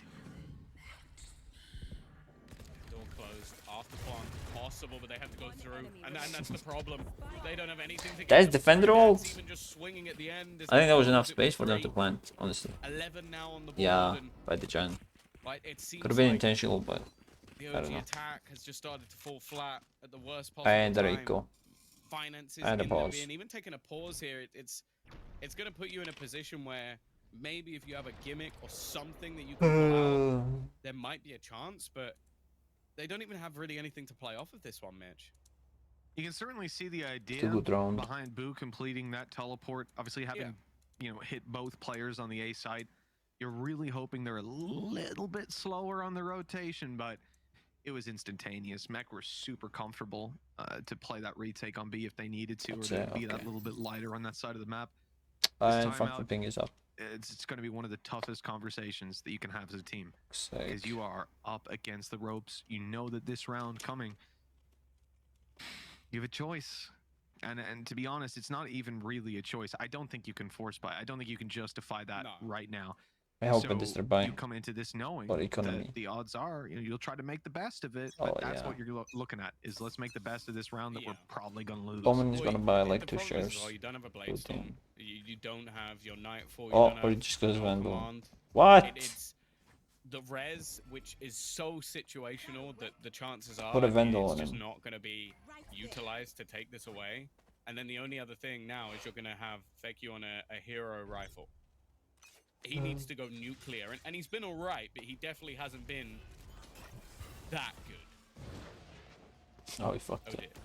Door closed. After plant possible, but they have to go through. And that's the problem. They don't have anything to get That's them defender through. ult. It's even just swinging at the end. I think there was There's enough no space for them to victory. plant, honestly. 11 now on the board. Yeah, and, by the Jan. like, it seems Could have been like intentional, but the I don't OG know. attack has just started to fall flat at the worst possible And there you time. go. Finances And a in the pause. bin. Even taking a pause here, it's going to put you in a position where maybe if you have a gimmick or something that you can pull out, there might be a chance, but they don't even have really anything to play off of this one, Mitch. You can certainly see the idea good round. behind Boo completing that teleport. Obviously, having hit both players on the A side, you're really hoping they're a little bit slower on the rotation, but it was instantaneous. Mech were super comfortable to play that retake on B if they needed to, That's or to it, be that okay. little bit lighter on that side of the map. And time front out, flipping is up. It's going to be one of the toughest conversations that you can have as a team, Sake. because you are up against the ropes. You know that this round coming, you have a choice. And to be honest, it's not even really a choice. I don't think you can force buy. I don't think you can justify that right now. I hope So it is their buy. you come into this knowing For economy. that the odds are, you'll try to make the best of it. But Oh, that's yeah. what you're looking at, is let's make the best of this round that we're probably going to lose. Omen is gonna buy like The 2 problem is, shares. well, you don't have a Good Blade Storm. thing. You don't have your Nightfall. You Oh, don't or he have just goes no Vandal. command. What? It's the res, which is so situational that the chances are Put a Vandal it's on just him. not going to be utilized to take this away. And then the only other thing now is you're going to have Fake you on a hero rifle. He needs to go nuclear, and he's been alright, but he definitely hasn't been that good. Oh, he fucked it.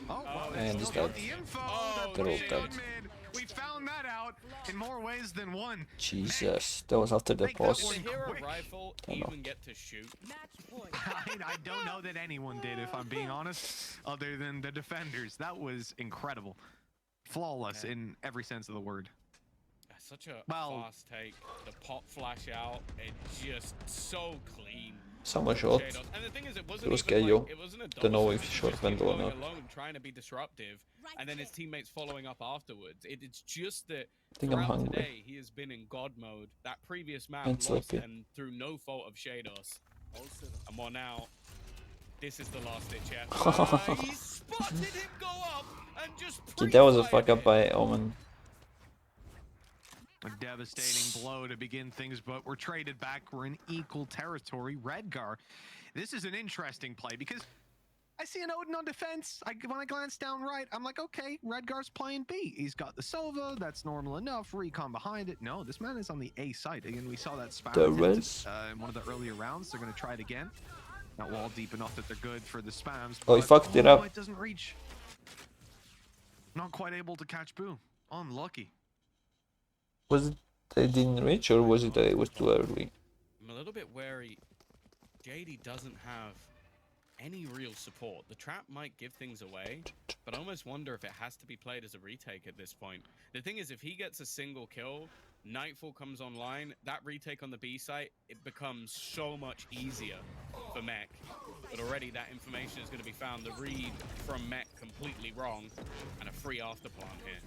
Oh, And he's still dead. got the info. Oh, They're all Shade dead. on mid. We found that out in more ways than one. Jesus, that was after the Make that pause. Does the hero quick. rifle I know. even get to shoot? I don't know that anyone did, if I'm being honest, other than the defenders. That was incredible. Flawless in every sense of the word. Such a fast take. The pop flash out, it just so clean. Someone shot. And the thing is, it wasn't It was even KO. like, it wasn't a double Don't know switch, if he he shot just kept Vandal or going not. alone, trying to be disruptive, and then his teammates following up afterwards. It's just that think I'm throughout hungry. today, he has been in God mode. That previous map And lost sleepy. and through no fault of Shados. And well, now this is the last ditch effort. He spotted him go up and just Okay, that was a pre-fired fuck up it. by Omen. A devastating blow to begin things, but we're traded back. We're in equal territory. Redgar, this is an interesting play because I see an Odin on defense. When I glance down right, I'm like, okay, Redgar's playing B. He's got the Sova. That's normal enough. Recon behind it. No, this man is on the A side. Again, we saw that spam The attempt, res? in one of the earlier rounds. They're going to try it again. Not wall deep enough that they're good for the spams. Oh, he but- fucked it up. It doesn't reach. Not quite able to catch Boo. Unlucky. Was it they didn't reach, or was it that it was too early? I'm a little bit wary. JD doesn't have any real support. The trap might give things away, but I almost wonder if it has to be played as a retake at this point. The thing is, if he gets a single kill, Nightfall comes online, that retake on the B site, it becomes so much easier for Mech. But already that information is going to be found. The read from Mech completely wrong, and a free afterplant here.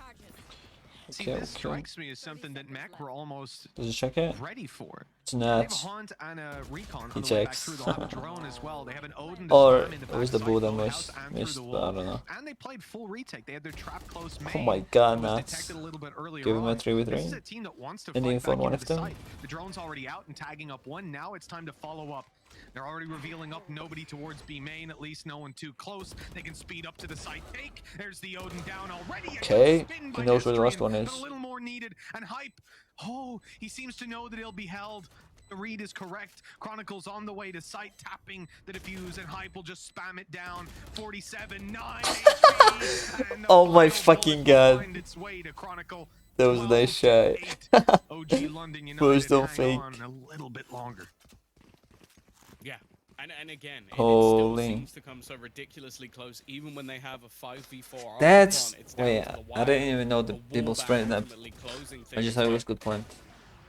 See, this strikes me as something that Mech were almost Does it check it? ready for. It's They have a not. Hunt and a Recon He on the way back checks. through. They'll have a drone as well. They have an Odin to Or spam in the it was the backside, boot I boathouse and missed, through the but I wall. don't know. And they played full retake. They had their trap close main. Oh my god, that was nuts. detected a little bit earlier Give him a on. 3v3. This is a team that wants to Any fight info on back one into of the them? site. The drone's already out and tagging up one. Now it's time to follow up. They're already revealing up. Nobody towards B main, at least no one too close. They can speed up to the site. Take. There's the Odin down already. Okay, he knows where the last one is. But a little more needed. And Hype. Oh, he seems to know that he'll be held. The read is correct. Chronicles on the way to site, tapping the defuse, and Hype will just spam it down. 47, 9 HP. Oh my fucking god. Its way to Chronicle. That was a nice shot. OG London United First don't hang fake. on a little bit longer. Yeah, and again, it Holy. still seems to come so ridiculously close, even when they have a 5v4. That's it's down wait. to the I wire. didn't even know the The people wallbang spreading that. ultimately closing I things, just thought it but was a good point.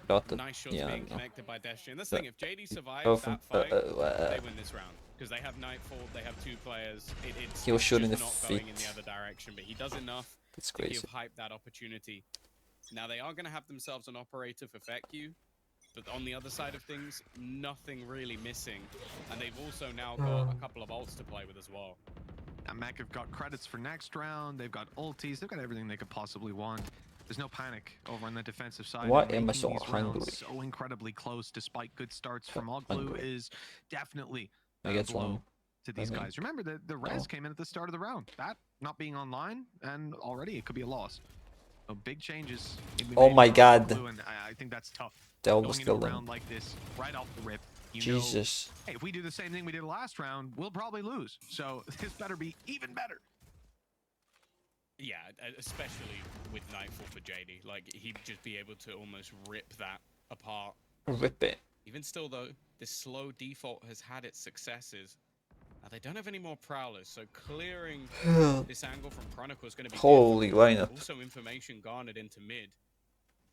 Got it. nice shots Yeah. I being don't know. connected by Destiny. And that's the thing, if JD survives Go from- that fight, they win this round. Because they have Nightfall, they have two players. It's He was shooting just the not going in feet. the other direction, but he does enough That's to crazy. give Hype that opportunity. Now they are going to have themselves an operator for FECU, but on the other side of things, nothing really missing. And they've also now got a couple of ults to play with as well. And Mac have got credits for next round. They've got ultis. They've got everything they could possibly want. There's no panic over on the defensive side. Why and am I making so these rounds hungry? so incredibly close, despite good starts from Oglu, is definitely I a get blow one. to these I think. guys. Remember, the res came in at the start of the round. That not being online, and already it could be a loss. So big changes. Oh my god. Oglu, and I think that's tough. They almost Going into killed a him. round like this, right off the rip. You Jesus. know, hey, if we do the same thing we did last round, we'll probably lose. So this better be even better. Yeah, especially with Nightfall for JD. Like, he'd just be able to almost rip that apart. Rip it. Even still, though, this slow default has had its successes. Now, they don't have any more Prowlers, so clearing this angle from Chronicle is going to be Holy difficult. lineup. Also, information garnered into mid.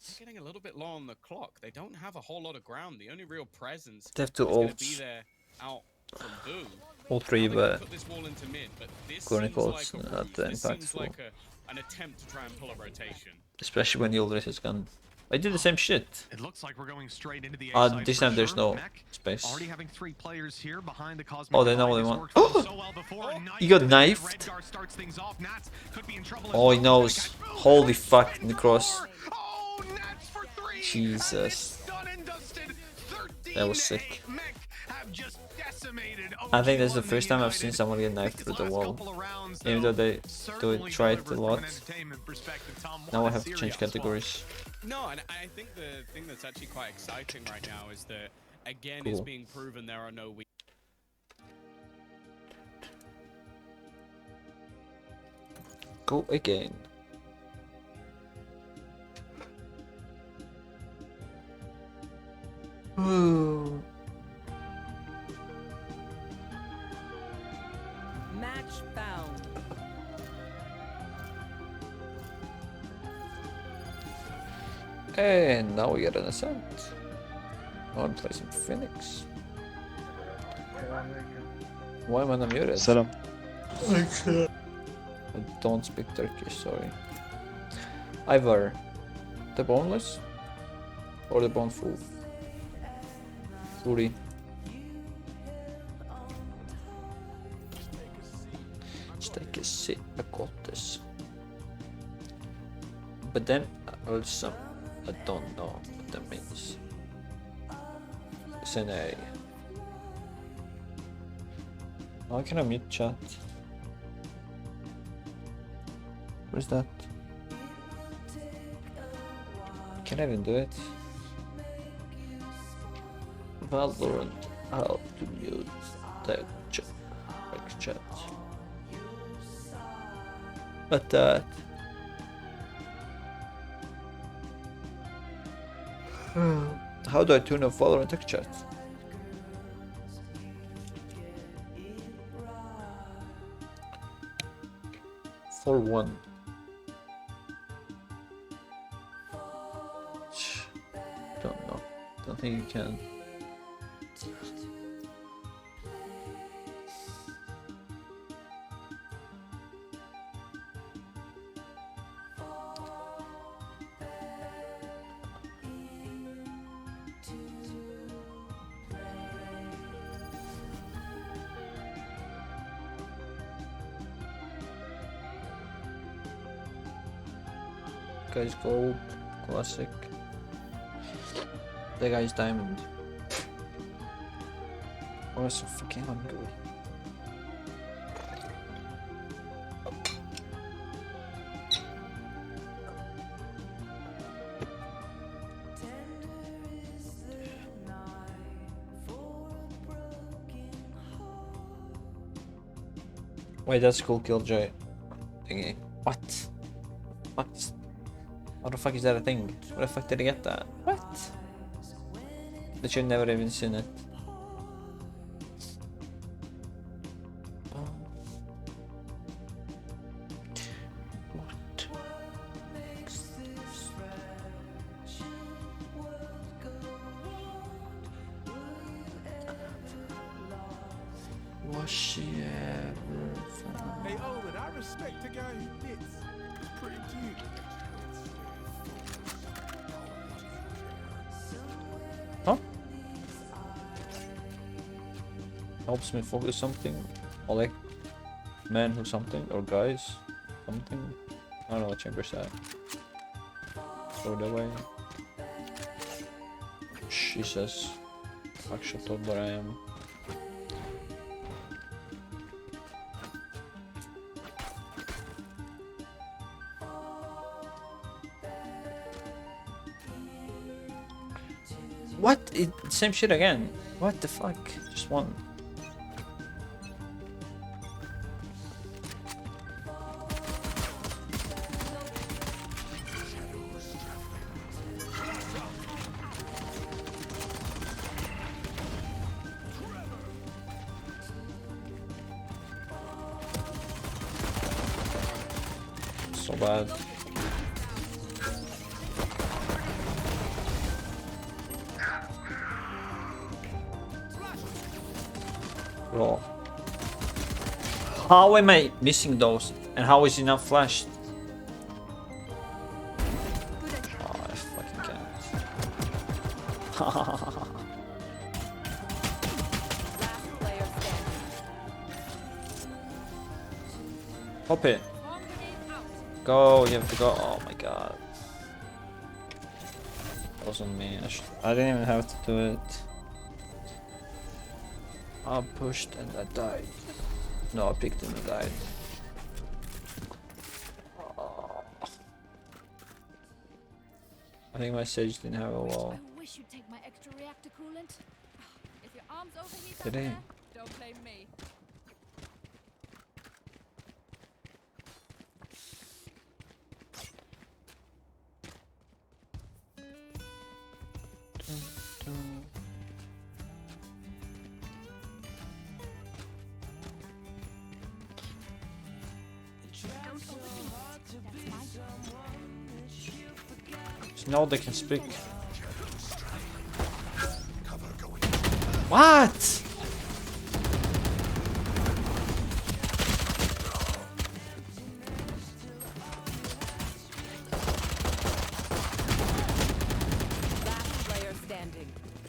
They're getting a little bit low on the clock. They don't have a whole lot of ground. The only real presence They have is two going to ults. be there out from Boo. All three Now, they were put this wall into mid, but this Chronicles seems like a at ruse. the This seems impactful. like an attempt to try and pull a rotation. Especially when the old race is gone. I did the same shit. It looks like we're going straight into the A side This for time there's sure. no Mech space. already having 3 players here behind the Cosmic. Oh, they know what they Divide. want. This worked so well before. A He got knife. knifed. Redgar starts things off. Nats could be in trouble as Oh, he well. knows. Holy fuck, the cross. Jesus. That was sick. I think that's the first time I've seen someone get knifed through the wall. Even though they try it a lot. Now I have to change categories. No, and I think the thing that's actually quite exciting right now is that, again, it's Cool. being proven there are no weak. Go again. Ooh. Match found. And now we get an ascent. Now I'm placing Phoenix. Why am I unmuted? Selam. I don't speak Turkish, sorry. Ivar, the boneless or the boneful? Sorry. Take a sip, I got this. But then also, I don't know what that means. It's an A. How can I mute chat? What is that? Can I even do it? Valorant, how to mute tag chat. Like chat. What that? How do I tune off Valorant tech chat? For one. Don't know. Don't think you can. guy's gold. Classic. That guy's diamond. Oh, that's so fucking hungry. Wait, that's cool killjoy thingy. What? Fuck. How the fuck is that a thing? Where the fuck did I get that? What? They should never even seen it. Was she ever found? Hey Owen, I respect the guy who knits. It's pretty cute. Huh? Helps me focus something. Or like men who something or guys something. I don't know what chamber that. Go that way. Jesus. Actually told where I am. What? Same shit again. What the fuck? Just one. So bad. Bro. How am I missing those? And how is he not flashed? Oh, I fucking can't. Hop it. Go, you have to go. Oh my god. That wasn't me. I didn't even have to do it. I pushed and I died. No, I picked and I died. Oh. I think my sage didn't have a wall. I wish you'd take my extra reactor coolant. If your arms overheat Did he? don't blame me. So now they can speak. What?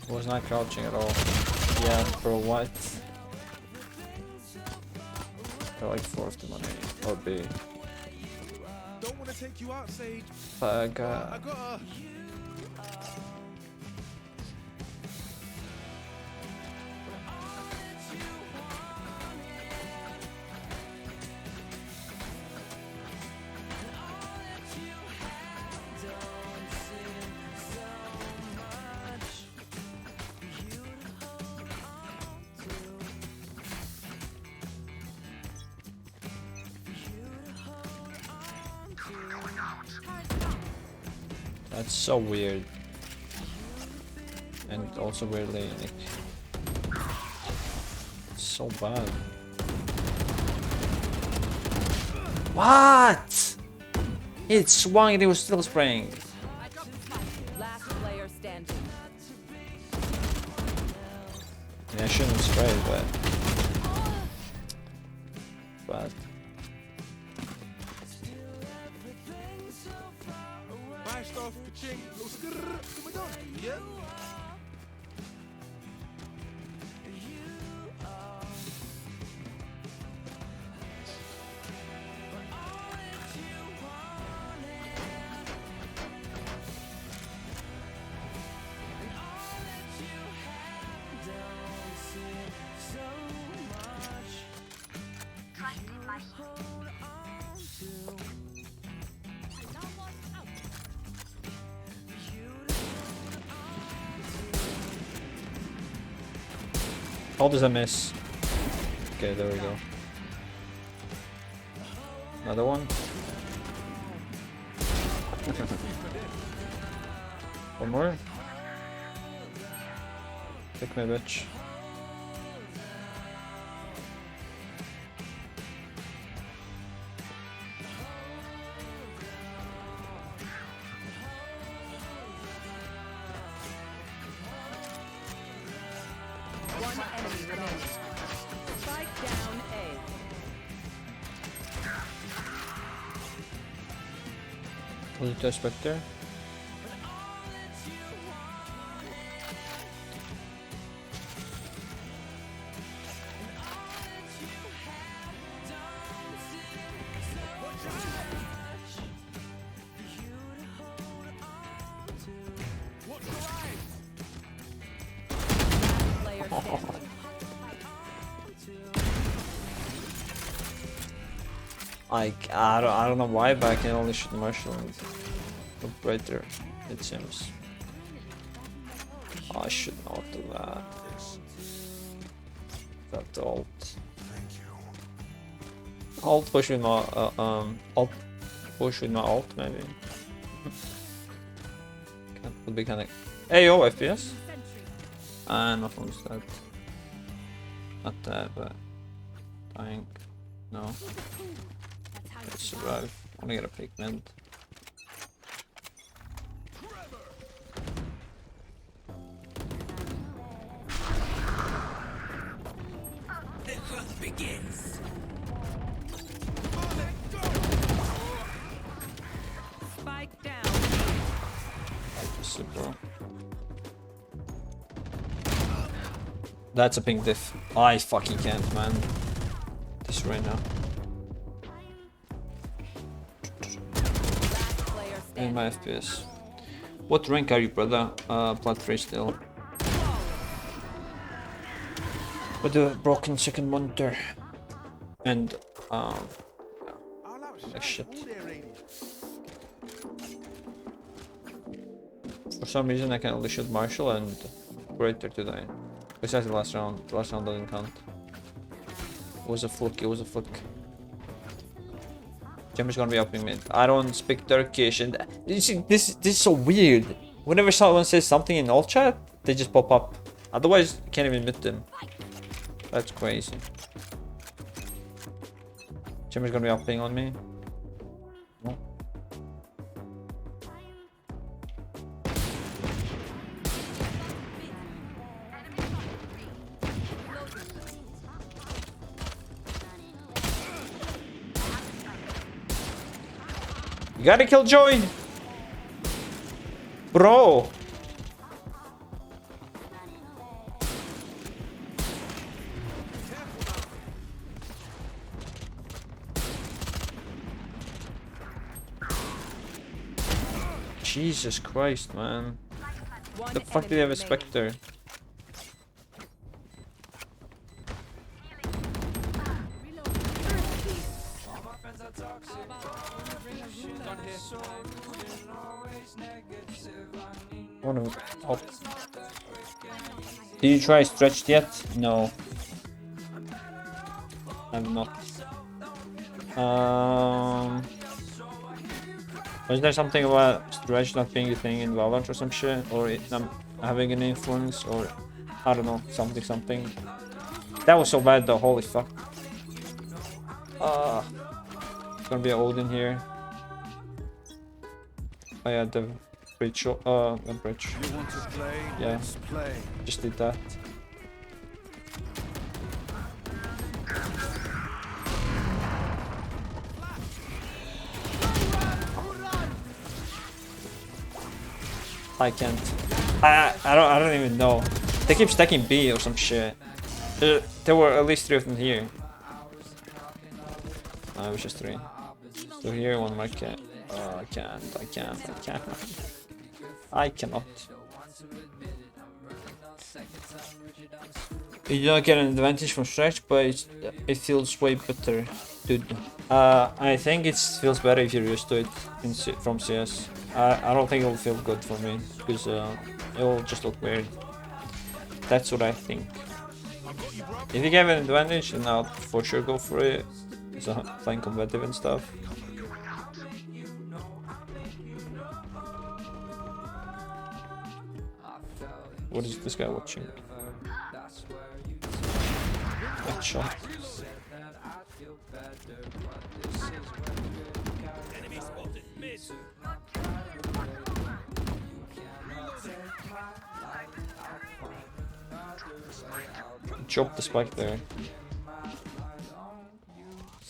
Was not crouching at all. Yeah, bro, what? They're like fourth to money. Or B. Don't want to take you out, Sage. I I got. gotta. That's so weird. And also weirdly, like, so bad. What? It swung and it was still spraying. Last player standing. Yeah, I shouldn't have sprayed, but Bashed off, ka-ching, little skrrr, come on, yeah? How does I miss? Okay, there we go. Another one. One more. Pick me, bitch. One enemy remaining. Spike down A. Was it a Spectre? I don't know why, but I can only shoot Marshall and Operator, it seems. I should not do that. That ult. Alt push with my alt push with my ult maybe. Would be kinda. Hey yo, FPS. Not almost dead. Not dead, but dying. No. Survive. I wanna get a pigment. The hunt begins. Spike down. Super. That's a pink diff. I fucking can't, man. This right now. In my FPS. What rank are you, brother? Plat 3 still. With the broken second monitor. And, like shit. For some reason I can only shoot Marshall and Operator today. Besides the last round. The last round doesn't count. It was a fluke, it was a fluke. Jimmer's gonna be upping mid. I don't speak Turkish, and this is so weird. Whenever someone says something in all chat, they just pop up. Otherwise, you can't even mute them. That's crazy. Jimmer's gonna be upping on me. No. You gotta kill Joey, bro. Jesus Christ, man. The fuck did they have a Spectre? Oh. Did you try stretched yet? No. I'm not. Was there something about stretch not being a thing in Valorant or some shit? Or it not having an influence? Or I don't know, something. That was so bad though, holy fuck. It's gonna be an Odin here. Oh yeah, the bridge, the bridge. You want to play? Yeah, Let's play. Just did that. I can't. I don't even know. They keep stacking B or some shit. There were at least 3 of them here. No, it was just 3. So here, one market. Oh, I can't. I cannot. You don't get an advantage from stretch, but it feels way better. Dude, I think it feels better if you're used to it from CS. I don't think it will feel good for me, because it will just look weird. That's what I think. If you get an advantage, then I'll for sure go for it. Because I'm playing competitive and stuff. What is this guy watching? That shot. Enemy spotted. Miss. Drop the spike there.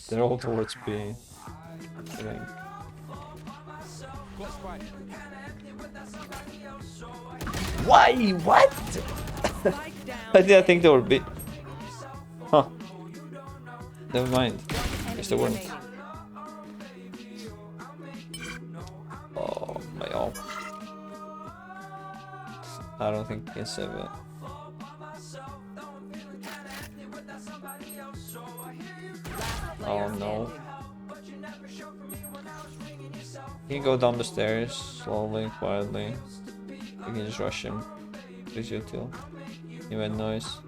They're all towards B. I think. Why? What? I didn't think they were B. Huh. Never mind. Guess they weren't. Oh, my arm. I don't think he can save it. Oh no. You can go down the stairs slowly, quietly. You can just rush him. Please you too. You made noise.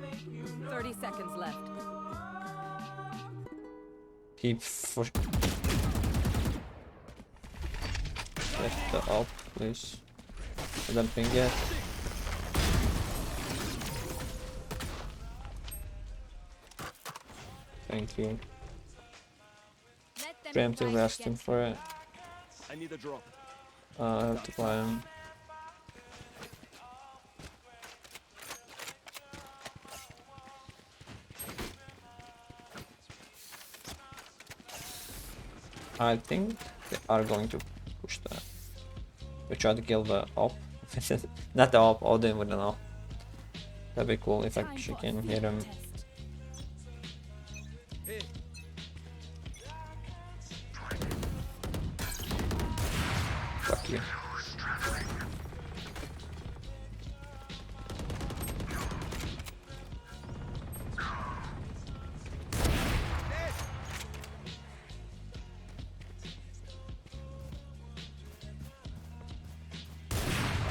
30 seconds left. Keep for left the up, please. I don't ping yet. Thank you. Preemptively asked him for it. I need a drop. I have to climb. I think they are going to push that. We try to kill the op. Not the op, Odin with an op. That'd be cool if I actually can hit him. Fuck you.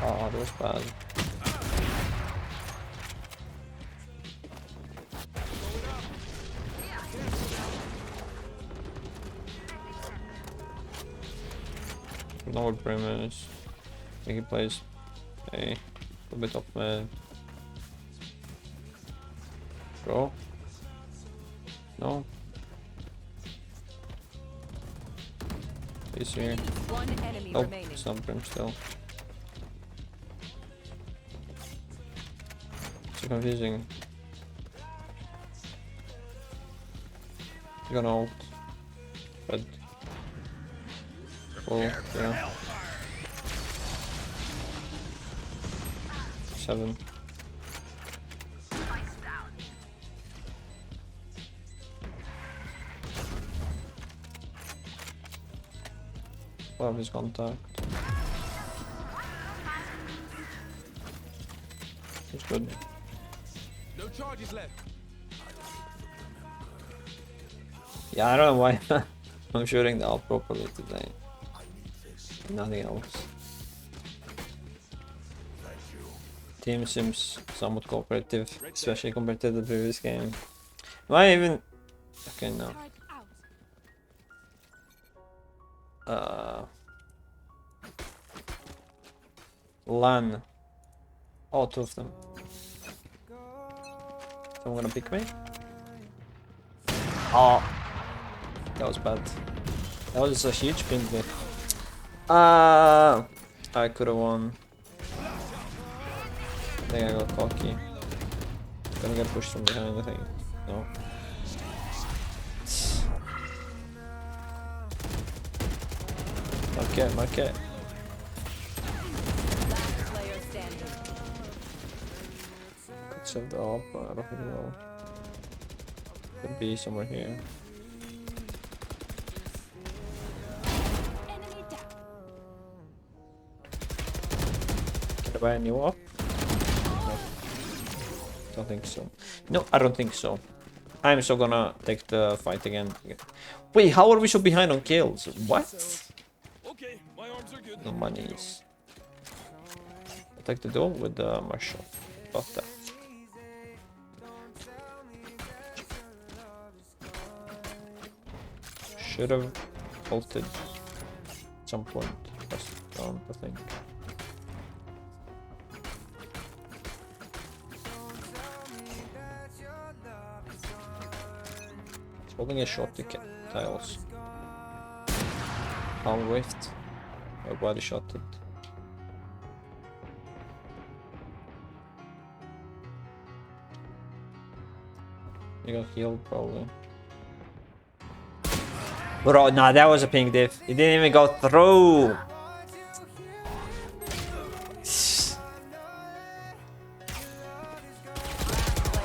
Oh, that was bad. Know what Brim is. I think he plays a little bit up mid. Go. No. He's here. One enemy Oh, remaining. it's not Brim still. So confusing. You're gonna ult. But oh, yeah. 7. Love his contact. It's good. No charges left. Yeah, I don't know why I'm shooting the ult properly today. Nothing else. Team seems somewhat cooperative, especially compared to the previous game. Why even? Okay, no. LAN. Oh, 2 of them. Someone gonna pick me? Oh, that was bad. That was a huge ping there. I could have won. I think I got cocky. Gonna get pushed from behind, I think. No. Market, market. Could save the op, but I don't think it will. Could be somewhere here. Can I buy a new op? No. Don't think so. No, I don't think so. I'm so gonna take the fight again. Wait, how are we so behind on kills? What? Okay, my arms are good. No monies. I'll take the duel with the Marshall. Got that. Should have ulted at some point. Just don't, I think. He's holding a shot to tiles. Palm rift. Or body shot it. You got healed probably. Bro, nah, that was a ping diff. It didn't even go through.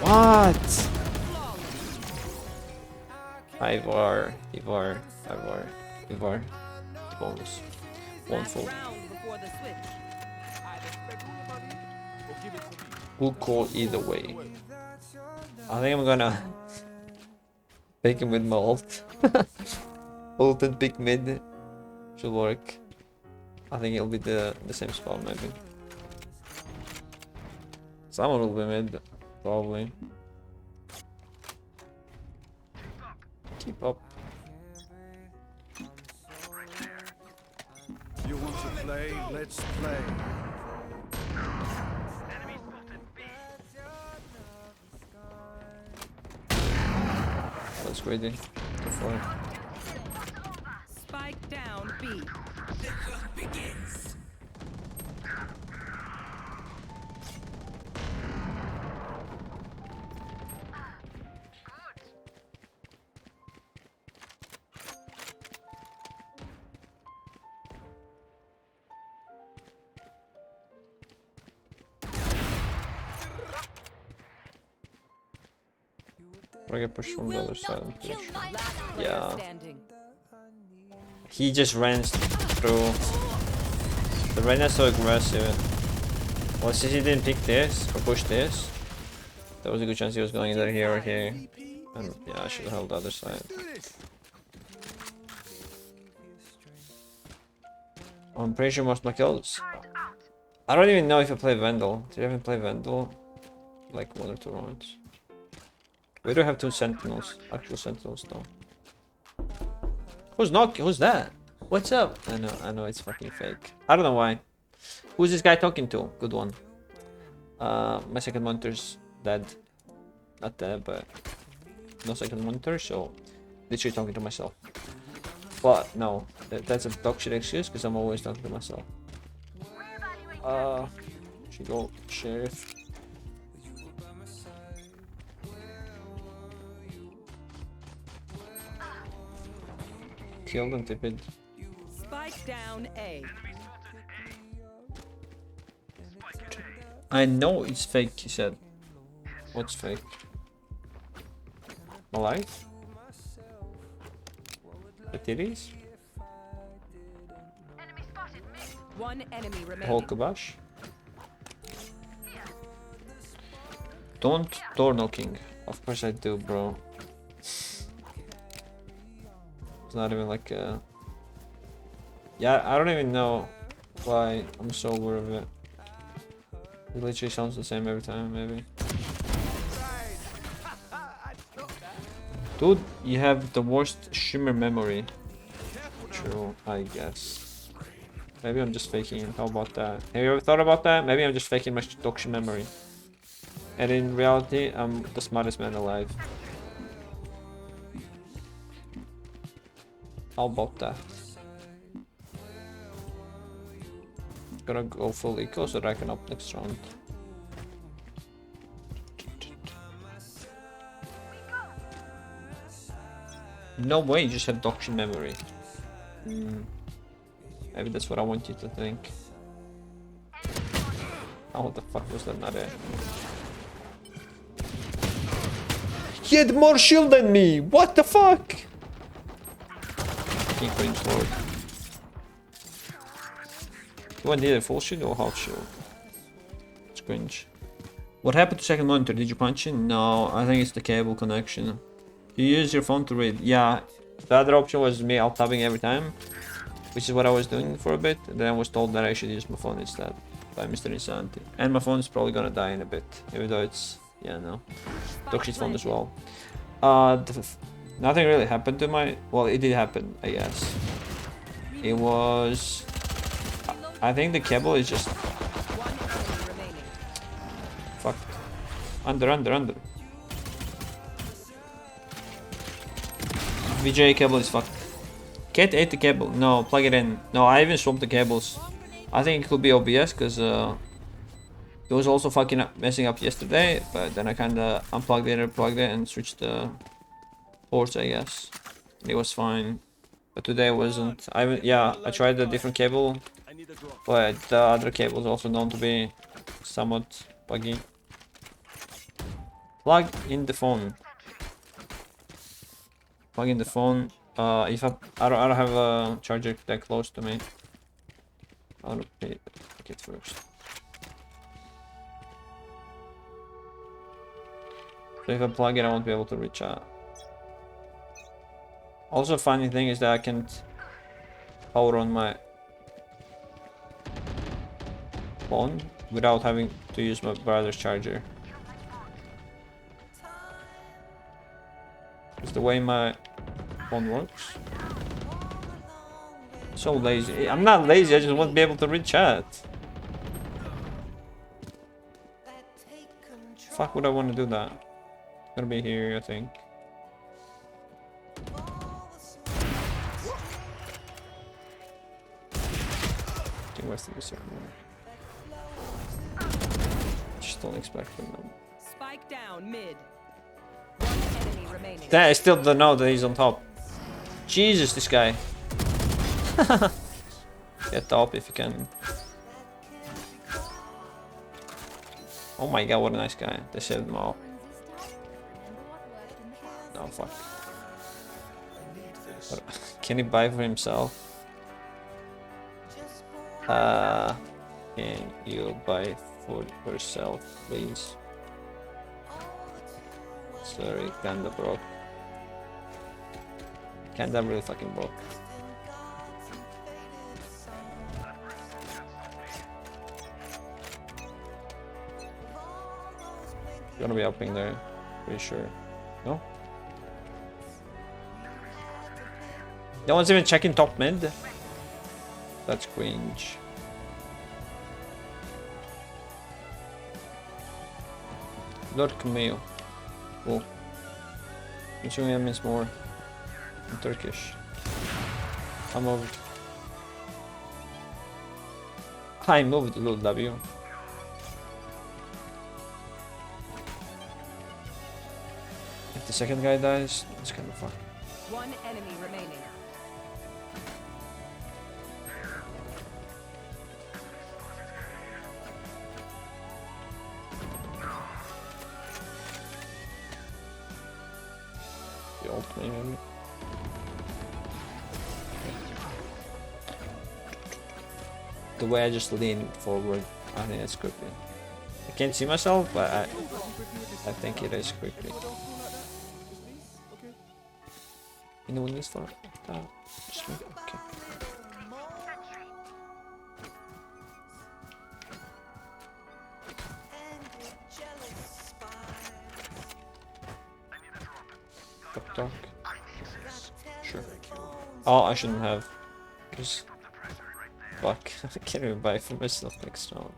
What? Ivar. Bonus. One full. Good call either way. I think I'm gonna pick him with my ult. Ult and pick mid should work. I think it'll be the same spot maybe. Someone will be mid, probably. Keep up. You want to play? Let's play. That's crazy. Go for it. Spike down B. The hunt begins. I get pushed from the other side. Yeah. He just ran through. The Reina's so aggressive. Well, since he didn't pick this or push this, there was a good chance he was going either here or here. And yeah, I should have held the other side. I'm pretty sure most of my kills. I don't even know if I play Vandal. Did I even play Vandal? Like 1 or 2 rounds. We do have 2 sentinels. Actual sentinels though. Who's that? What's up? I know it's fucking fake. I don't know why. Who's this guy talking to? Good one. My second monitor's dead. Not dead, but no second monitor, so literally talking to myself. But no, that's a dog shit excuse because I'm always talking to myself. Should go sheriff. Killed and tipped. Spike down A. I know it's fake, he said. What's fake? My life? The titties? One enemy remaining. Whole kabash? Don't door knocking. Of course I do, bro. It's not even like a... Yeah, I don't even know why I'm so aware of it. It literally sounds the same every time, maybe. Dude, you have the worst shimmer memory. True, I guess. Maybe I'm just faking it. How about that? Have you ever thought about that? Maybe I'm just faking my Dokshi memory. And in reality, I'm the smartest man alive. How about that? Gonna go full eco so that I can up next round. No way, you just have Dokshi memory. Maybe that's what I want you to think. Oh, what the fuck was that? Not it. He had more shield than me! What the fuck? Fucking cringe lord. Do I need a full shield or half shield? It's cringe. What happened to second monitor? Did you punch it? No, I think it's the cable connection. You use your phone to read. Yeah. The other option was me alt-tabbing every time, which is what I was doing for a bit. And then I was told that I should use my phone instead by Mr. Insanity. And my phone's probably gonna die in a bit, even though it's, yeah, no. Dogshit phone as well. Nothing really happened to my... Well, it did happen, I guess. It was... I think the cable is just... Fuck. Under. VGA cable is fucked. Cat ate the cable. No, plug it in. No, I even swapped the cables. I think it could be OBS because it was also fucking up, messing up yesterday. But then I kinda unplugged it, plugged it, and switched the ports, I guess. It was fine. But today it wasn't. I tried a different cable, but the other cable is also known to be somewhat buggy. Plug in the phone. Plug in the phone. If I don't have a charger that close to me. I'll pick it first. So if I plug it, I won't be able to reach out. Also, funny thing is that I can't power on my phone without having to use my brother's charger. It's the way my phone works. So lazy. I'm not lazy, I just won't be able to read chat. Fuck would I want to do that? It's gonna be here, I think. Where's the reserve? Just don't expect them. Spike down mid. One enemy remaining. That I still don't know that he's on top. Jesus, this guy. Get top if you can. Oh my god, what a nice guy. They saved him all. No, fuck. What, can he buy for himself? Can you buy for yourself, please? Sorry, kinda broke. Kinda really fucking broke. Gonna be upping there, pretty sure. No? No one's even checking top mid. That's cringe. Lord Camille. Cool. I'm assuming that means more in Turkish. I moved. I moved, little W. If the second guy dies, it's kind of fun. One enemy remaining. Maybe. The way I just lean forward, I think it's creepy. I can't see myself, but I think it is creepy. Anyone needs for just me? Okay. Talk. Sure. Oh, I shouldn't have. Because fuck, I can't even buy for myself next round.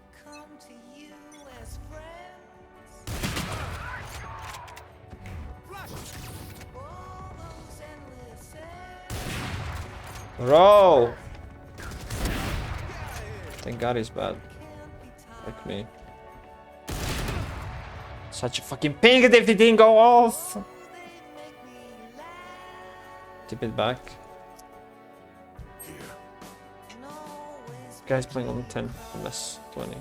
Bro! Thank God he's bad. Like me. Such a fucking ping if it didn't go off! Tip it back. Guy's playing on 10, unless 20.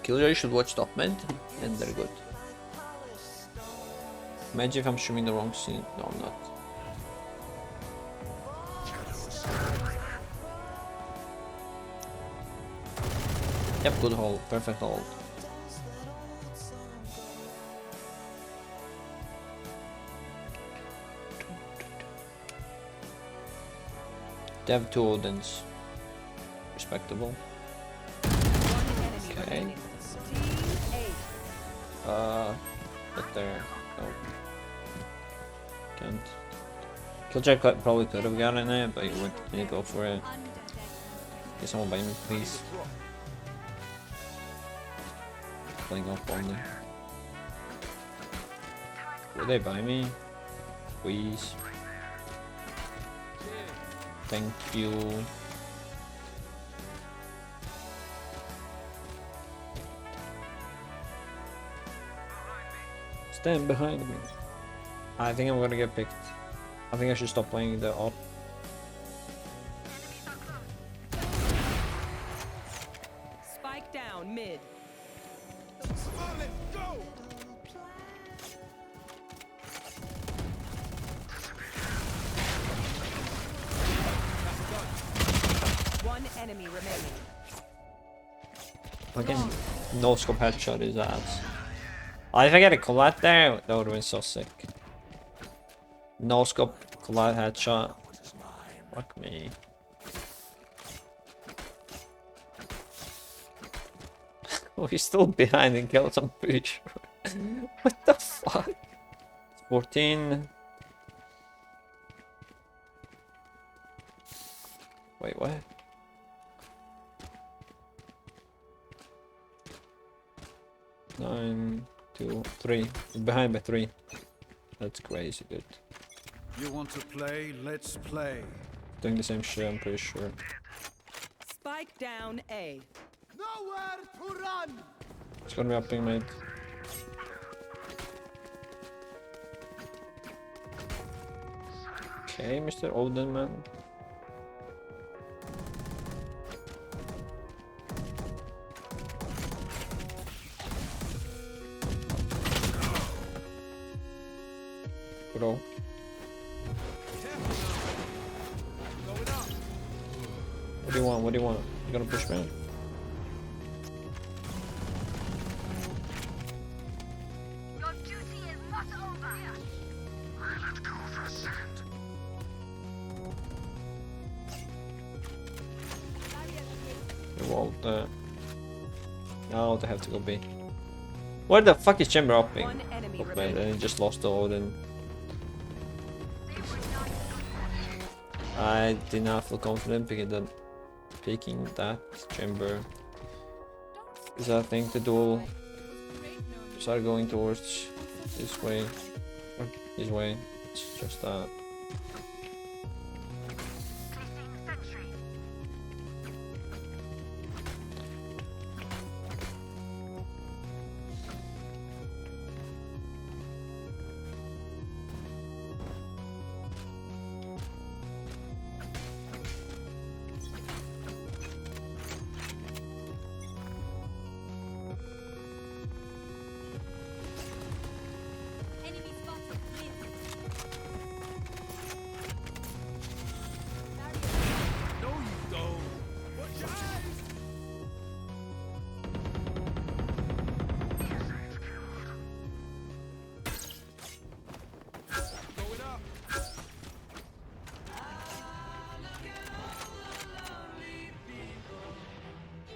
Killjoy should watch top mid, and they're good. Imagine if I'm streaming the wrong scene. No, I'm not. Yep, good hold, perfect hold. They have 2 Odins. Respectable. Okay. But there. No. Can't. Killjoy probably could have gotten it, but he didn't go for it. Can someone buy me, please? Playing up only. Would they buy me? Please. Thank you. Stand behind me. I think I'm gonna get picked. I think I should stop playing the op. Spike down mid. One enemy remaining. Fucking no scope headshot his ass. Oh, if I get a collide there, that would have been so sick. No scope collide headshot. Fuck me. Oh, he's still behind in kills, I'm pretty sure. What the fuck? 14. Wait, what? Nine, 2, 3. Behind by 3. That's crazy good. You want to play? Let's play. Doing the same shit, I'm pretty sure. Spike down A. Nowhere to run. It's gonna be upping mid. Okay, Mr. Odin man. Bro. What do you want? What do you want? You gonna push me? Your duty is not over. I let go for a second. You won't. Now they have to go B. Where the fuck is Chamber upping? Okay, then he just lost the Odin. I did not feel confident picking that Chamber. Because I think the duel started going towards this way. Or his way. It's just that.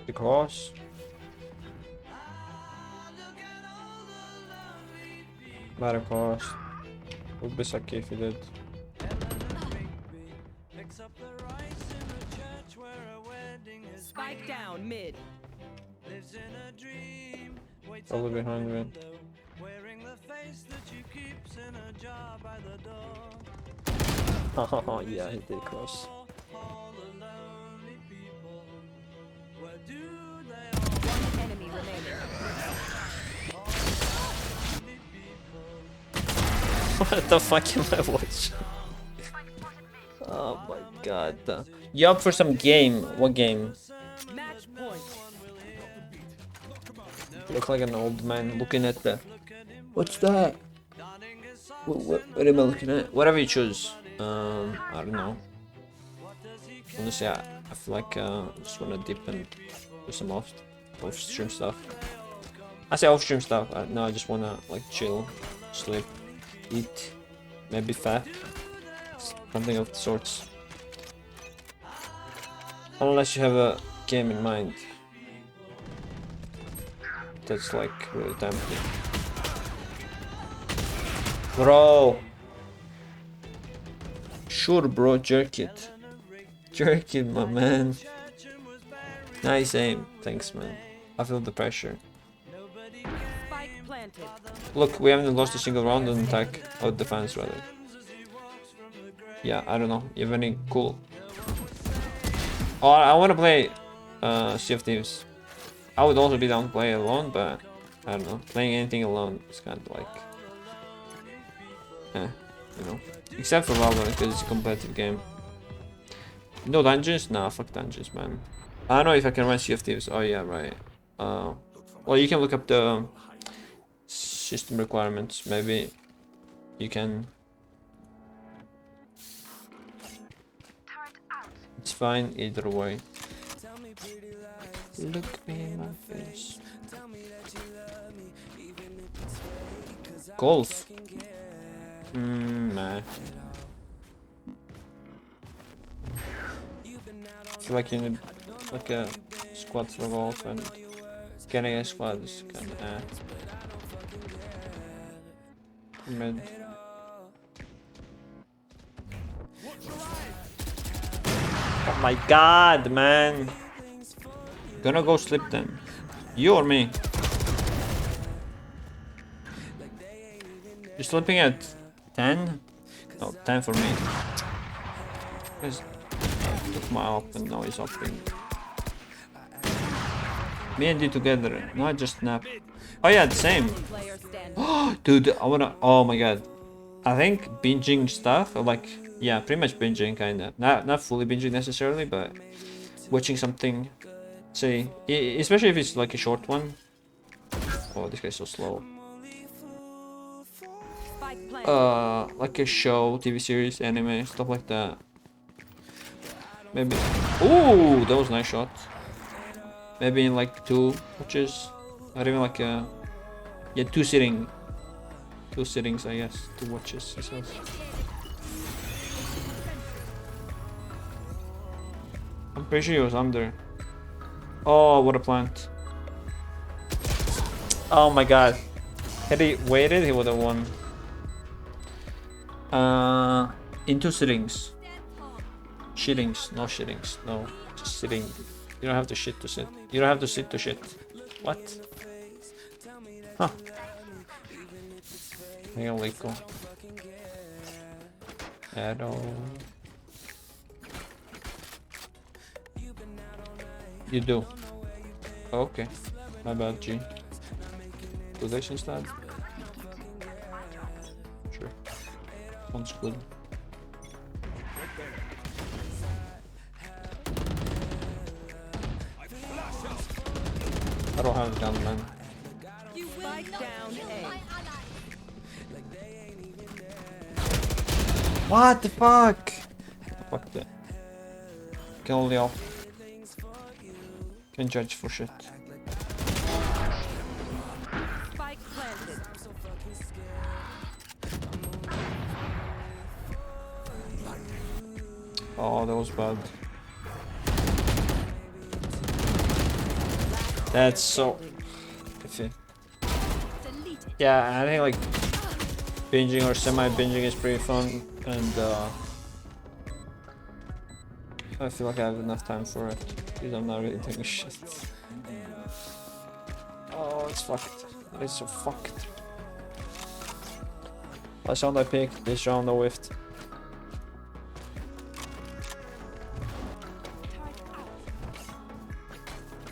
Because matter cost would be sucky if you did. Spike down mid. Probably behind me. Oh yeah, he did cross. One enemy remaining. What the fuck am I watching? Oh my god. You up for some game? What game? Match point. Look like an old man looking at the... What's that? What am I looking at? Whatever you choose. I don't know. Honestly, I feel like I just wanna dip and do some off off-stream stuff. I say off-stream stuff. No, I just wanna like chill, sleep, eat, maybe fat, something of the sorts. Unless you have a game in mind that's like really tempting. Bro! Sure bro, jerk it. Jerk it, my man. Nice aim. Thanks, man. I feel the pressure. Spike planted. Look, we haven't lost a single round on attack, or defense rather. Yeah, I don't know. You have any cool... Oh, I want to play Sea of Thieves. I would also be down to play alone, but I don't know. Playing anything alone is kind of like... you know. Except for Valorant, because it's a competitive game. No dungeons? Nah, fuck dungeons, man. I don't know if I can run Sea of Thieves. Oh yeah, right. Well, you can look up the system requirements. Maybe you can. It's fine either way. Look me in my face. Golf? Nah. I feel like you need like a squad for golf, and getting a squad is kind of mid. Oh my god, man! Gonna go sleep then. You or me? You're sleeping at 10? No, 10 for me. Because I took my up and now he's upping. Me and you together, not just nap. Oh yeah, the same. Dude, I wanna. Oh my god. I think binging stuff, or like, yeah, pretty much binging, kinda. Not fully binging necessarily, but watching something. Say, especially if it's like a short one. Oh, this guy's so slow. Like a show, TV series, anime, stuff like that. Maybe. Ooh, that was a nice shot. Maybe in like 2 watches, or even like a, yeah, 2 sittings, I guess, 2 watches. He says. I'm pretty sure he was under. Oh, what a plant! Oh my god! Had he waited, he would have won. In 2 sittings. Shittings, no shittings, no, just sitting. You don't have to shit to sit. You don't have to sit to shit. What? Huh. Illegal. Arrow. You do. Okay. My bad, G. Relations lad? Sure. Sounds good. I don't have a gun, man. Spike down A. What the fuck? Fuck that. Kill only off. Can judge for shit. Spike planted. Oh, that was bad. That's so iffy. Yeah, I think like binging or semi-binging is pretty fun, and I feel like I have enough time for it because I'm not really taking shit. Oh, it's fucked. It's so fucked. Last round I picked, this round I whiffed.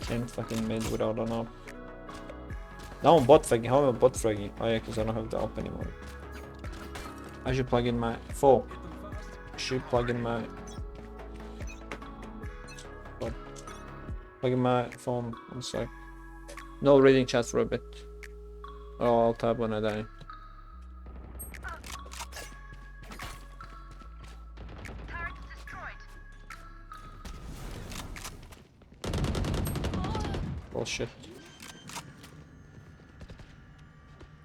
Can't fucking mid without an up. Now I'm bot fragging. How am I bot fragging? Oh yeah, because I don't have the up anymore. I should plug in my phone. I should plug in my phone. One sec. No reading chat for a bit. Oh, I'll tab when I die. shit.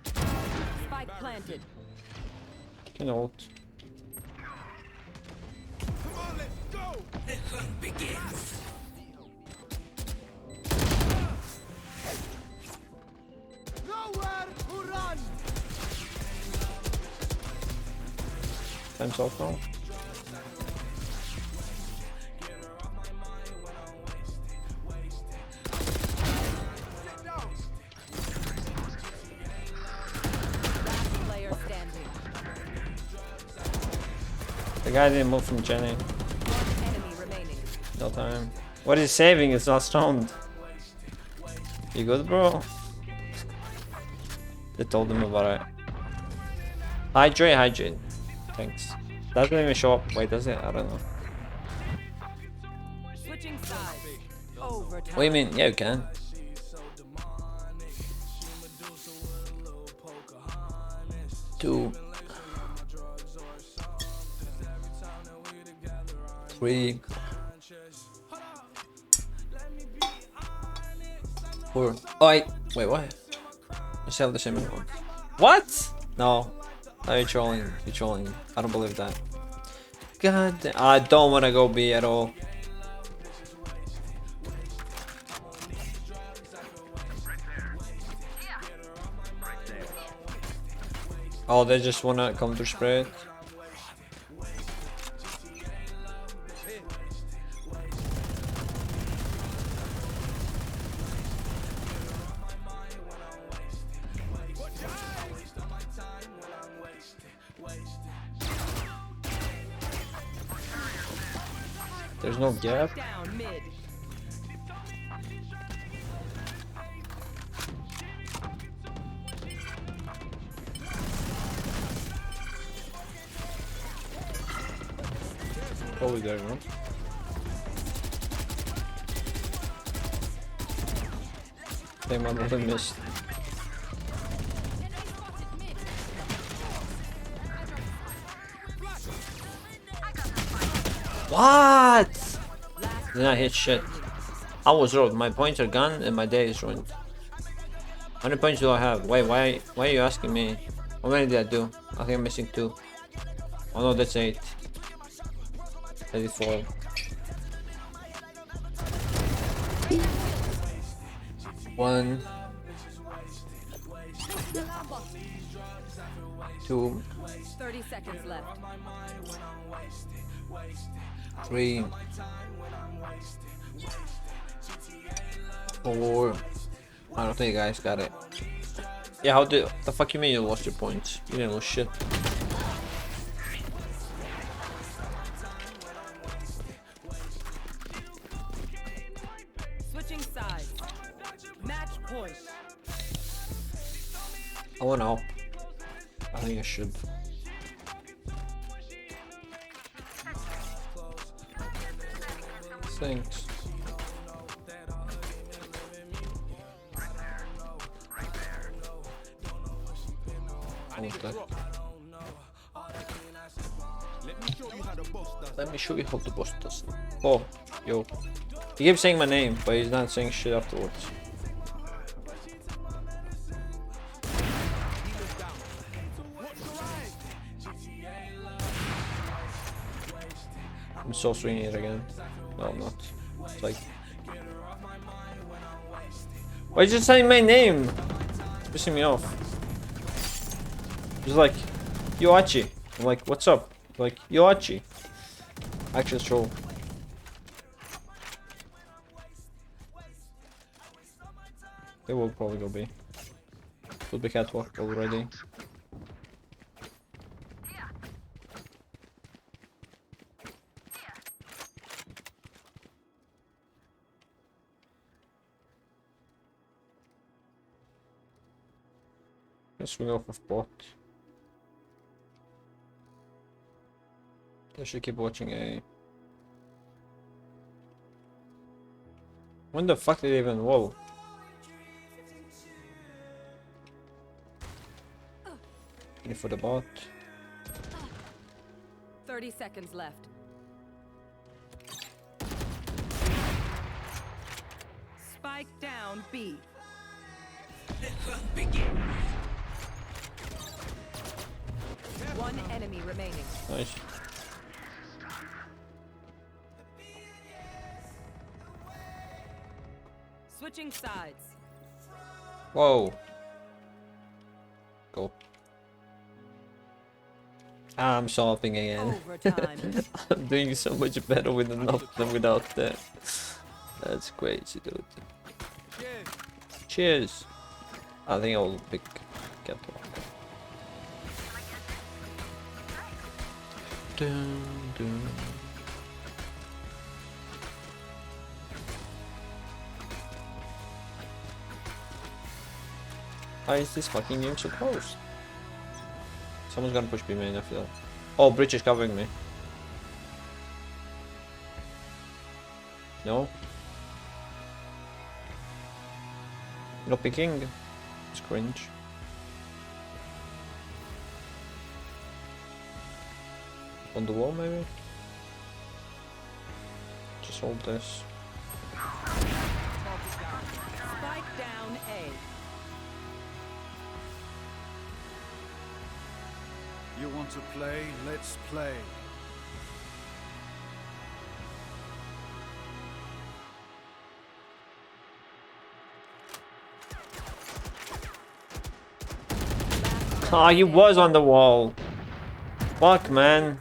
Spike planted. Can ult. Come on, let's go. The hunt begins. Nowhere to run. Time's off now. Player standing. The guy didn't move from Jenny. Enemy remaining. No time. What is saving? It's not stoned. You good, bro? They told him about it. Hydrate, hydrate. Thanks. Doesn't even show up. Wait, does it? I don't know. Switching sides. Overtime. What do you mean? Yeah, you can. Two. 3. 4. Oh, wait, what? I still have the same one. What? No. No, you're trolling. You're trolling. I don't believe that. God damn. I don't want to go B at all. Oh, they just want to counter spray it. There's no gap. Down mid. Probably there, no? Damn, I really missed. What? Did not hit shit. I was ruined. My points are gone and my day is ruined. How many points do I have? Wait, why are you asking me? How many did I do? I think I'm missing 2. Oh no, that's 8. 34. One. 2. 30 seconds left. 3. 4. I don't think you guys got it. Yeah, how the fuck you mean you lost your points? You didn't lose shit. Switching sides. Match point. I wanna help. I think I should. Thanks. Almost there. Let me show you how the boss does. Oh, yo. He keeps saying my name, but he's not saying shit afterwards. I'm so swinging it again. No, I'm not. It's like... Why are you just saying my name? It's pissing me off. He's like, Yoachi. I'm like, what's up? Like, Yoachi. Actual troll. They will probably go B. Could be catwalk already. Let's swing off of bot. I should keep watching A. When the fuck did they even whoa? Ready for the bot. 30 seconds left. Spike Spike down B. One enemy remaining. Nice. Switching sides. Whoa. Go. I'm solving again. I'm doing so much better with enough than without that. That's crazy, dude. Cheers. I think I'll pick Catwalk. Dun, dun. Why is this fucking game so close? Someone's gonna push B main, I feel. Oh, Bridge is covering me. No? No picking. It's cringe. On the wall, maybe? Just hold this. Spike down A. You want to play? Let's play. Ah, he was on the wall. Fuck, man.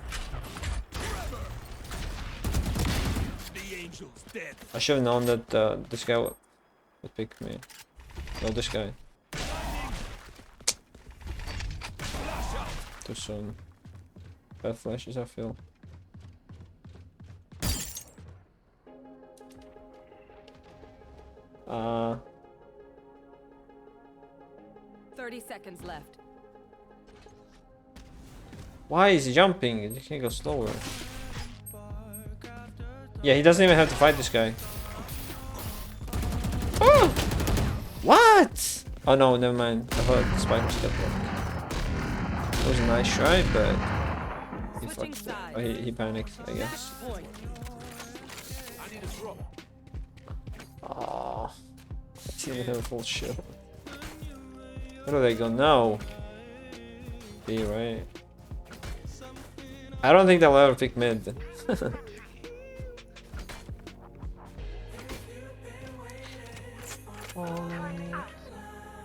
I should have known that this guy would pick me. No, this guy. Too soon. Bad flashes, I feel. Uh 30 seconds left. Why is he jumping? He can go slower. Yeah, he doesn't even have to fight this guy. Oh! What? Oh no, never mind. I thought the spike was step block. It was a nice try, but he fucked it. Oh, he panicked, I guess. Oh, let's even have a full shield. Where do they go now? B, right? I don't think they'll ever pick mid.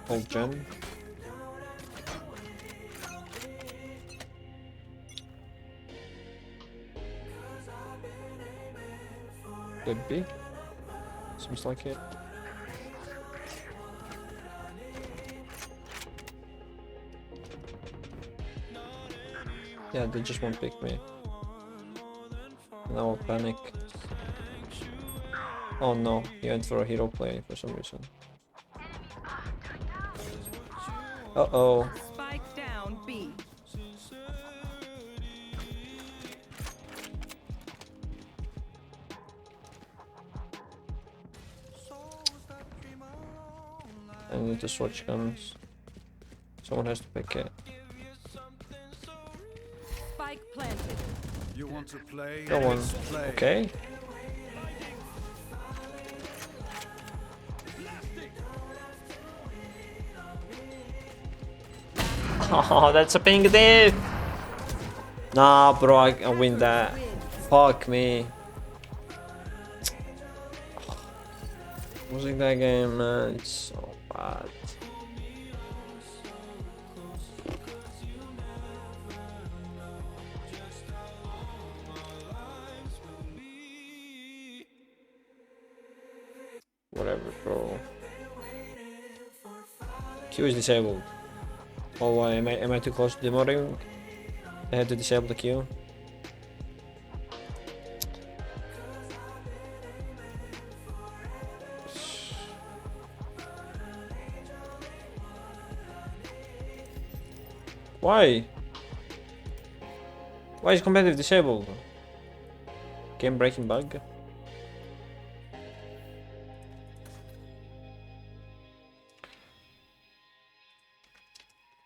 Old gen. Could be. Seems like it. Yeah, they just won't pick me. Now I'll panic. Oh no, he went for a hero play for some reason. Uh-oh. Spike down B. I need to switch guns. Someone has to pick it. Spike planted. You want to play? Go on. Play. Okay. Oh, that's a ping there. Nah, bro, I win that. Fuck me. Losing that game, man, it's so bad. Whatever, bro. Q is disabled. Oh, why am I too close to the demoting? I had to disable the Q. Why? Why is competitive disabled? Game breaking bug?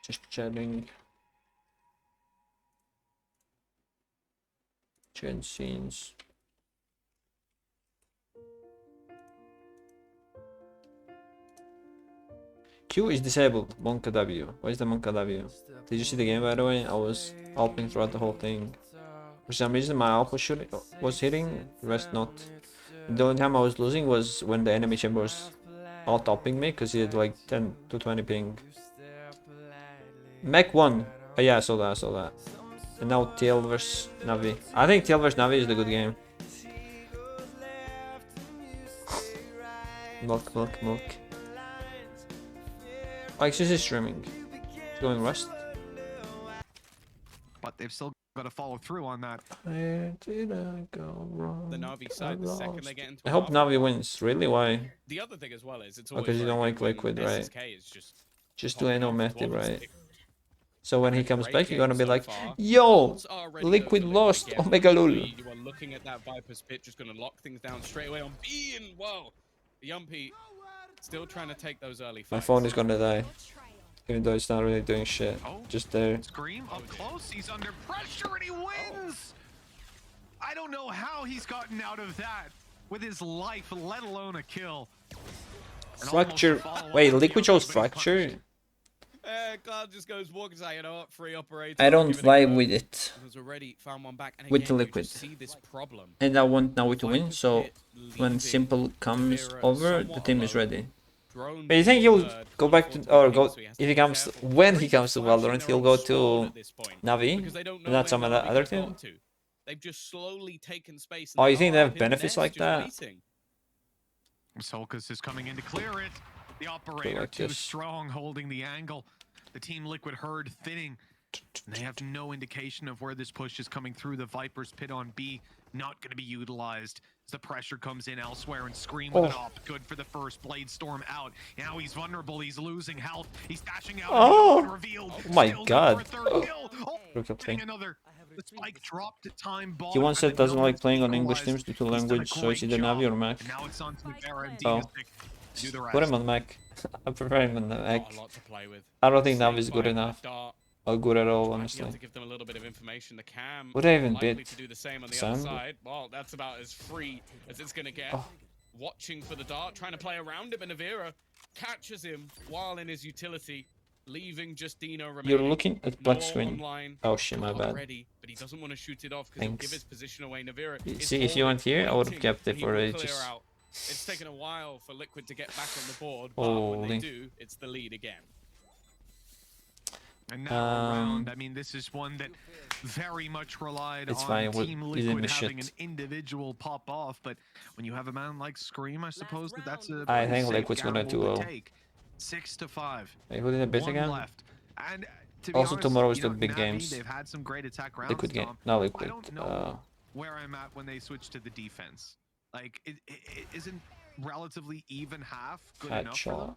Just chatting. Change scenes. Q is disabled. Monka W. Where's the Monka W? Did you see the game by the way? I was helping throughout the whole thing. For some reason my alpha was hitting, the rest not. And the only time I was losing was when the enemy chamber was out-topping me because he had like 10 to 20 ping. Mech 1. Oh yeah, I saw that. And now TL vs Navi. I think TL vs Navi is the good game. Milk. Oh, XS is streaming. It's going Rust. But they've still got to follow through on that. Where did I go wrong? The Navi side, the second they get into I hope Navi wins. Really? Why? The other thing as well is it's Oh, always because you don't very like good when Liquid, right? SSK is Just do Eno Meti, to right? stick. So when he comes Great back, you're gonna game be so like, far. yo, Odds are ready Liquid though for lost, again. Omega lul. You are looking at that Viper's pit, just gonna lock things down straight away on B, and well, Yumpy still trying to take those early fights. My phone is gonna die. Even though it's not really doing shit. Just there. Scream up close, he's under pressure and he wins! I don't know how he's gotten out of that with his life, let alone a kill. Fracture. Wait, Liquid chose Fracture? Cloud just goes walking, you know what, free operator. I don't vibe with it. Already found one back. And With again, the you Liquid. just see this problem. And I want Navi to win, so when Simple comes over, the team is ready. But you think he'll go back to, or go, if he comes, when he comes to Valorant, he'll go to Navi, and not some other team? They've just slowly taken space. Oh, you think they have benefits like that? Solkas is coming in to clear it. The operator like too this. strong, holding the angle. The Team Liquid herd thinning. And they have no indication of where this push is coming through. The Viper's pit on B, not going to be utilized. As the pressure comes in elsewhere, and Scream with an op. Good for the first. Blade Storm out. Now he's vulnerable. He's losing health. He's dashing out. Oh, Revealed. oh my Still god. getting another. The spike dropped at time bomb. He once said doesn't like playing on English teams due to He's done a language, so it's either great Navi or job. Mac. And now it's on to Vera and Oh. Diaznik to do the Put him rest. on Mac. I prefer him on the Mac. Got a lot to play with. I don't think Navi is good By enough. Dart. Or good at all, Might be honestly. able to give them a little bit of information. The Cam Would I even likely bid to do the same on the Sam? other side. Well, that's about as free as it's gonna get. Oh. Watching for the dart, trying to play around him, and Avira catches him while in his utility, leaving just Dino remaining. You're looking at black No screen. online. Oh shit, my Got bad. already, but he doesn't want to shoot it off because he'll give Thanks. his position away. Navira is See, if you went here, I would have waiting, kept it and he for will ages. clear out. It's taken a while for Liquid to get back on the board, but when they Holy. do, it's the lead again. And now around, I mean, this is one that very much relied It's on fine, Team you didn't Liquid miss having an shit. individual pop off, but when you have a man like Scream, I suppose that's a I pretty think safe Liquid's gonna gamble to 2-0. take. 6-5. Wait, who did a bit One again? left. And to be Also honest, tomorrow is you the know, big Navi, games. They've had some great attack rounds. Liquid game, Tom. not I Liquid. don't know where I'm at when they switch to the defense. Like, it isn't relatively even half good enough for them. Headshot.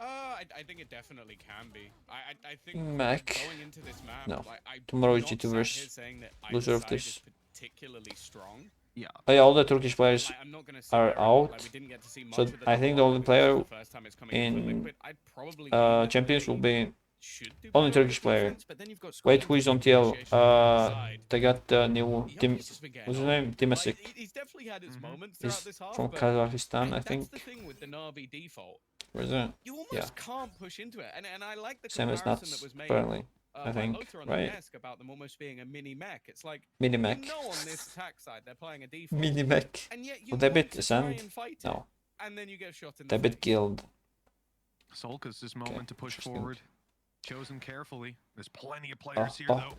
I think it definitely can be. I think Mac. going into this map, No. like, I'm Tomorrow is not G2 sat versus here saying that loser either of side this. is particularly strong. Yeah. Oh yeah, all the Turkish players Like, I'm not gonna sit are there and, out. like, we didn't get to see much So of the I think double the only up player because it's the first time it's coming in for in Liquid. I'd probably believe that Champions will they be should do only better on Turkish the player. defense, but then you've got Wait, Scream who is on taking TL? initiation on the side. They got the new Dim. Yuppie's just been getting What's his on. name? Dimasic. Like, he's definitely had his moments He's throughout this half, from but Kazakhstan, I that's think. the thing with the Navi default. Where is it? You almost Yeah. can't push into it, and I like the Same as comparison Nuts, that was made apparently. I by think, Lothar on the right? desk about them almost being a mini mech. It's like Mini you mech. know on this attack side they're playing a default, Mini mech. and yet you Will they want bit to the try sand? and fight it, No. and then you get shot in the They face. bit guild. Solkas' moment to push interesting. forward. Chosen carefully. There's plenty of Oh, players here, oh. though.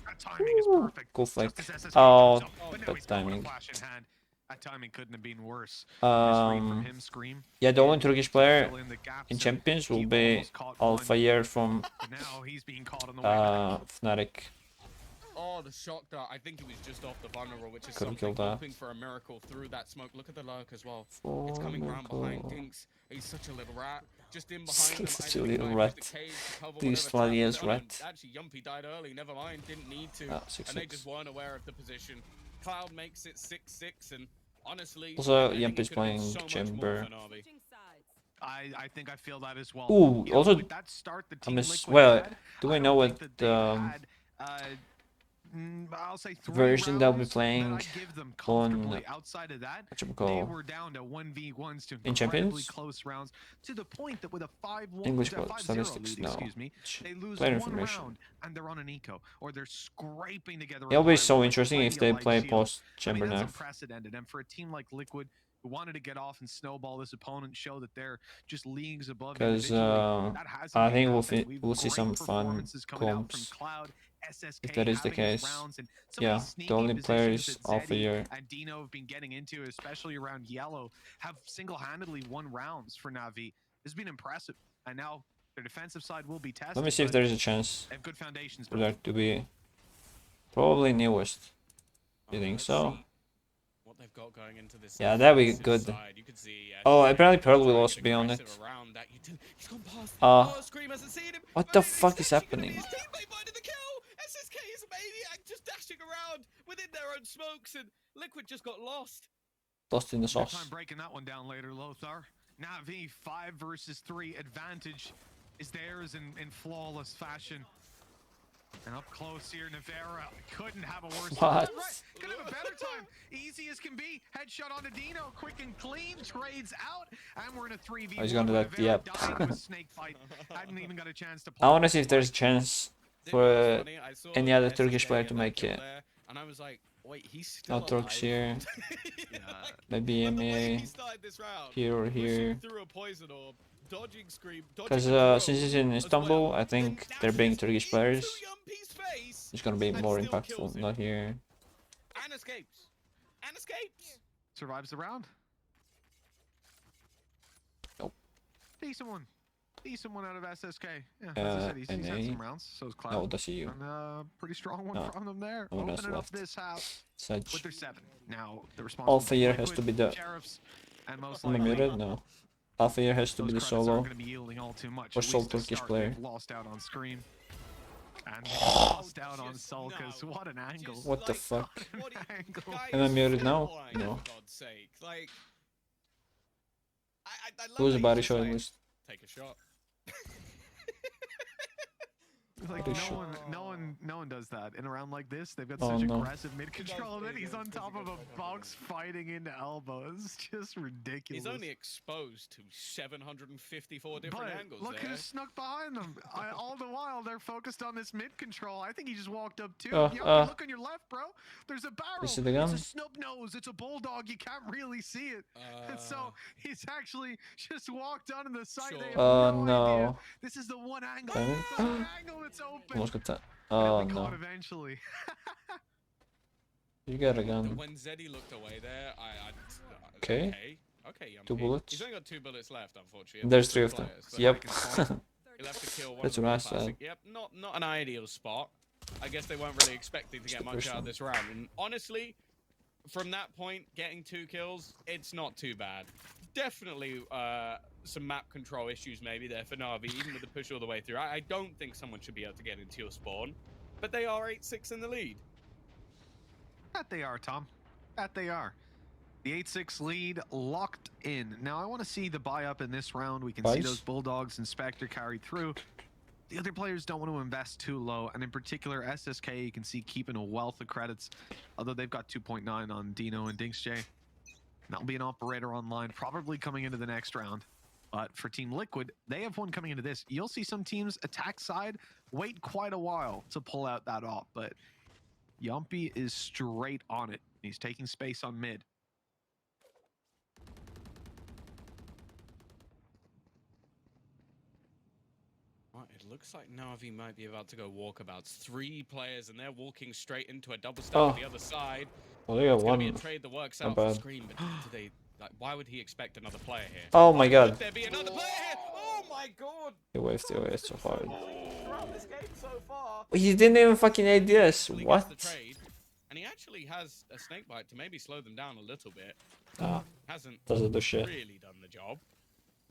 That timing is perfect. Cool flick. Just as SSK Oh, jumps up, but now bad he's got one timing. flash in hand. That timing couldn't have been worse. Nice read from him, Scream. Yeah, the only Turkish player Fill in the gaps in and Champions will he be almost caught Alphayer from But now he's being caught on the way back. Fnatic. Oh, the shock dart. I think he was just off the vulnerable, which is Couldn't something kill that. hoping for a miracle through that smoke. Look at the lurk as well. It's coming round behind Dinks. He's such a little rat. Just in behind him. Such a little rat. This bloody ass rat. Actually, Yumpy died early. Never mind. Didn't need to. Ah, And 6-6. they just weren't aware of the position. Cloud makes it 6-6, and honestly, Also, I think Yamp it is could have been playing so much more Chamber. for Navi. I think I feel that as well. Ooh, You know, also, with that start the I Team miss. Liquid Well, had, do I I know don't what think that they had, I'll say 3 version they'll be rounds playing that I give them on comfortably. Outside of that, what you they call were down to 1v1s to in incredibly Champions? close rounds, to the point that with a 5-1, English 5-0 statistics, lead, no. excuse me, they lose Player 1 information. round and they're on an eco, or they're scraping together. It'll a be bye so with interesting if plenty they of life play shield. post I chamber mean, that's nerf. unprecedented, and for a team like Liquid who wanted to get off and snowball this opponent, show that they're just leagues above Because individually, that hasn't I been think happening. we'll see Great some fun performances coming out from comps. Cloud, SSK If that is the having its case, rounds, and some of yeah, these sneaky the only positions players that off a Zeddy year. and Dino have been getting into, especially around yellow, have single-handedly won rounds for Na'Vi. This has been impressive, and now their defensive side will be tested. Let me see if there is a chance they have good foundations for that to be probably newest. You think so? What they've got going into this. Yeah, that'd be good. Side. You could see, Oh, apparently Pearl will also be on it. What the fuck is happening? SSK is a maniac, just dashing around within their own smokes, and Liquid just got lost. Lost in the Time sauce. breaking that one down later, Lothar. Na'Vi 5 versus 3 advantage is theirs in flawless fashion. And up close here, Navera couldn't have a worse What? time. Right. Could have a better time. Easy as can be. Headshot onto Dino. Quick and clean. Trades out. And we're in a 3v1. Oh, he's gonna do that, yep. Snake fight. Hadn't even got a chance to I want to see if there's a chance for any other Turkish player to make it. And I was like, wait, he's No still Turks here. yeah. Maybe MA here or here. Through a poison orb, dodging Scream, Because since it's in Istanbul, I think they're bringing Turkish players. It's gonna be more impactful, not here. And escapes. And escapes. Survives the round. Nope. Decent one. Decent one out of SSK. Yeah, as I Uh, said, he's had some rounds. So is Cloud. No, does he? And pretty strong one No. from them there. No one else Opening up left. this half Sedge. with their 7. Now the Alpha year has to be the. Sheriffs, and most Am I likely muted? No. Alpha year has to be the those credits aren't solo gonna be yielding all too much. or At sole least to Turkish start, player. they've lost out on Scream. And they lost out on Sulcas. What an angle. What the fuck? What an angle. Am I muted now? No. For God's sake. Like, I love Who's the that body he's shot just at like, least? Take a shot. Like Body no one does that in a round like this. They've got Oh, such no. aggressive mid control, and then he's on top of a box fighting into elbows. It's just ridiculous. He's only exposed to 754 different But angles look there. who snuck behind them. All the while they're focused on this mid control. I think he just walked up too. Yo, look on your left, bro. There's a barrel. You see the gun? It's a snub nose. It's a bulldog. You can't really see it. And so he's actually just walked onto the side. They have Oh no idea. no. This is the one angle. Damn it. The one angle that's open. Almost got that. And Oh they caught no. eventually. You got a gun. When Zeddy looked away there, Okay. Okay, Yumpy. 2 bullets. He's only got 2 bullets left, unfortunately. There's 3 of them. Players, so Yep. He'll have to kill one That's of what them I classic. said. Yep, not an ideal spot. I guess they weren't really expecting to get much out of this round. And honestly, from that point, getting 2 kills, it's not too bad. Definitely some map control issues maybe there for Na'Vi, even with the push all the way through. I don't think someone should be able to get into your spawn, but they are 8-6 in the lead. That they are, Tom. That they are. The 8-6 lead locked in. Now, I want to see the buy up in this round. We can see Nice. those Bulldogs and Spectre carried through. The other players don't want to invest too low, and in particular, SSK, you can see keeping a wealth of credits, although they've got 2.9 on Dino and Dinksj. That'll be an operator online, probably coming into the next round. But for Team Liquid, they have one coming into this. You'll see some teams attack side wait quite a while to pull out that op, but Yumpy is straight on it. He's taking space on mid. Right, it looks like Na'Vi might be about to go walkabouts. 3 players, and they're walking straight into a double stack on the other side. Well, they got It's gonna one. be a trade that works Not out for bad. Scream, but do they? Like, why would he expect another player here? Oh my god. Would there be another player here? Oh my god! He waved away so hard. Throughout this game so far. He didn't even fucking ADS. He gets What? the trade, and he actually has a snake bite to maybe slow them down a little bit. Ah, Hasn't doesn't do shit. really done the job.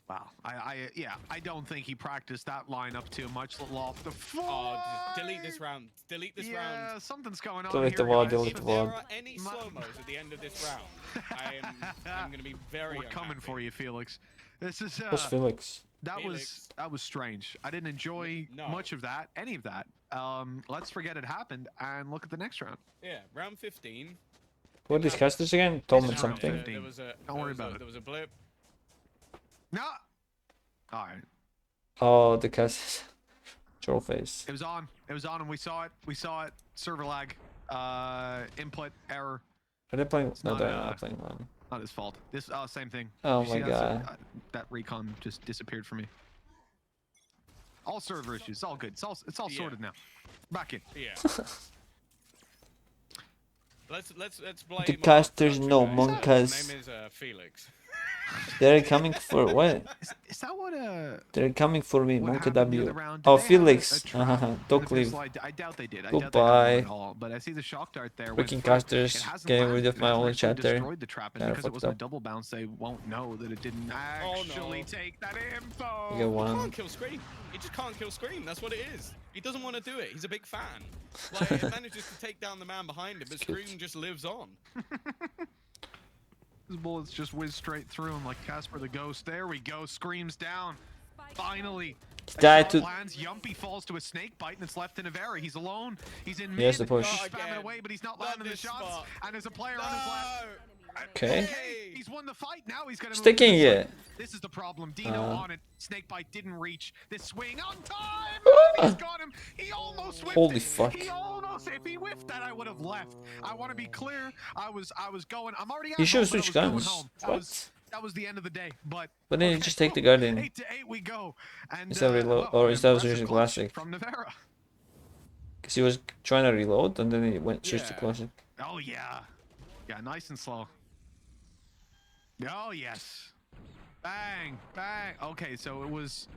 Wow. I don't think he practiced that lineup too much. Loft the Oh, delete this round. Delete this round. Yeah, something's going on Delete the here, VOD, guys. delete the If there VOD. are any slow-mos at the end of this round, I'm going to be very We're coming unhappy. for you, Felix. This is Who's Felix? that was strange. I didn't enjoy much of that, any of that. Let's forget it happened and look at the next round. Yeah, round 15. What discussed this again? Told me something. Don't worry about it. There was a blip. No. All right. Oh, the cast. Troll face. It was on. It was on, and we saw it. We saw it. Server lag. Input error. Are they playing? No, they're not playing one. Not his fault. This same thing. Oh You my see god. that recon just disappeared for me. All server issues. It's all good. It's all sorted now. Back in. Yeah. let's blame. The casters know monkas. His name is Felix. They're coming for what? Is that what They're coming for me, Monka happened the W. other round? Oh, Did they have Felix. Don't leave. I doubt they did. I doubt they had Goodbye. one at all, but I see the shock dart there. went Freaking through. casters. It hasn't Getting landed. rid of It my hasn't only actually chat there. destroyed the trap, and Kinda because it was fucked a up. double bounce, they won't know that it didn't actually take that info. You get He one. can't kill Scream. He just can't kill Scream. That's what it is. He doesn't want to do it. He's a big fan. Like, he manages to take down the man behind him, but Scream just lives on. His bullets just whiz straight through him like Casper the Ghost. There we go. Screams down. Finally. Died to. Lands. Yumpy falls to a snake bite, and it's left to Navarre. He's alone. He's in He has mid. to push. He's spamming away, but he's not landing the shots. And there's a player on his left. Okay. He's won the fight. Now he's gonna Sticking move it. This is the problem. Dino on it. Snakebite didn't reach. This swing on time. He's got him. He almost whiffed Holy it. fuck. He almost. If he whiffed that, I would have left. I want to be clear. I was going. I'm already at You should home, but I switch was going guns. home. What? That was the end of the day. But But then you just take the Guardian. 8-8 we go. And Is that reload? well, Or is that impressive usually clutch classic? from Navarra. Because he was trying to reload and then he went switched to Yeah. classic. Oh yeah. Yeah, nice and slow. Oh yes. Bang, bang. Okay, so it was.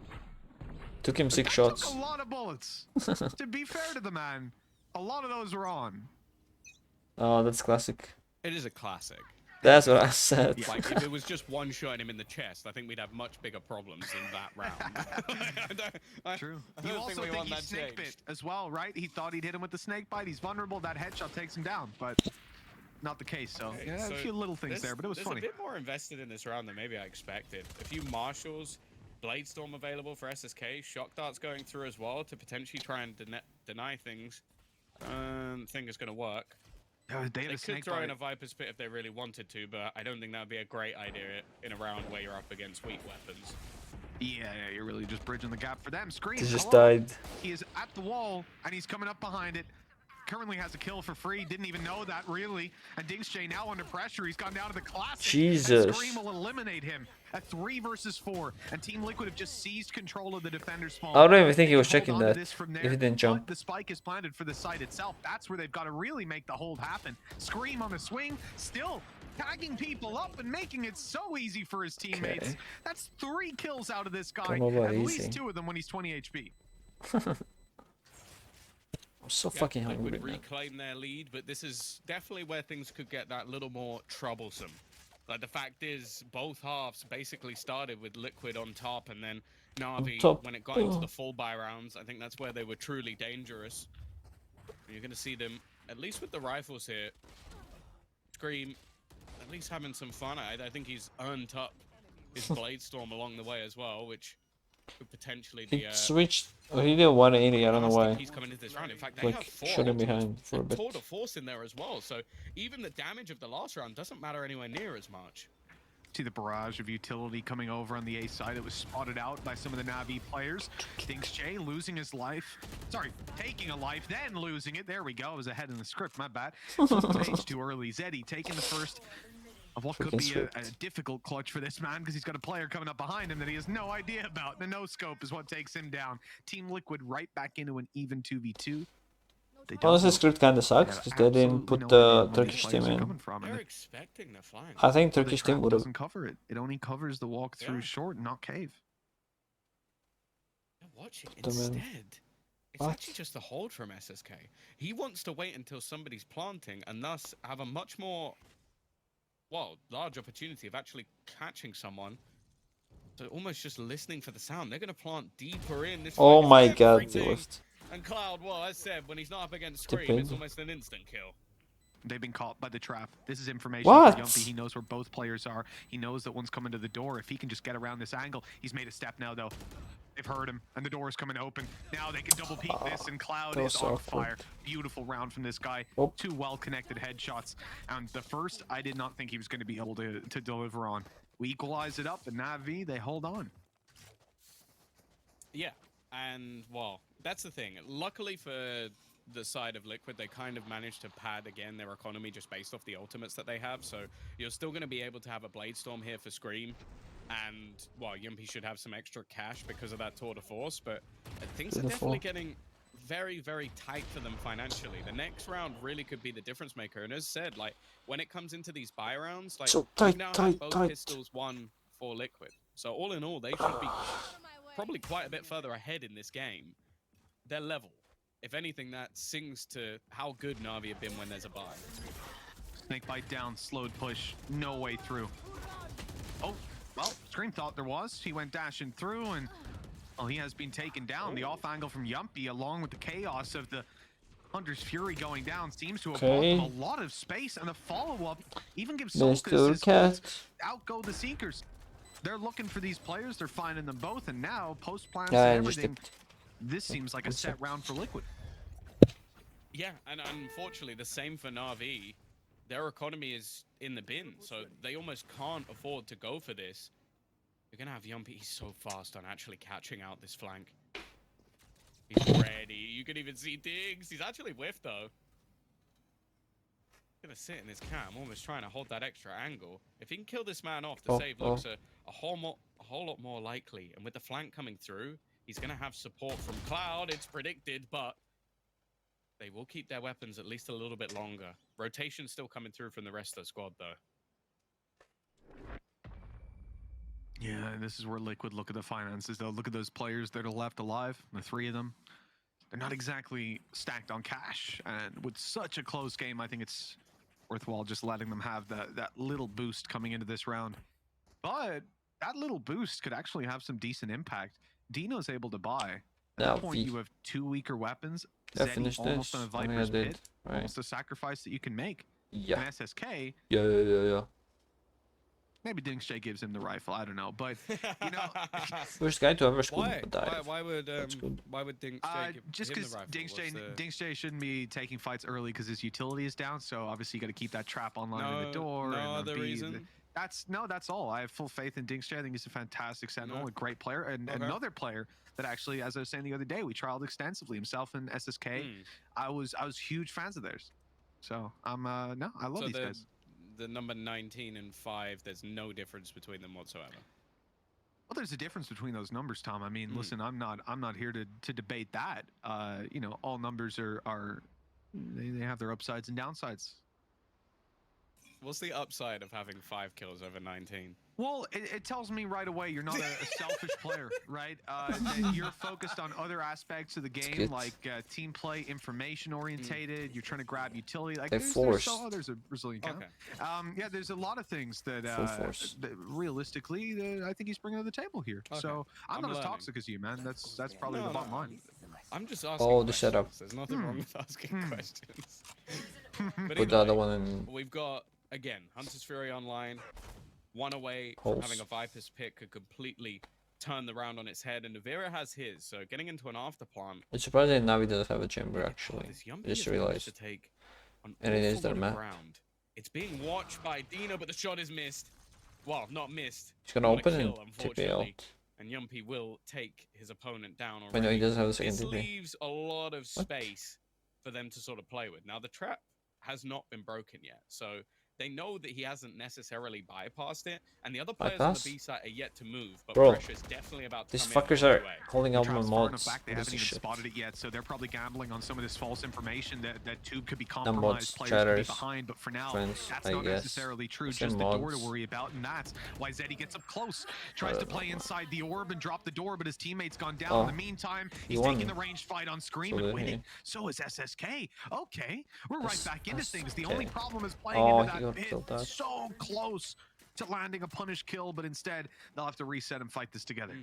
Took him 6 That shots. Took a lot of bullets. To be fair to the man, a lot of those were on. Oh, that's classic. It is a classic. That's what I said. Like, if it was just one shot him in the chest, I think we'd have much bigger problems in that round. True. I You don't also we think want he that snake bit changed. as well, right? He thought he'd hit him with the snake bite. He's vulnerable. That headshot takes him down, but not the case. So, Okay, yeah, so a few little things there, but it was there's funny. a bit more invested in this round than maybe I expected. A few marshals, Bladestorm available for SSK, shock darts going through as well to potentially try and deny things. Think it's gonna work. They could throw in a Viper's Pit if they really wanted to, but I don't think that would be a great idea in a round where you're up against weak weapons. Yeah, you're really just bridging the gap for them. Scream. He just hello? died. He is at the wall, and he's coming up behind it. Currently has a kill for free. Didn't even know that, really. And Dingsjay now under pressure. He's gone down to the classic. Jesus. And Scream will eliminate him. A 3 versus 4. And Team Liquid have just seized control of the defender spawn. I don't even think he was They can checking hold on that. to this from If there, he didn't jump. but the spike is planted for the site itself. That's where they've got to really make the hold happen. Scream on the swing. Still tagging people up and making it so easy for his teammates. Okay. That's 3 kills out of this guy. Don't know about At easy. least 2 of them when he's 20 HP. I'm so Yeah, fucking hungry Liquid now. reclaim their lead, but this is definitely where things could get that little more troublesome. Like, the fact is, both halves basically started with Liquid on top, and then Na'Vi, top. when it got into the full buy rounds, I think that's where they were truly dangerous. And you're going to see them, at least with the rifles here, Scream, at least having some fun. I think he's earned up his Bladestorm along the way as well, which could potentially be He switched. Oh, he did 180. I don't know why. he's coming into this round. In fact, they have Like 4 shooting ultimates behind for a and bit. tour de force in there as well. So even the damage of the last round doesn't matter anywhere near as much. See the barrage of utility coming over on the A side. It was spotted out by some of the Na'Vi players. Dingsjay losing his life. Sorry, taking a life, then losing it. There we go. I was ahead in the script. My bad. Page too early. Zeddy taking the first of what could be a difficult clutch for this man because he's got a player coming up behind him that he has no idea about. The no-scope is what takes him down. Team Liquid right back into an even 2v2. Honestly, script kinda sucks because they didn't put the Turkish team in. They're expecting the flank. I think The Turkish trap team would have. doesn't cover it. It only covers the walk through short, not cave. Watch it The man. instead. It's What? actually just a hold from SSK. He wants to wait until somebody's planting and thus have a much more, well, large opportunity of actually catching someone. So almost just listening for the sound. They're going to plant deeper in. This Oh fight is my god, everything. he lost. And Cloud, well, as said, when he's not up against Scream, Depends. it's almost an instant kill. They've been caught by the trap. This is information What? for Yumpy. He knows where both players are. He knows that one's coming to the door. If he can just get around this angle, he's made a step now, though. They've heard him, and the door is coming open. Now they can double peek this, and Cloud that is was on awkward. fire. Beautiful round from this guy. Oh. 2 well-connected headshots. And the first, I did not think he was going to be able to deliver on. We equalize it up, and Navi, they hold on. Yeah, and well, that's the thing. Luckily for the side of Liquid, they kind of managed to pad again their economy just based off the ultimates that they have. So you're still going to be able to have a Blade Storm here for Scream. And, well, Yumpy should have some extra cash because of that tour de force, but things are definitely getting very, very tight for them financially. The next round really could be the difference maker. And as said, like, when it comes into these buy rounds, like, So we tight, now tight, have both tight. pistols won for Liquid. So all in all, they should be probably quite a bit further ahead in this game. They're level. If anything, that sings to how good Na'Vi have been when there's a buy. Snake bite down, slowed push, no way through. Oh, well, Scream thought there was. He went dashing through, and well, he has been taken down. The off angle from Yumpy, along with the chaos of the Hunter's Fury going down, seems to have bought them a lot of space, and the follow-up even gives Solstice his chance to outgo the Seekers. They're looking for these players, they're finding them both, and now, post-plans and everything, this seems like a set round for Liquid. Yeah, and unfortunately, the same for Na'Vi. Their economy is in the bin, so they almost can't afford to go for this. You're gonna have Yumpy. He's so fast on actually catching out this flank. He's ready. You can even see Diggs. He's actually whiffed, though. Gonna sit in his cam, almost trying to hold that extra angle. If he can kill this man off, the save looks a whole lot more likely. And with the flank coming through, he's gonna have support from Cloud. It's predicted, but they will keep their weapons at least a little bit longer. Rotation still coming through from the rest of the squad, though. Yeah, and this is where Liquid look at the finances. They'll look at those players that are left alive, the 3 of them. They're not exactly stacked on cash. And with such a close game, I think it's worthwhile just letting them have that little boost coming into this round. But that little boost could actually have some decent impact. Dino's able to buy. At that point, you have 2 weaker weapons. Zeddy almost on a Viper's pit. Almost a sacrifice that you can make. Yeah. And SSK. Yeah. Maybe Dingshay gives him the rifle. I don't know, but you know, first guy to ever scoop a dive. Why would Dingshay just give him the rifle? Dingshay shouldn't be taking fights early because his utility is down. So obviously you got to keep that trap online in the door. No and other reason. That's all. I have full faith in Dingshay. I think he's a fantastic sentinel, a great player, and another player that actually, as I was saying the other day, we trialed extensively. Himself and SSK. I was huge fans of theirs. So I love these guys. The number 19 and 5, there's no difference between them whatsoever. Well, there's a difference between those numbers, Tom. I mean, listen, I'm not here to debate that. You know, all numbers are they have their upsides and downsides. What's the upside of having 5 kills over 19? Well, it tells me right away you're not a selfish player, right? That you're focused on other aspects of the game, like team play, information orientated. You're trying to grab utility. Like there's a Brazilian counter. Yeah, there's a lot of things that, that realistically, I think he's bringing to the table here. So I'm not as toxic as you, man. That's probably the bottom line. I'm just asking. The setup. There's nothing wrong with asking questions. But put the other one in. We've got again Hunter's Fury online. One away from having a Viper's pick could completely turn the round on its head, and Navira has his. So getting into an after plant. It's surprising Navi doesn't have a chamber actually. I just realized. And it is their map. It's being watched by Dino, but the shot is missed. Well, not missed. He's gonna open and TP out. And Yumpy will take his opponent down already. I know he doesn't have a second TP. TP. This leaves a lot of space for them to sort of play with. Now the trap has not been broken yet, so they know that he hasn't necessarily bypassed it, and the other players on the B side are yet to move, but pressure's definitely about to these come fuckers in are holding out my mods. They haven't even spotted it yet, so they're probably gambling on some of this false information that Tube could be compromised, players could be behind, but for now, that's not necessarily true, just the door to worry about, and that's why Zeddy gets up close, tries to play inside the orb and drop the door, but his teammate's gone down. In the meantime, he's taking the ranged fight on Scream and winning. So is SSK. Okay, we're right back into things. The only problem is playing into that pit. So close to landing a punish kill, but instead they'll have to reset and fight this together.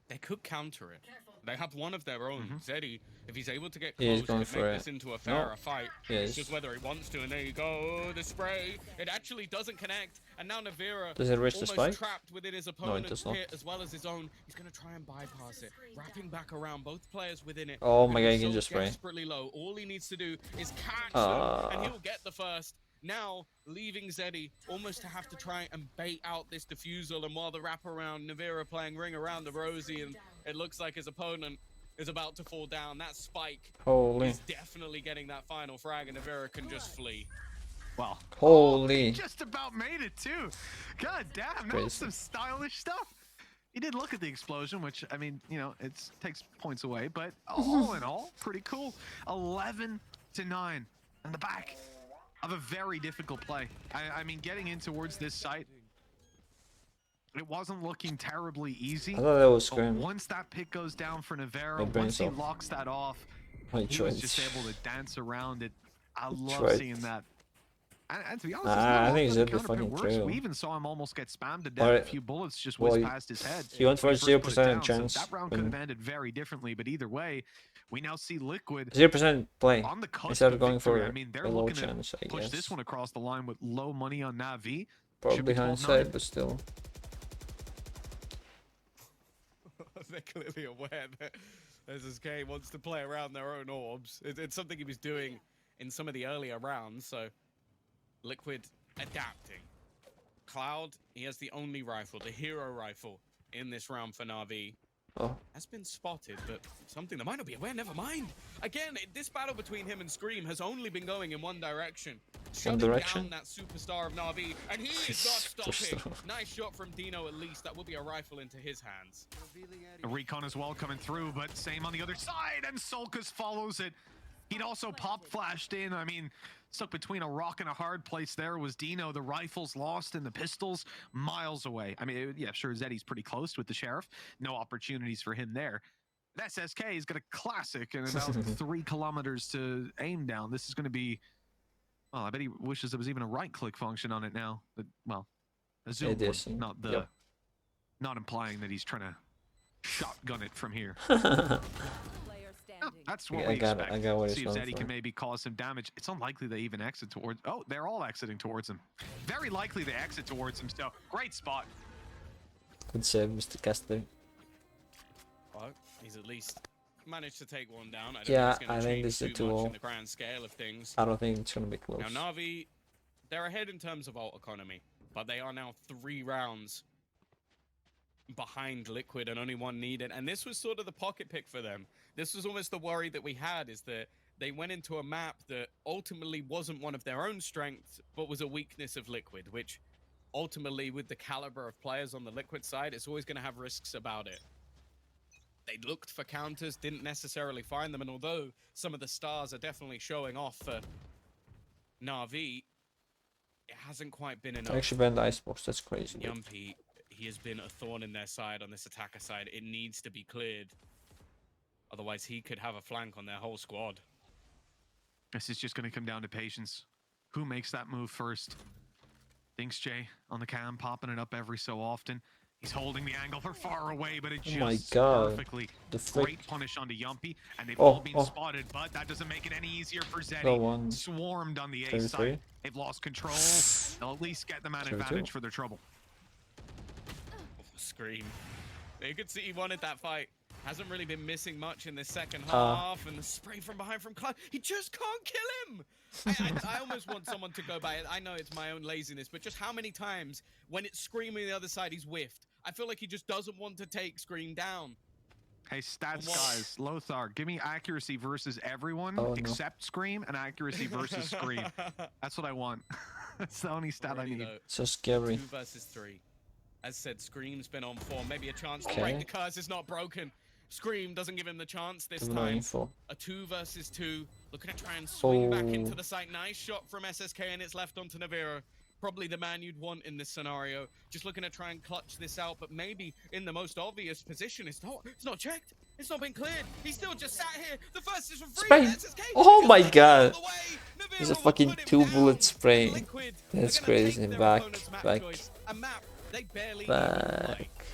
they could counter it. They have one of their own. Zeddy, if he's able to get He is close, going could for make it. this into a fairer fight. Yes. It's just whether he wants to, and there you go. The spray. It actually doesn't connect, and now Navira Does it reach the almost spike? trapped within his No, it opponent's does not. pit as well as his own. He's going to try and bypass it, wrapping back around both players within it. Oh But my god, he's he can so just spray. desperately low. All he needs to do is catch them, and he'll get the first. Now, leaving Zeddy almost to have to try and bait out this defusal, and while the wraparound, Navira playing ring around the Rosie, and it looks like his opponent is about to fall down. That spike Holy. is definitely getting that final frag, and Navira can just flee. Wow. Holy. He just about made it too. God damn, that was some stylish stuff. He did look at the explosion, which, I mean, you know, it takes points away, but all in all, pretty cool. 11-9 in the back of a very difficult play. I mean, getting in towards this site, it wasn't looking terribly easy. I thought that was but scrim. once that pick goes down for My Navarro, brain's once he off. locks that off, My he was just joints. able to dance around it. I love Tried. seeing that. And to be honest, I think Zed Zed fucking works. trail. We even saw him almost get spammed to death. Or- A few bullets just well, whizzed past his head. he went for when a first put it 0% down, chance So that round when- could have ended very differently, but either way, we now see Liquid 0% play on the cusp instead of of going victory. for I mean, they're a low looking chance, to I push guess. this one across the line with low money on Navi. Probably Should be 12-9. hindsight, but still. They're clearly aware that SSK wants to play around their own orbs. It's something he was doing in some of the earlier rounds, so Liquid adapting. Cloud, he has the only rifle, the hero rifle, in this round for Na'Vi. Oh. Has been spotted, but something that might not be aware, never mind. Again, this battle between him and Scream has only been going in one direction. Shutting direction? down that superstar of Na'Vi, and he is not stopping. Nice shot from Dino at least. That will be a rifle into his hands. A recon as well coming through, but same on the other side, and Sulcas follows it. He'd also pop flashed in. I mean, stuck between a rock and a hard place there was Dino. The rifles lost and the pistols miles away. I mean, yeah, sure, Zeddy's pretty close with the Sheriff. No opportunities for him there. SSK has got a classic and about 3 kilometers to aim down. This is going to be... Well, I bet he wishes there was even a right-click function on it now. But, well, a zoom It is, one, not the... yep. Not implying that he's trying to shotgun it from here. That's what we expect. I got what See he's if going Zeddy for. can maybe cause some damage. It's unlikely they even exit towards... Oh, they're all exiting towards him. Very likely they exit towards him, so great spot. Good save, Mr. Caster. Well, he's at least managed to take one down. Yeah, think it's gonna I think change this is too much 2-0. in the grand scale of things. I don't think it's gonna be close. Now, Na'Vi, they're ahead in terms of ult economy, but they are now 3 rounds behind Liquid and only 1 needed. And this was sort of the pocket pick for them. This was almost the worry that we had, is that they went into a map that ultimately wasn't one of their own strengths, but was a weakness of Liquid, which ultimately, with the caliber of players on the Liquid side, it's always going to have risks about it. They looked for counters, didn't necessarily find them, and although some of the stars are definitely showing off for Na'Vi, it hasn't quite been enough. I actually banned the icebox, that's crazy. dude. Yumpy, he has been a thorn in their side on this attacker side. It needs to be cleared. Otherwise, he could have a flank on their whole squad. This is just going to come down to patience. Who makes that move first? Thinks Jay on the cam, popping it up every so often. He's holding the angle for far away, but it Oh my just God. perfectly. The frick. Great punish onto Yumpy, and they've Oh, all been oh. spotted, but that doesn't make it any easier for Go Zeddy. on. Swarmed on the A 33. side. They've lost control. They'll at least get them an 32. advantage for their trouble. Scream. You could see he wanted that fight. Hasn't really been missing much in the second Uh. half, and the spray from behind from Cloud. He just can't kill him. I almost want someone to go by it. I know it's my own laziness, but just how many times when it's screaming the other side, he's whiffed. I feel like he just doesn't want to take Scream down. Hey, stats What? guys, Lothar, give me accuracy versus everyone Oh, no. except Scream, and accuracy versus Scream. That's what I want. That's the only stat I need. Though, So scary. 2 versus 3. As said, Scream's been on form. Maybe a chance to Okay. break the curse is not broken. Scream doesn't give him the chance this Give no time. info. A 2 versus 2. Looking to try and swing back Oh. into the site. Nice shot from SSK, and it's left onto Navira. Probably the man you'd want in this scenario. Just looking to try and clutch this out, but maybe in the most obvious position. It's not checked. It's not been cleared. He's still just sat here. The first is from free. Spray! SSK Oh got my it all God. the way. There's a Navira will fucking put him 2-bullet down. spray. Liquid, That's they're gonna crazy. take their Back, opponent's map back, choice. A map they barely even back. like.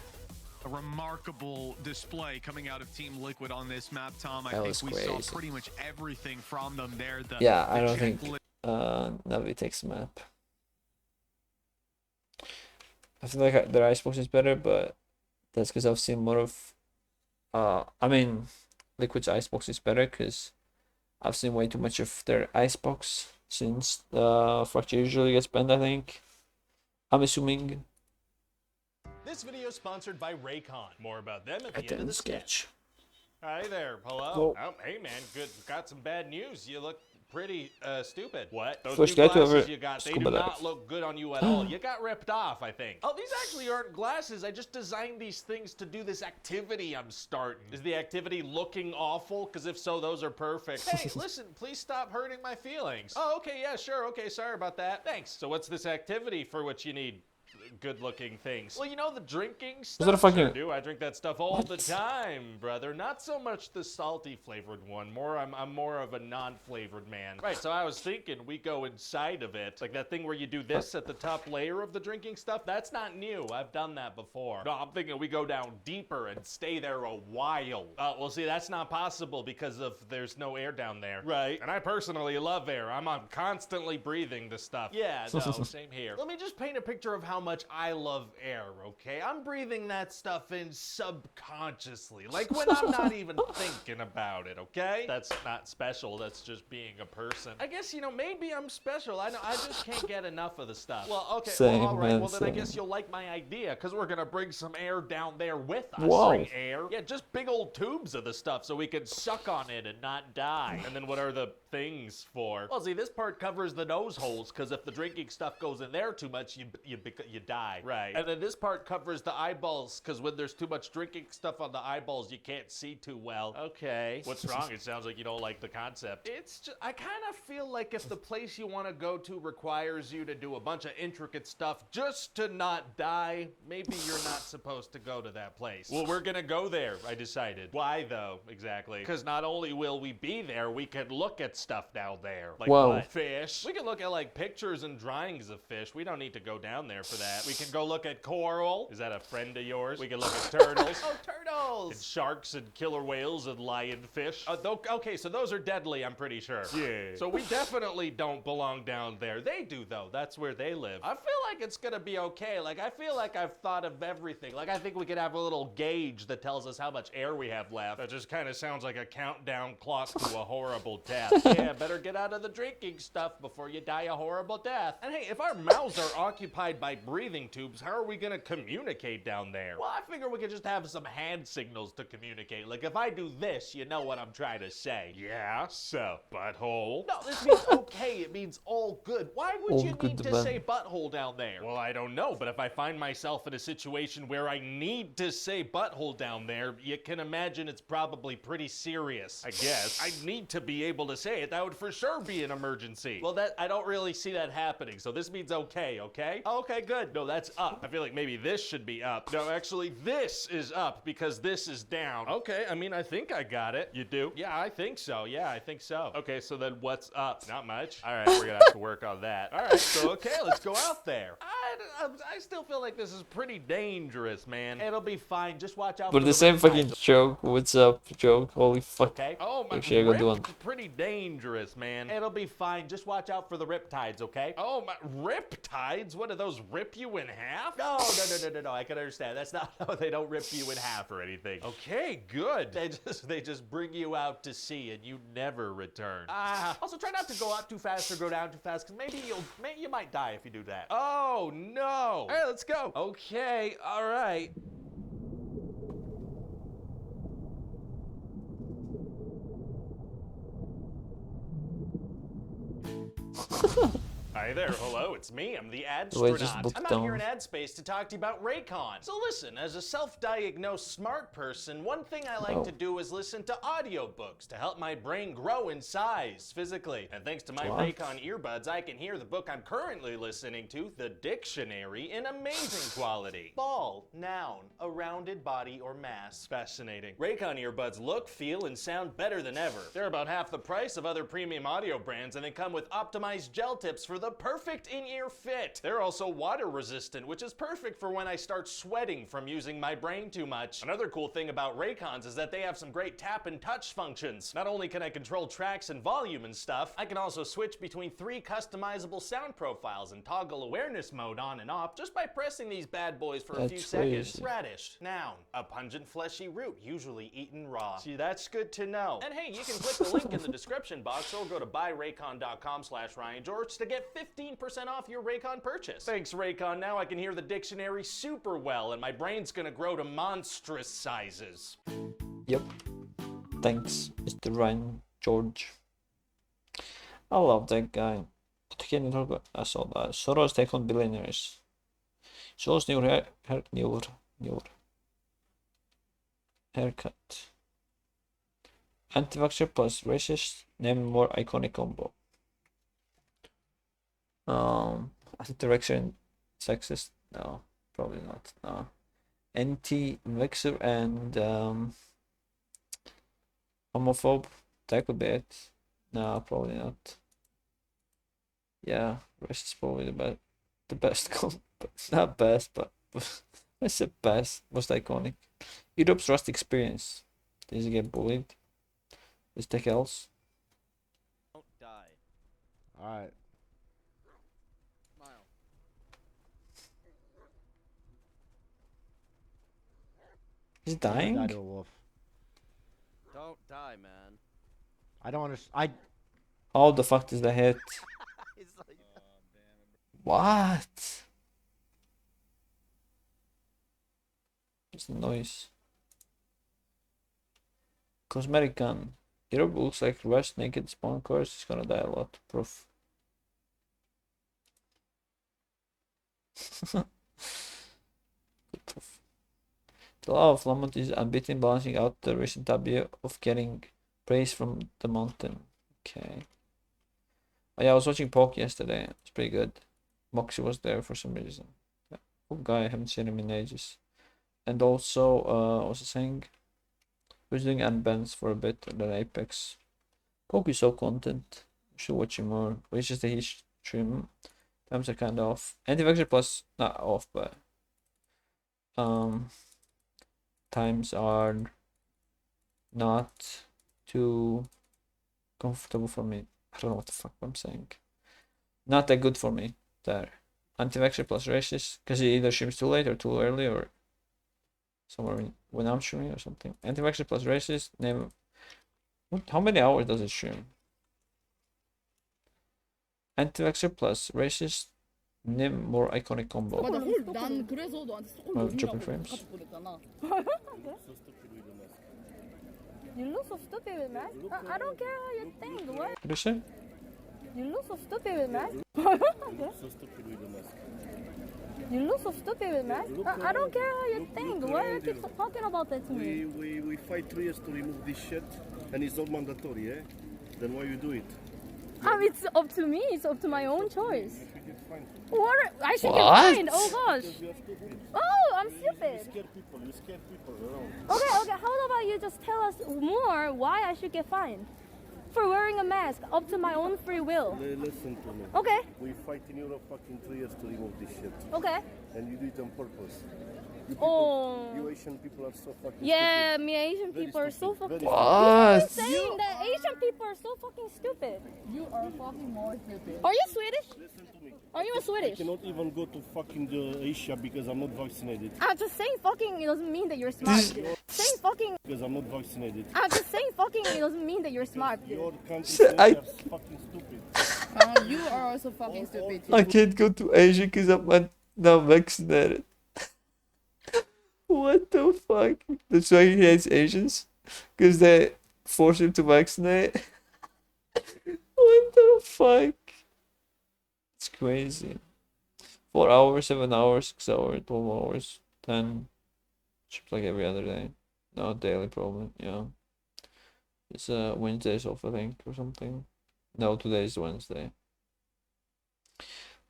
A remarkable display coming out of Team Liquid on this map, Tom. I That think was we crazy. saw pretty much everything from them there. Yeah, I don't think Navi takes the map. I feel like their icebox is better, but that's because I've seen more of. I mean, Liquid's icebox is better because I've seen way too much of their icebox since Fracture usually gets banned, I think. I'm assuming. This video is sponsored by Raycon. More about them at the end of the sketch. Hi there. Hello. Whoa. Oh, hey man. Good. Got some bad news. You look pretty stupid. What? Those First new guy to glasses ever you got, they scuba do dive. not look good on you at all. You got ripped off, I think. Oh, these actually aren't glasses. I just designed these things to do this activity I'm starting. Is the activity looking awful? Because if so, those are perfect. Hey, listen, please stop hurting my feelings. Oh, okay, yeah, sure. Okay, sorry about that. Thanks. So what's this activity for which you need good-looking things? Well, you know the drinking stuff? that a fucking- Sure do. I drink that stuff all the time, brother. Not so much the salty flavored one. I'm more of a non-flavored man. Right, so I was thinking we go inside of it. Like that thing where you do this at the top layer of the drinking stuff. That's not new. I've done that before. No, I'm thinking we go down deeper and stay there a while. Well, see, that's not possible because there's no air down there. Right. And I personally love air. I'm constantly breathing the stuff. Yeah, no, same here. Let me just paint a picture of how much I love air, okay? I'm breathing that stuff in subconsciously, like when I'm not even thinking about it, okay? That's not special, that's just being a person. I guess, you know, maybe I'm special. I just can't get enough of the stuff. Well, okay, Same, well, all right, man, well then I same. guess you'll like my idea, because we're gonna bring some air down there with us. Whoa. Bring air? Yeah, just big old tubes of the stuff so we can suck on it and not die. And then what are the things for? Well, see, this part covers the nose holes, because if the drinking stuff goes in there too much, you die. Right. And then this part covers the eyeballs, because when there's too much drinking stuff on the eyeballs, you can't see too well. Okay. What's wrong? It sounds like you don't like the concept. It's just, I kind of feel like if the place you want to go to requires you to do a bunch of intricate stuff just to not die, maybe you're not supposed to go to that place. Well, we're gonna go there, I decided. Why though, exactly? Because not only will we be there, we can look at stuff down there. Like Whoa. what? Fish. We can look at like pictures and drawings of fish. We don't need to go down there for that. We can go look at coral. Is that a friend of yours? We can look at turtles. Oh, turtles! And sharks and killer whales and lionfish. Okay, so those are deadly, I'm pretty sure. Yeah. So we definitely don't belong down there. They do, though. That's where they live. I feel like it's gonna be okay. Like, I feel like I've thought of everything. Like, I think we could have a little gauge that tells us how much air we have left. That just kind of sounds like a countdown clock to a horrible death. Yeah, better get out of the drinking stuff before you die a horrible death. And hey, if our mouths are occupied by breathing tubes, how are we gonna communicate down there? Well, I figure we could just have some hand signals to communicate. Like, if I do this, you know what I'm trying to say. Yeah, so, butthole. No, this means okay. It means all good. Why would All you good, need to man. say butthole down there? Well, I don't know, but if I find myself in a situation where I need to say butthole down there, you can imagine it's probably pretty serious. I guess. I need to be able to say it. That would for sure be an emergency. Well, I don't really see that happening, so this means okay, okay? Okay, good. No, that's up. I feel like maybe this should be up. No, actually, this is up because this is down. Okay, I mean, I think I got it. You do? Yeah, I think so. Yeah, I think so. Okay, so then what's up? Not much. All right, we're gonna have to work on that. All right, so okay, let's go out there. I still feel like this is pretty dangerous, man. It'll be fine. Just watch out But for the same riptides. fucking joke. What's up, joke? Holy fuck. Okay. Oh my. Actually, I got the one. Pretty dangerous, man. It'll be fine. Just watch out for the riptides, okay? Oh my, riptides? What do those rip you in half? No. I can understand. That's not. No, they don't rip you in half or anything. Okay, good. They just bring you out to sea and you never return. Also try not to go up too fast or go down too fast, because maybe you might die if you do that. Oh no. All right, let's go. Okay. All right. Hi there, hello, it's me, I'm the Wait, just Adstronaut. look I'm out down. here in ad space to talk to you about Raycon. So listen, as a self-diagnosed smart person, one thing I like to do is listen to audiobooks to help my brain grow in size physically. And thanks to my What? Raycon earbuds, I can hear the book I'm currently listening to, The Dictionary, in amazing quality. Ball, noun, a rounded body or mass. Fascinating. Raycon earbuds look, feel, and sound better than ever. They're about half the price of other premium audio brands, and they come with optimized gel tips for the the perfect in-ear fit. They're also water resistant, which is perfect for when I start sweating from using my brain too much. Another cool thing about Raycons is that they have some great tap and touch functions. Not only can I control tracks and volume and stuff, I can also switch between 3 customizable sound profiles and toggle awareness mode on and off just by pressing these bad boys for a few seconds. Radish. Noun. A pungent fleshy root, usually eaten raw. See, that's good to know. And hey, you can click the link in the description box or go to buyraycon.com/RyanGeorge to get 15% off your Raycon purchase. Thanks, Raycon. Now I can hear the dictionary super well, and my brain's gonna grow to monstrous sizes. Yep. Thanks, Mr. Ryan George. I love that guy. I saw that. Soros take on billionaires. Soros new haircut. Anti-vaxxer plus racist. Name more iconic combo. Anti-vaxxer and sexist? No, probably not. No. Anti-vaxxer and homophobe? That could be it. No, probably not. Yeah, racist is probably the best combo. Not best, but let's say best, most iconic. Europe's Rust experience. Does he get bullied? Let's take else. Don't die. Alright. Smile. He's dying? Die to a wolf. Don't die, man. I don't understand. How the fuck does that hit? It's like... What? What's the noise? Cosmetic gun. Hero looks like reverse naked spawn course. He's gonna die a lot. Proof. Good proof. The law of Lamont is unbeaten, balancing out the recent taboo of getting praise from the mountain. Okay. Oh, yeah, I was watching Poke yesterday. It's pretty good. Moxie was there for some reason. Yeah. Good guy. I haven't seen him in ages. And also, what was I saying? He was doing unbans for a bit and then Apex. Poke is so content. Should watch him more. But it's just that he stream. Times are kind of off. Anti-vaxxer plus not off, but times are not too comfortable for me. I don't know what the fuck I'm saying. Not that good for me. There. Anti-vaxxer plus racist, because he either streams too late or too early or somewhere when I'm streaming or something. Anti-vaxxer plus racist. Name. How many hours does it stream? Anti-vaxxer plus racist. Name more iconic combo. 맞아, 난 그래서 너한테 조금 dropping frames. You look so stupid with mask. I don't care how you think. What? What do you say? You look so stupid with mask. You look so stupid with mask. I don't care how you think. Why you keep talking about that to me? We fight 3 years to remove this shit, and it's not mandatory, eh? Then why you do it? It's up to me. It's up to my own choice. What? I should What? get fined. Oh gosh. Oh, I'm stupid. You scare people around. Okay. How about you just tell us more why I should get fined for wearing a mask up to my own free will? Listen to me. Okay. We fight in Europe fucking 3 years to remove this shit. Okay. And you do it on purpose. You Asian people are so fucking Yeah, stupid. me Asian people are so fucking What? I'm saying that Asian people are so fucking stupid. You are fucking more stupid. Are you Swedish? Listen to me. Are you a Swedish? I cannot even go to fucking Asia because I'm not vaccinated. I'm just saying fucking it doesn't mean that you're smart. Saying fucking Because I'm not vaccinated. I'm just saying fucking it doesn't mean that you're smart. Your country are fucking stupid. You are also fucking stupid. I can't go to Asia because I'm not vaccinated. What the fuck? That's why he hates Asians? Because they force him to vaccinate? What the fuck? It's crazy. 4 hours, 7 hours, 6 hours, 12 hours, 10. Ships like every other day. No, daily probably, yeah. It's Wednesdays off, I think, or something. No, today is Wednesday.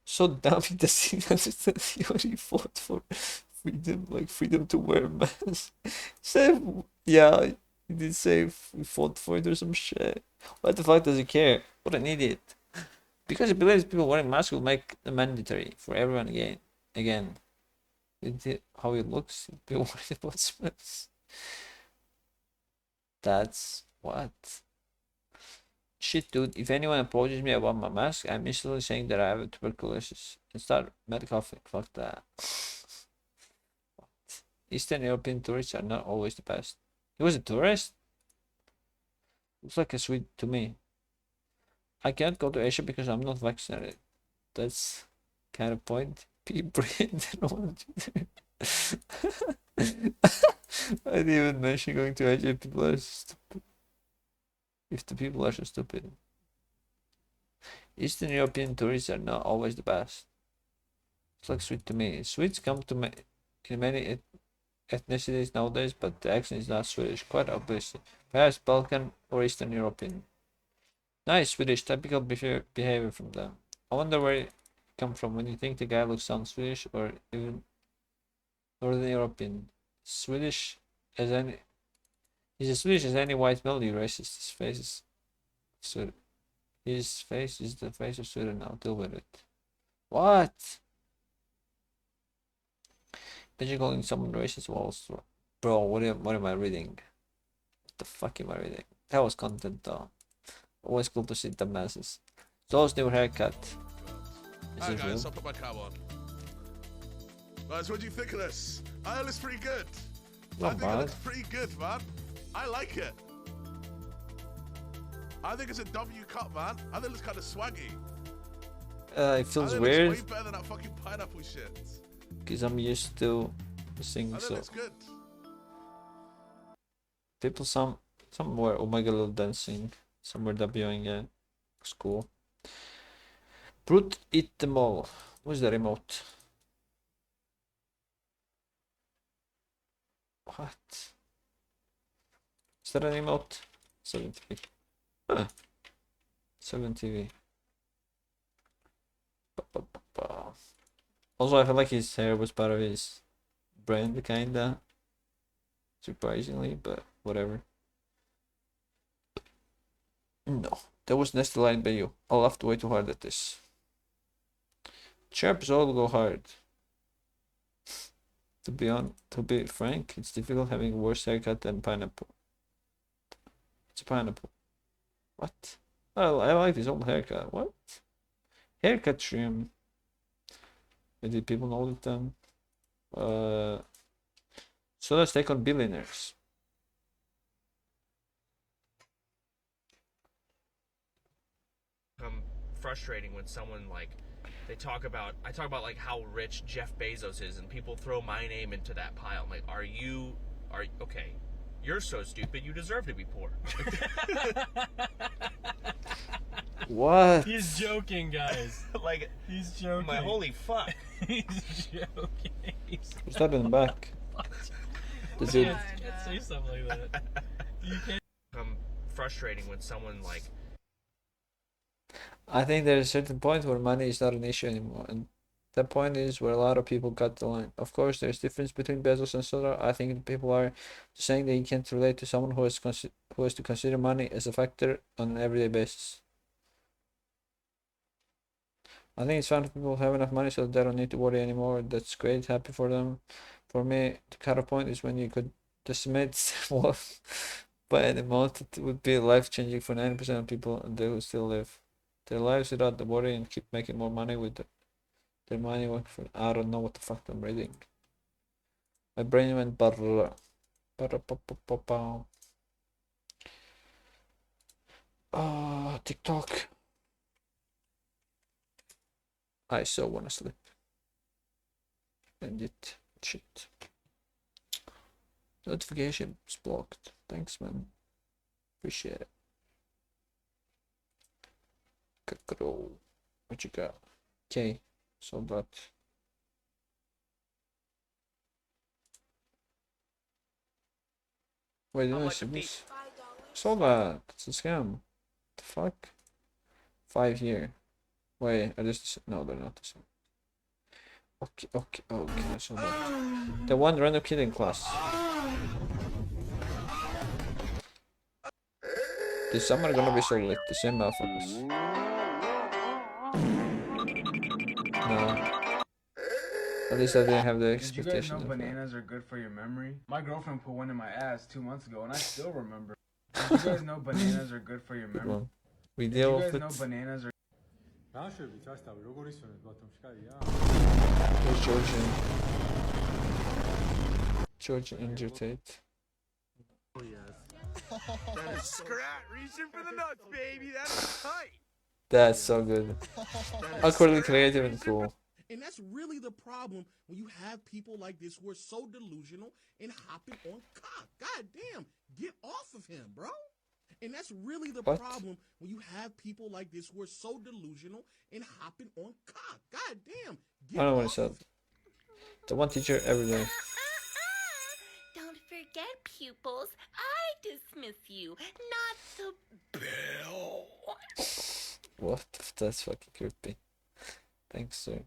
So dumb he doesn't understand he already fought for freedom, like freedom to wear a mask. Say, yeah, he did say we fought for it or some shit. What the fuck does he care? What an idiot. Because he believes people wearing masks will make it mandatory for everyone again. How it looks, people worried about smells. That's what? Shit, dude, if anyone approaches me about my mask, I'm instantly saying that I have tuberculosis and start mad coughing. Fuck that. Eastern European tourists are not always the best. He was a tourist? Looks like a Swede to me. I can't go to Asia because I'm not vaccinated. That's kind of point. Be brave. I didn't even mention going to Asia. People are stupid. If the people are so stupid. Eastern European tourists are not always the best. It's like Swede to me. Swedes come to in many ethnicities nowadays, but the accent is not Swedish, quite obviously. Perhaps Balkan or Eastern European. Nice Swedish, typical behavior from them. I wonder where it come from when you think the guy looks sound Swedish or even Northern European. Swedish as any. He's as Swedish as any white male, you racist. His face is Sweden. His face is the face of Sweden now. Deal with it. What? Imagine calling someone racist walls. Bro, what am I reading? What the fuck am I reading? That was content though. Always cool to see the masses. Zoe's new haircut. Alright guys, I'll put my cab on. Guys, what do you think of this? I looks pretty good. Not I think bad. it looks pretty good, man. I like it. I think it's a W cut, man. I think it looks kind of swaggy. It feels I think weird. It looks way better than that fucking pineapple shit. Because I'm used to sing, I think so it looks good. people some were Omega Little dancing, some were Wing, yeah. It's cool. Brute eat them all. Where's the remote? What? Is that an emote? 7 TV. 7 TV. Also, I feel like his hair was part of his brand, kinda. Surprisingly, but whatever. No, that was nasty line by you. I laughed way too hard at this. Chirps all go hard. To be frank, it's difficult having a worse haircut than pineapple. It's a pineapple. What? I like this old haircut. What? Haircut trim. Did people know it then? So let's take on billionaires. Frustrating when someone like I talk about like how rich Jeff Bezos is and people throw my name into that pile. I'm like, okay, you're so stupid you deserve to be poor. What? He's joking, guys. Like, he's joking. My holy fuck. He's joking. What's that in the back? Does it? You can't say something like that. You can't. Frustrating when someone like. I think there's a certain point where money is not an issue anymore, and that point is where a lot of people cut the line. Of course, there's difference between Bezos and Solar. I think people are saying that you can't relate to someone who has to consider money as a factor on an everyday basis. I think it's fine if people have enough money so that they don't need to worry anymore. That's great, happy for them. For me, the cutoff point is when you could decimate wealth by an amount that would be life-changing for 90% of people and they will still live their lives without the worry and keep making more money with their money work for. I don't know what the fuck I'm reading. My brain went barra. TikTok. I so wanna sleep. And it shit. Notifications blocked. Thanks, man. Appreciate it. Kakro. What you got? Okay, so that. Wait, didn't I see this? Saw that. It's a scam. What the fuck? 5 here. Wait, are this the same? No, they're not the same. Okay, I saw that. The one random kid in class. This summer gonna be so lit, the same motherfuckers. At least I didn't have the Did you guys expectation know of that. bananas are good for your memory? My girlfriend put one in my ass 2 months ago, and I still remember. Did you guys know bananas are good for your Good memory? one. We Did deal you with guys it. know bananas are... There's Georgian. Georgian irritate. Oh, yes. That is scrap. Reaching for the nuts, baby. That's tight. That's so good. Awkwardly creative and cool. And that's really the problem when you have people like this who are so delusional and hopping on cock. God damn, get off of him, bro. And that's really the problem when you have people like this who are so delusional and hopping on cock. God damn, I don't know what it said. The one teacher every day. Don't forget, pupils, I dismiss you, not the bell. What? That's fucking creepy. Thanks, sir.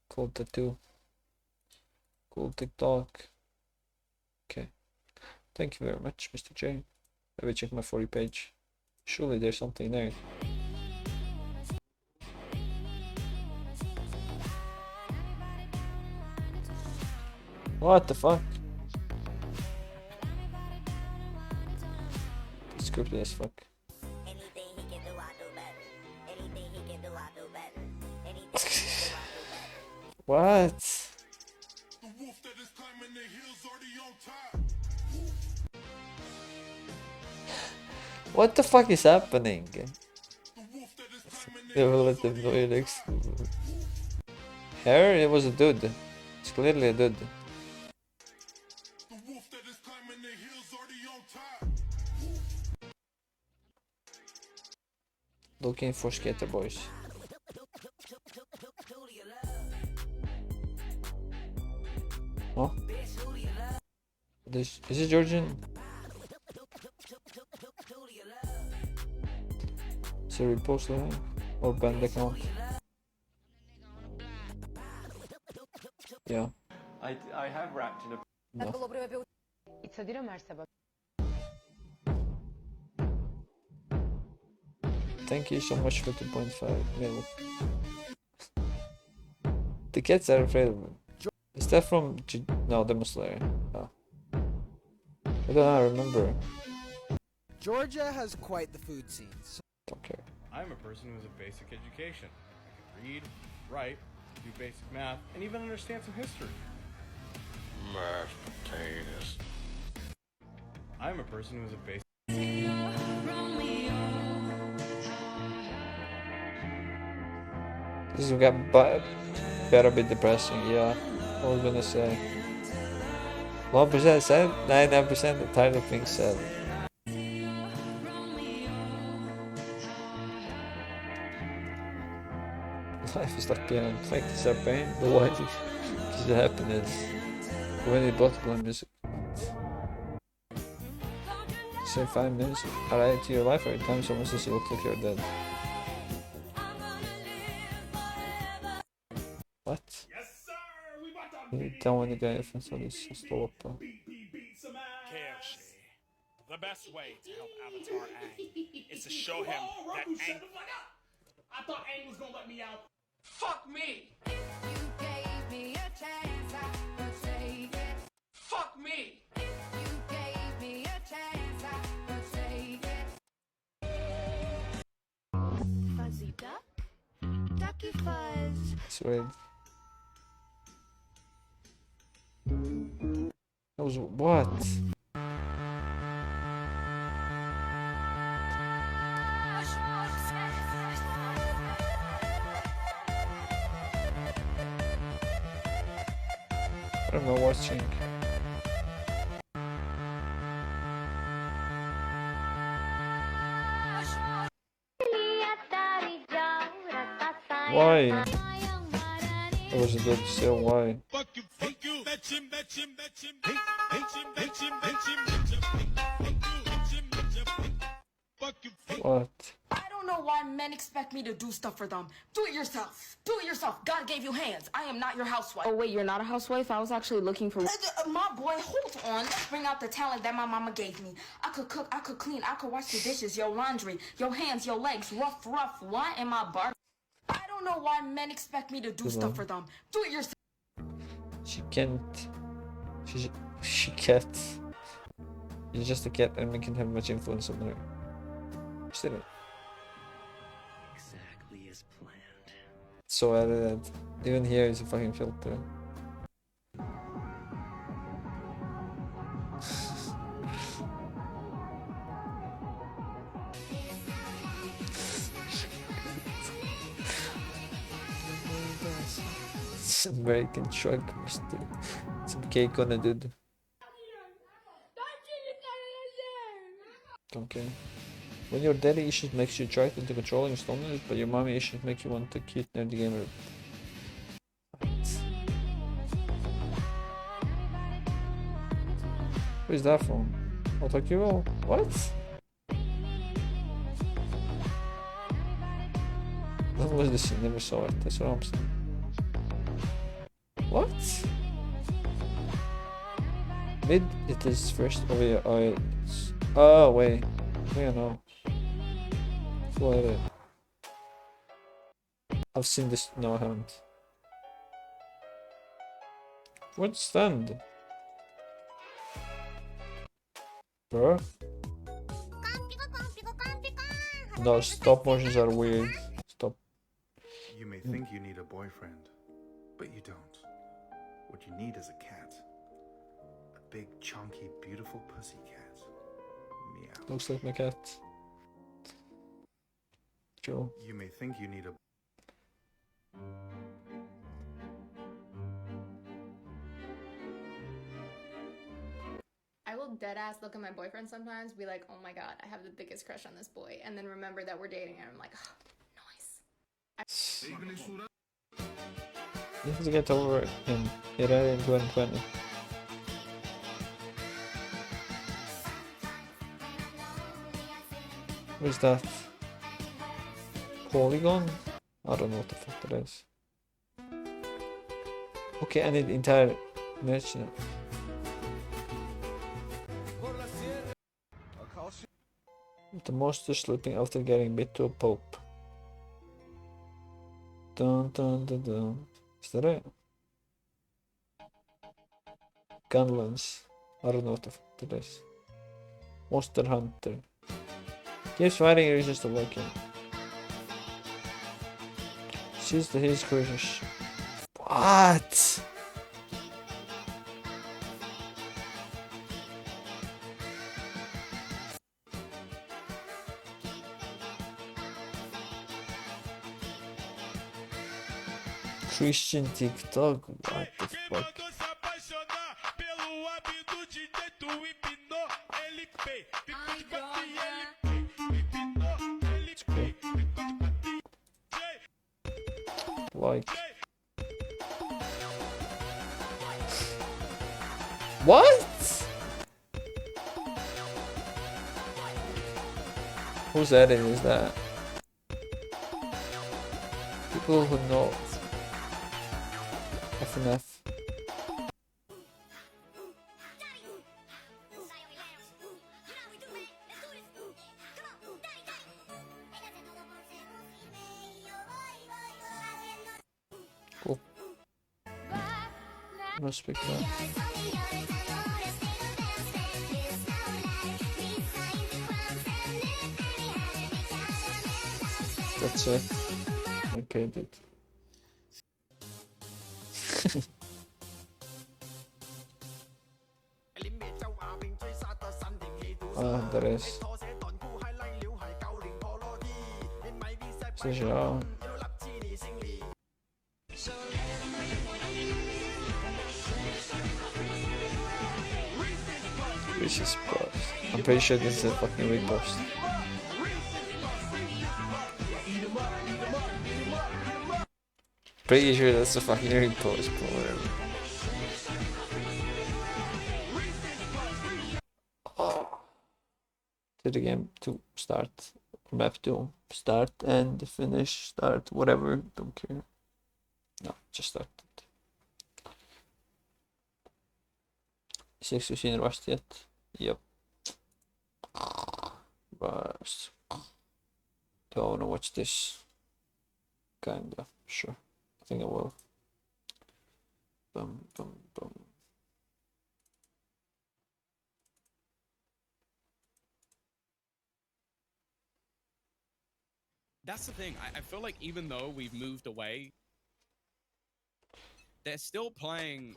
Cool tattoo. Cool TikTok. Okay. Thank you very much, Mr. J. Let me check my 40 page. Surely there's something there. What the fuck? It's creepy as fuck. What? What the fuck is happening? They will let them know it hair? It was a dude. It's clearly a dude. Looking for skater boys. Oh? Is it Georgian? Is it repost line or banned account? Yeah. I have rapped in a... No. Thank you so much for 2.5 mil. The kids are afraid of him. Is that from no, Demon Slayer? Oh. I don't know, I remember. Georgia has quite the food scene. Don't care. I'm a person with a basic education. I can read, write, do basic math, and even understand some history. Mashed potatoes. I'm a person with a basic... This got better be depressing, yeah. What was I gonna say? 1% said, 99% the title thing said. Life is like piano, like it's a pain, but why does it happen is when it both play music. Say 5 minutes, alright to your life every time someone says you look like you're dead. What? Yes, sir. You tell when the guy offends all this stole up. The best way to help Avatar Aang is to show him that Aang... I thought Aang was gonna let me out. Fuck me! You gave me a chance, I could take it. Fuck me! You gave me a chance, I could take it. Fuzzy duck, ducky fuzz. Sweet. That was what? I don't know watching. Why? It was a good still, why? What? I don't know why men expect me to do stuff for them. Do it yourself. Do it yourself. God gave you hands. I am not your housewife. Oh wait, you're not a housewife? I was actually looking for... My boy, hold on. Let's bring out the talent that my mama gave me. I could cook, I could clean, I could wash the dishes, your laundry, your hands, your legs, rough. What am I bar? I don't know why men expect me to do stuff for them. Do it yourself. She can't. She can't. She's just a cat and we can't have much influence on her. She did it. Exactly as planned. So edited. Even here is a fucking filter. Some American truck, some cake on a dude. Okay. When your daddy issues makes you attracted to controlling stoners, but your mommy issues make you want to cute nerdy gamer. Who is that from? Otakiro? What? When was this? I never saw it. That's what I'm saying. What? Mid it is first over your eyes. Oh wait. I think I know. What? I've seen this. No, I haven't. What stand? Bro? No, stop motions are weird. Stop. You may think you need a boyfriend, but you don't. What you need is a cat. A big, chunky, beautiful pussy cat. Meow. Looks like my cat. Joe. You may think you need a... I will deadass look at my boyfriend sometimes, be like, oh my god, I have the biggest crush on this boy, and then remember that we're dating, and I'm like, oh, nice. You have to get over him. He read it in 2020. What is that? Polygon? I don't know what the fuck that is. Okay, I need the entire merchant. The monster sleeping after getting bit to a pulp. Dun dun dun dun. Is that it? Gunlands. I don't know what the fuck that is. Monster Hunter. Gives fighting reasons to work in. Sees the his cruisers. What? Christian TikTok? What the fuck? It's cool. Like. What? Whose edit is that? People who know FNF. Cool. No speak that. That's it. Okay, dude. There is. CGI. Which is post. I'm pretty sure this is a fucking repost. Pretty sure that's a fucking repost, but whatever. To the game to start, map to start and finish, start, whatever, don't care. No, just start it. 6 you seen Rust yet? Yep. Rust. Do I wanna watch this? Kinda, sure. I think I will. Bum, bum, bum. That's the thing. I feel like even though we've moved away, they're still playing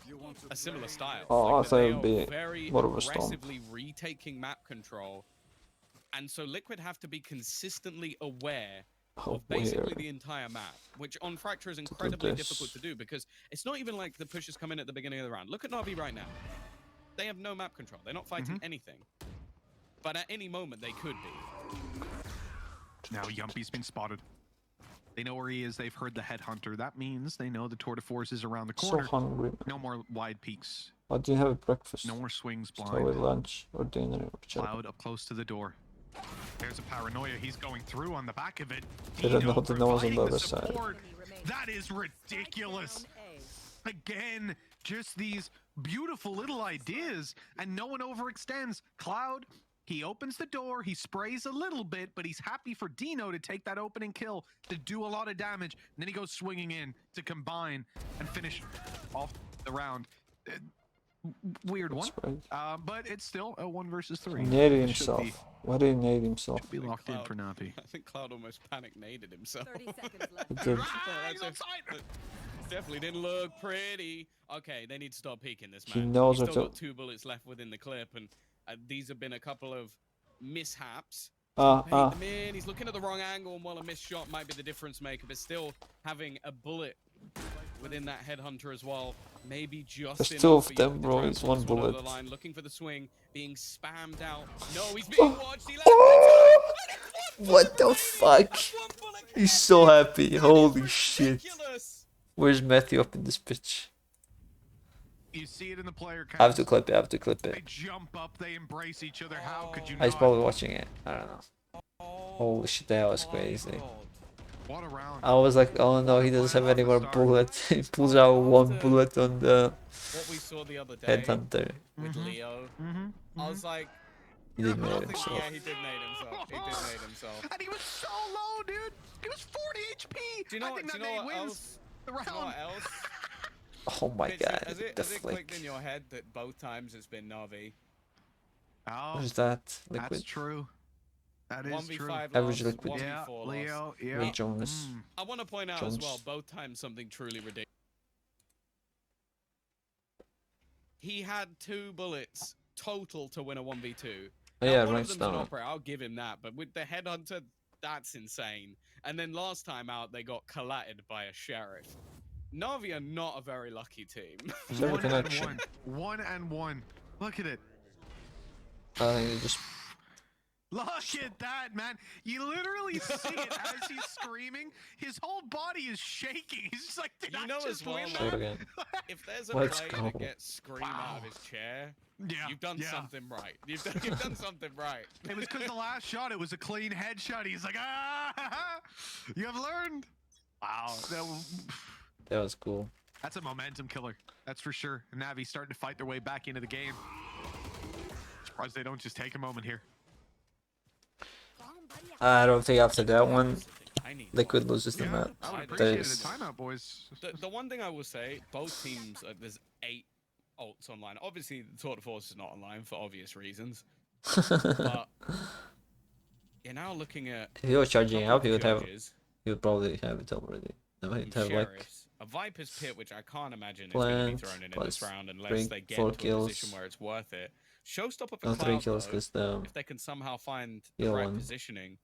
a similar style. Oh, I like, thought they it would be are very more of a stomp. aggressively retaking map control, and so Liquid have to be consistently aware of basically the entire map, which on Fracture is incredibly difficult to do because it's not even like the pushes come in at the beginning of the round. Look at Na'Vi right now. They have no map control. They're not fighting anything. But at any moment, they could be. Now Yumpy's been spotted. They know where he is. They've heard the headhunter. That means they know the tour de force is around the corner. So hungry. No more wide peaks. Why do you have a breakfast? No more swings blind. Start with lunch or dinner. Cloud up close to the door. There's a paranoia. He's going through on the back of it. They don't know that no one's on the other side. That is ridiculous. Again, just these beautiful little ideas, and no one overextends. Cloud, he opens the door, he sprays a little bit, but he's happy for Dino to take that opening kill, to do a lot of damage, and then he goes swinging in to combine and finish off the round. Weird one, but it's still a 1 versus 3. Naded himself. Why did he nade himself? Should be locked in for Navi. I think Cloud almost panic naded himself. 30 seconds left. He did. Definitely didn't look pretty. Okay, they need to stop peeking this man. He knows He's what still to- got 2 bullets left within the clip, and these have been a couple of mishaps. Bait them in. He's looking at the wrong angle, and while a missed shot might be the difference maker, but still having a bullet within that headhunter as well. Maybe just There's enough 2 of for you them, to bro. transfer It's 1 this one over bullet. the line, looking for the swing, being spammed out. No, he's being watched. He What the fuck? He's so happy. Holy shit. Where's Matthew up in this pitch? You see it in the player count. I have to clip it. I have to clip They it. jump up, they embrace each other. How could you He's not? probably watching it. I don't know. Holy shit, that was crazy. What a round. I was like, oh no, he doesn't have any more bullets. He pulls out 1 bullet on the What we saw the other day headhunter. with Leo, I was like, He did I nade don't think- himself. Yeah, he did nade himself. He did nade himself. And he was so low, dude. He was 40 HP. Do you know I what? think Do that you know nade what wins else? the Do you know round. what else? Oh my Mitch, god, Has the it flick. clicked in your head that both times it's been Na'Vi? Oh, What is that? Liquid. that's true. That is 1v5 true. loss, Average liquid. 1v4 Yeah, loss. Leo. Yeah. Ray Jonas. I want to point out as well, both times something truly ridiculous. He had 2 bullets total to win a 1v2. Oh, Now, yeah, one right of them's an stomach. operator, I'll give him that, but with the headhunter, that's insane. And then last time out, they got collated by a sheriff. Na'Vi are not a very lucky team. Zero One connection. and one. 1 and 1. Look at it. I think he just Look at that, man. You literally see it as he's screaming. His whole body is shaking. He's just like, did You I know just as well, win Show it that? again. If there's a Let's player go. that gets screamed out of his chair, you've done something right. You've done something right. It was because the last shot, it was a clean headshot. He's like, ah, you have learned. Wow. that was cool. That's a momentum killer. That's for sure. And Navi starting to fight their way back into the game. Surprised they don't just take a moment here. I don't think after that one, Liquid loses the map. I would That appreciate is a timeout, boys. The one thing I will say, both teams, there's 8 ults online. Obviously, the Tour de Force is not online for obvious reasons. But you're now looking at. If he was charging couple up, he would have. judges, He would probably have it already. No, he'd have like sheriffs, a Viper's Pit, which I can't imagine is going to be plant thrown in this plus round unless 3, they get 4 into a kills. position where it's worth it. Showstopper for No, 3 Cloud, kills though, because the if they can somehow find the heal right one. positioning.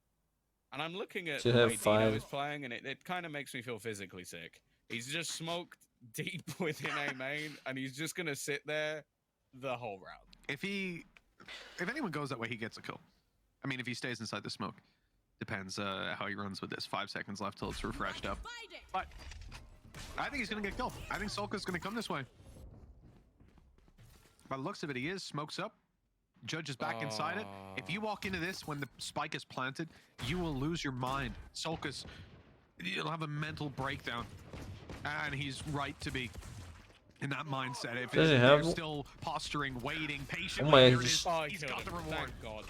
And I'm looking at To the have way Dino 5. is playing, and it kind of makes me feel physically sick. He's just smoked deep within A main, and he's just going to sit there the whole round. If anyone goes that way, he gets a kill. I mean, if he stays inside the smoke. Depends how he runs with this. 5 seconds left till it's refreshed up. But I think he's going to get killed. I think Solka's going to come this way. By the looks of it, he is. Smoke's up. Judge is back inside it. If you walk into this when the spike is planted, you will lose your mind. Solka's, you'll have a mental breakdown. And he's right to be in that mindset. If Does he they're have- still posturing, waiting, patiently, Oh my, here he it is. just- Oh, He's got the reward. Thank God.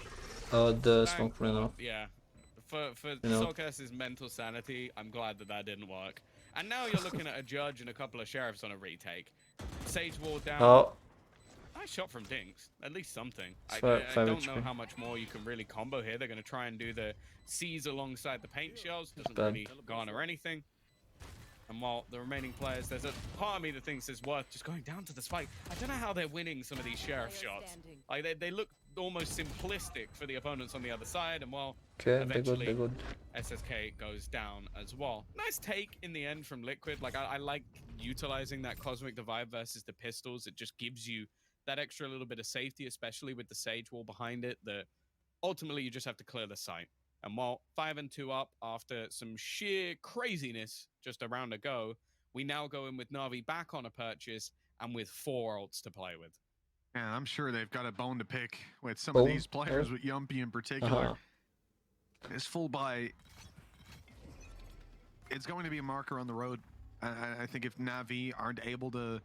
oh, the Thank smoke ran God. off. Yeah. for know. Soulcast's mental sanity, I'm glad that didn't work. And now you're looking at a judge and a couple of sheriffs on a retake. Sage wall down. Oh, Nice shot from Dinks. At least something. I Five don't know HP. how much more you can really combo here. They're going to try and do the C's alongside the paint shells. Doesn't Bad. really garner anything. And while the remaining players, there's a part of me that thinks it's worth just going down to the spike. I don't know how they're winning some of these sheriff shots. Like they look almost simplistic for the opponents on the other side. And while okay, eventually they're good. SSK goes down as well. Nice take in the end from Liquid. Like I like utilizing that Cosmic Divide versus the pistols. It just gives you that extra little bit of safety, especially with the Sage wall behind it, that ultimately you just have to clear the site. And while 5-2 up after some sheer craziness just a round ago, we now go in with Na'Vi back on a purchase and with 4 ults to play with. And I'm sure they've got a bone to pick with some Bone? of these players, with Yumpy in particular. This full buy, it's going to be a marker on the road. I think if Na'Vi aren't able to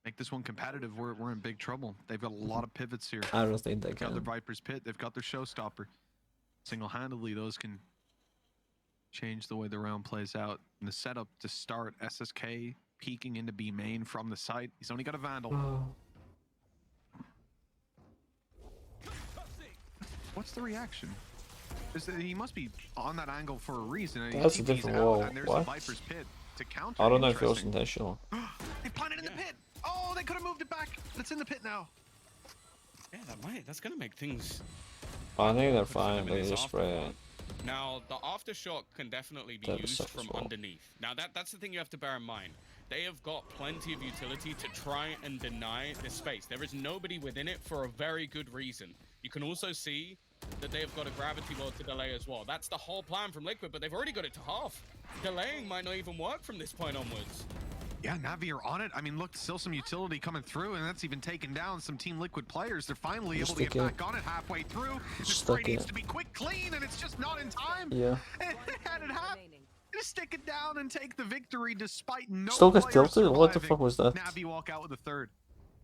make this one competitive, we're in big trouble. They've got a lot of pivots here. I don't think they They've got their can. Viper's Pit. They've got their Showstopper. Single-handedly, those can change the way the round plays out. And the setup to start, SSK peeking into B main from the site. He's only got a Vandal. What's the reaction? He must be on that angle for a reason. That's a TP's different out, wall. And there's What? the Viper's Pit to counter. I don't know if it was Interesting. intentional. They planted in the pit. Oh, they could have moved it back. It's in the pit now. Yeah, that's gonna make things. I think they're fine. They just spray it. Now, the aftershock can definitely be That used sucks from as well. underneath. Now, that's the thing you have to bear in mind. They have got plenty of utility to try and deny this space. There is nobody within it for a very good reason. You can also see that they have got a gravity load to delay as well. That's the whole plan from Liquid, but they've already got it to half. Delaying might not even work from this point onwards. Yeah, Na'Vi are on it. I mean, look, still some utility coming through, and that's even taken down some Team Liquid players. They're finally able to get back on it halfway through. The spray needs to be quick, clean, and it's just not in time. Yeah. And it happened. Just stick it down and take the victory despite no Still gets players tilted? What the surviving. fuck was that? Na'Vi walk out with a third.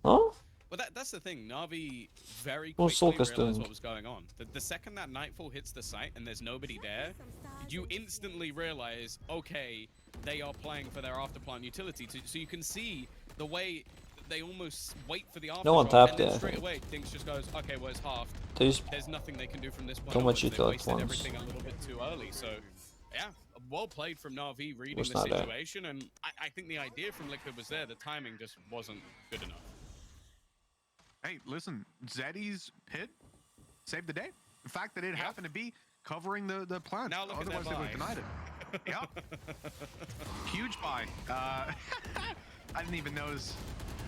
Huh? Well, that's the thing. Na'Vi very What's quickly Soulcast realized doing? what was going on. The second that Nightfall hits the site and there's nobody there, you instantly realize, okay, they are playing for their afterplant utility. So you can see the way they almost wait for the aftershock. No one tapped and then it, I straight think. away, Dinks just goes, okay, well, it's half. There's nothing they can do from this point Too much onwards. They util at wasted once. everything a little bit too early. So, yeah, well played from Na'Vi reading Was the not that. situation. And I think the idea from Liquid was there. The timing just wasn't good enough. Hey, listen, Zeddy's pit saved the day. The fact that it happened to be covering the plant. Now look at Otherwise, that they would have buy. denied it. Yeah. Huge buy. I didn't even notice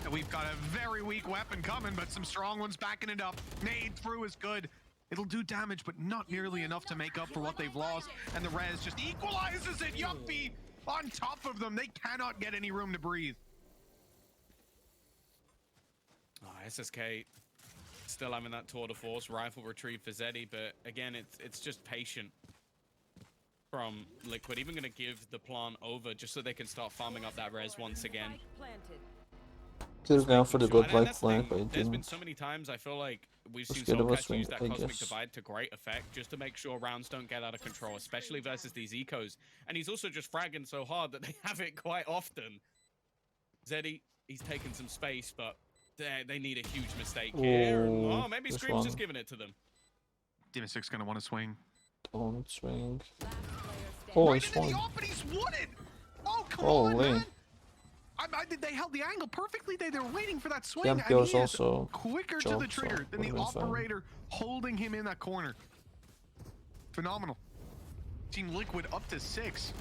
that we've got a very weak weapon coming, but some strong ones backing it up. Nade through is good. It'll do damage, but not nearly enough to make up for what they've lost. And the res just equalizes it. Yuppie on top of them. They cannot get any room to breathe. Oh, SSK still having that tour de force rifle retrieve for Zeddy, but again, it's just patient from Liquid. Even going to give the plant over just so they can start farming up that res once again. Could have gone for the good And white flank, but it there's been didn't. so many times I feel like we've Let's seen get a Soulcast swing, use that I Cosmic guess. Divide to great effect just to make sure rounds don't get out of control, especially versus these ecos. And he's also just fragging so hard that they have it quite often. Zeddy, he's taken some space, but they need a huge mistake here. Oh, Oh, maybe this Scream's one. just giving it to them. Dimasick's gonna want to swing. Don't swing. Oh, he swung. But he's wooded. Oh, come on, Holy. man. They held the angle perfectly. They were waiting for that swing. Yampi and was he is also quicker to the jumped, so trigger than the would've been fine. operator holding him in that corner. Phenomenal. Team Liquid up to 6.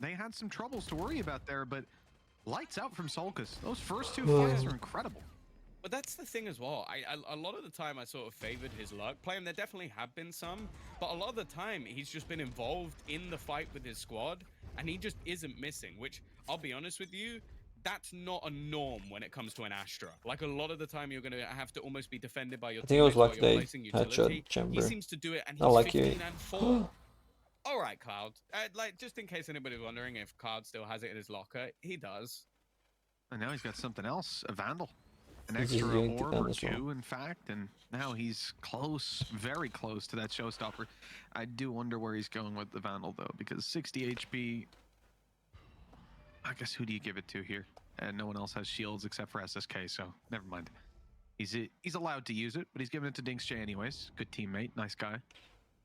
They had some troubles to worry about there, but lights out from Solkis. Those first two fights are incredible. But that's the thing as well. A lot of the time I sort of favored his luck play, and there definitely have been some, but a lot of the time he's just been involved in the fight with his squad, and he just isn't missing, which, I'll be honest with you, that's not a norm when it comes to an Astra. Like, a lot of the time you're going to have to almost be defended by your I think it was teammates while like you're they placing headshot utility. chamber. He seems to do it, and Not he's like 15 you. and 4. All right, Cloud. Like, just in case anybody's wondering if Cloud still has it in his locker, he does. And now he's got something else, a Vandal. an This is extra going to orb come or as well. two, in fact, and now he's close, very close to that showstopper. I do wonder where he's going with the Vandal, though, because 60 HP, I guess who do you give it to here? And no one else has shields except for SSK, so never mind. He's allowed to use it, but he's giving it to Dinks J anyways. Good teammate, nice guy.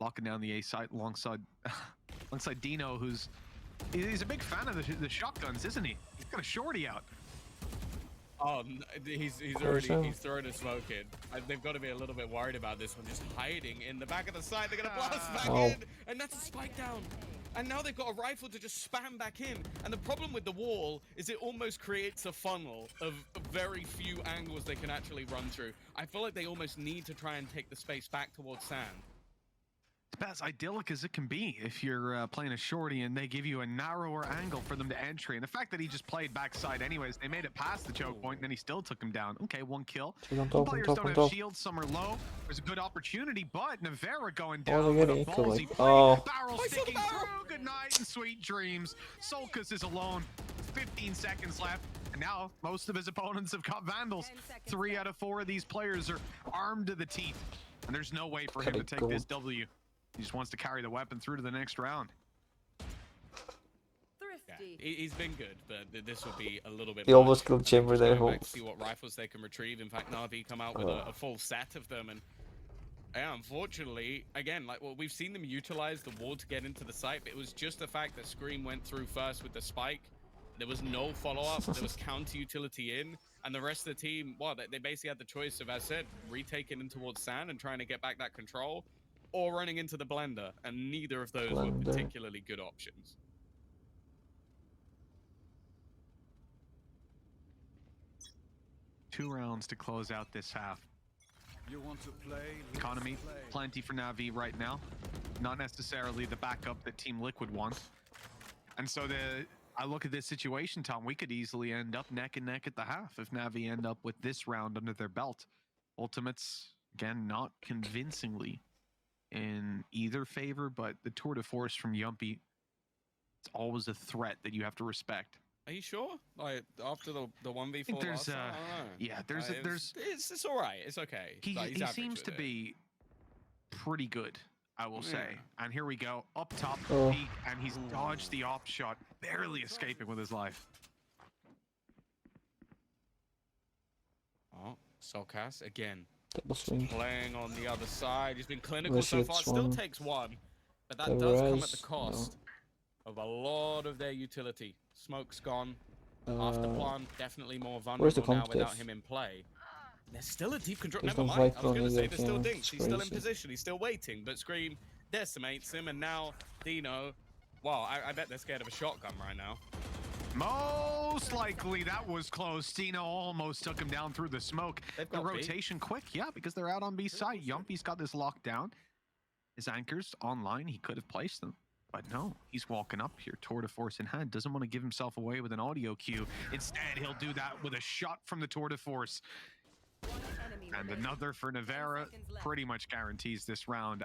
Locking down the A site alongside Dino, he's a big fan of the shotguns, isn't he? He's got a shorty out. Oh, he's throwing a smoke in. They've got to be a little bit worried about this one, just hiding in the back of the side. They're gonna blast back in, and that's a spike down. And now they've got a rifle to just spam back in. And the problem with the wall is it almost creates a funnel of very few angles they can actually run through. I feel like they almost need to try and take the space back towards sand. It's about as idyllic as it can be if you're playing a shorty and they give you a narrower angle for them to entry. And the fact that he just played backside anyways, they made it past the choke point, and then he still took him down. Okay, 1 kill. Some players don't have shields, some are low. There's a good opportunity, but Navera going down with a ballsy play. Barrel sticking through. Good night and sweet dreams. Solkas is alone. 15 seconds left. And now most of his opponents have got Vandals. 3 out of 4 of these players are armed to the teeth. And there's no way for him to take this W. He just wants to carry the weapon through to the next round. Yeah, he's been good, but this will be a little bit. He almost killed Chamber there. See what rifles they can retrieve. In fact, Na'Vi come out with a full set of them, and yeah, unfortunately, again, like we've seen them utilize the wall to get into the site, but it was just the fact that Scream went through first with the spike. There was no follow-up. There was counter utility in, and the rest of the team, well, they basically had the choice of, as I said, retaking in towards sand and trying to get back that control, or running into the blender, and neither of those were particularly good options. Two rounds to close out this half. You want to play? Economy, plenty for Na'Vi right now. Not necessarily the backup that Team Liquid wants. And so I look at this situation, Tom, we could easily end up neck and neck at the half if Na'Vi end up with this round under their belt. Ultimates, again, not convincingly in either favor, but the tour de force from Yumpy, it's always a threat that you have to respect. Are you sure? Like after the 1v4 I think there's last time? I don't know. yeah, it's all right. It's okay. He seems to be pretty good, I will say. And here we go, up top, peak, and he's dodged the op shot, barely escaping with his life. Oh, Solkas again. Double swing. Playing on the other side. He's been clinical so far. Still takes 1, but that does come at the cost of a lot of their utility. Smoke's gone. After plant, definitely more vulnerable now without him in play. There's still a deep control. Never mind. I was going to say there's still Dinks. He's still in position. He's still waiting. But Scream decimates him, and now Dino. Well, I bet they're scared of a shotgun right now. Most likely that was close. Dino almost took him down through the smoke. The rotation quick, yeah, because they're out on B side. Yumpy's got this locked down. His anchors online, he could have placed them. But no, he's walking up here, tour de force in hand. Doesn't want to give himself away with an audio cue. Instead, he'll do that with a shot from the tour de force. And another for Navera pretty much guarantees this round.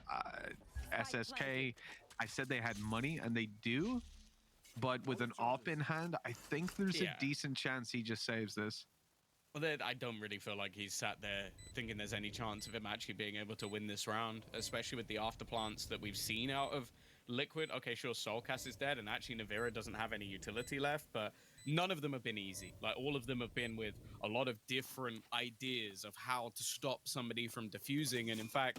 SSK, I said they had money, and they do. But with an op in hand, I think there's a decent chance he just saves this. Well, I don't really feel like he's sat there thinking there's any chance of him actually being able to win this round, especially with the afterplants that we've seen out of Liquid. Okay, sure, Solkas is dead, and actually Navira doesn't have any utility left, but none of them have been easy. Like, all of them have been with a lot of different ideas of how to stop somebody from defusing, and in fact,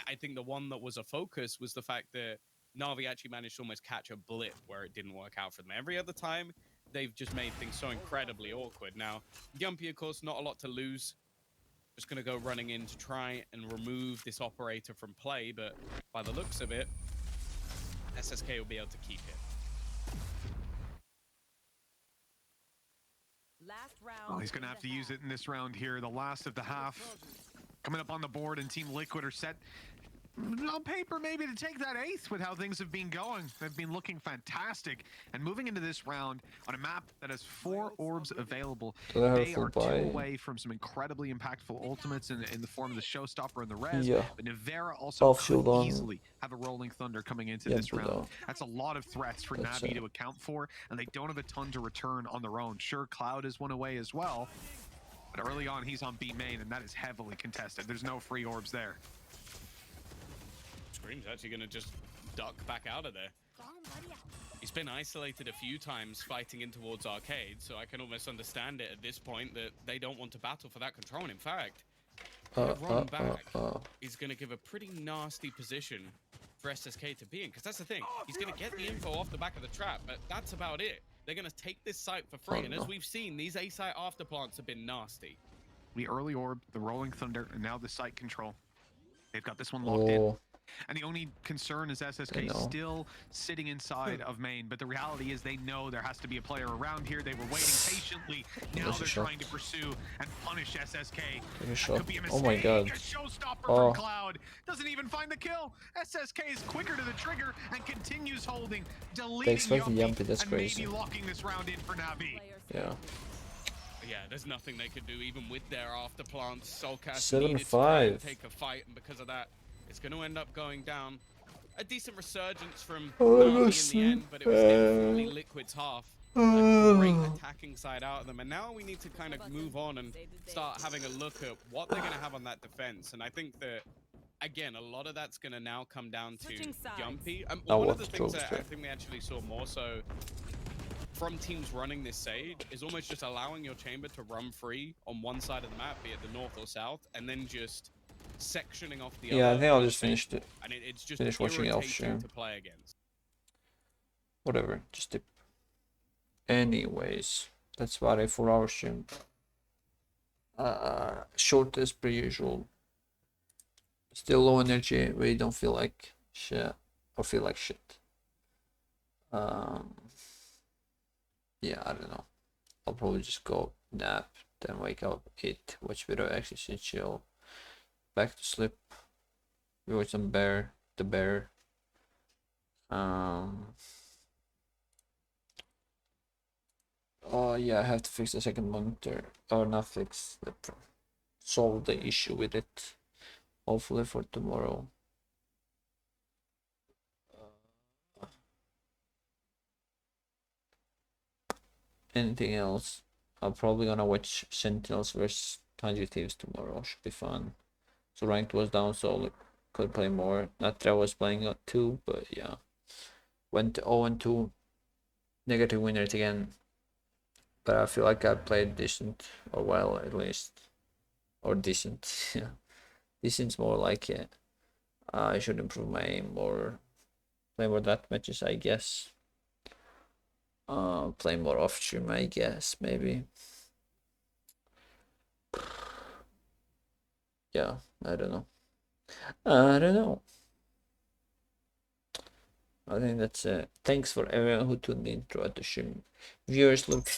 I think the one that was a focus was the fact that Na'Vi actually managed to almost catch a blip where it didn't work out for them. Every other time, they've just made things so incredibly awkward. Now, Yumpy, of course, not a lot to lose. Just going to go running in to try and remove this operator from play, but by the looks of it, SSK will be able to keep it. Last round. Oh, he's going to have to use it in this round here, the last of the half. Coming up on the board, and Team Liquid are set on paper maybe to take that 8th with how things have been going. They've been looking fantastic. And moving into this round on a map that has 4 orbs available, they are 2 away from some incredibly impactful ultimates in the form of the Showstopper and the Res. But Navera also could easily have a Rolling Thunder coming into this round. That's a lot of threats for Na'Vi to account for, and they don't have a ton to return on their own. Sure, Cloud is 1 away as well. But early on, he's on B main, and that is heavily contested. There's no free orbs there. Scream's actually going to just duck back out of there. He's been isolated a few times fighting in towards Arcade, so I can almost understand it at this point that they don't want to battle for that control. And in fact, run back is going to give a pretty nasty position for SSK to be in, because that's the thing. He's going to get the info off the back of the trap, but that's about it. They're going to take this site for free, and as we've seen, these A-site afterplants have been nasty. The early orb, the rolling thunder, and now the site control. They've got this one locked in. And the only concern is SSK still sitting inside of main, but the reality is they know there has to be a player around here. They were waiting patiently. Now they're trying to pursue and punish SSK. That could be a mistake. Oh my god. A showstopper from Cloud. Doesn't even find the kill. SSK is quicker to the trigger and continues holding, deleting Yumpy, that's and crazy. maybe locking this round in for Navi. Yeah. Yeah, there's nothing they could do even with their afterplants. Soulcast 7-5. needed to try and take a fight, and because of that, it's going to end up going down. A decent resurgence from Navi in the end, but it was definitely Liquid's half. A great attacking side out of them, and now we need to kind of move on and start having a look at what they're going to have on that defense. And I think that, again, a lot of that's going to now come down to Yumpy. One of the things that I think we actually saw more so from teams running this Sage is almost just allowing your chamber to run free on one side of the map, be it the north or south, and then just sectioning off the other. Yeah, I think I'll just finish it. And it's just finish watching it off stream. to play against. Whatever, just dip. Anyways, that's about it for our stream. Short as per usual. Still low energy. We don't feel like shit or feel like shit. Yeah, I don't know. I'll probably just go nap, then wake up, eat, watch video, exercise, chill, back to sleep. We watch some the bear. Oh yeah, I have to fix the second monitor, or not fix, solve the issue with it. Hopefully for tomorrow. Anything else? I'm probably gonna watch Sentinels vs 100 Thieves tomorrow. Should be fun. So ranked was down, so could play more. Not that I was playing 2, but yeah. Went 0-2. Negative win rate again. But I feel like I played decent, or well at least. Or decent. Yeah. Decent's more like it. I should improve my aim or play more that matches, I guess. Play more off stream, I guess, maybe. Yeah, I don't know. I think that's it. Thanks for everyone who tuned in throughout the stream. Viewers, look.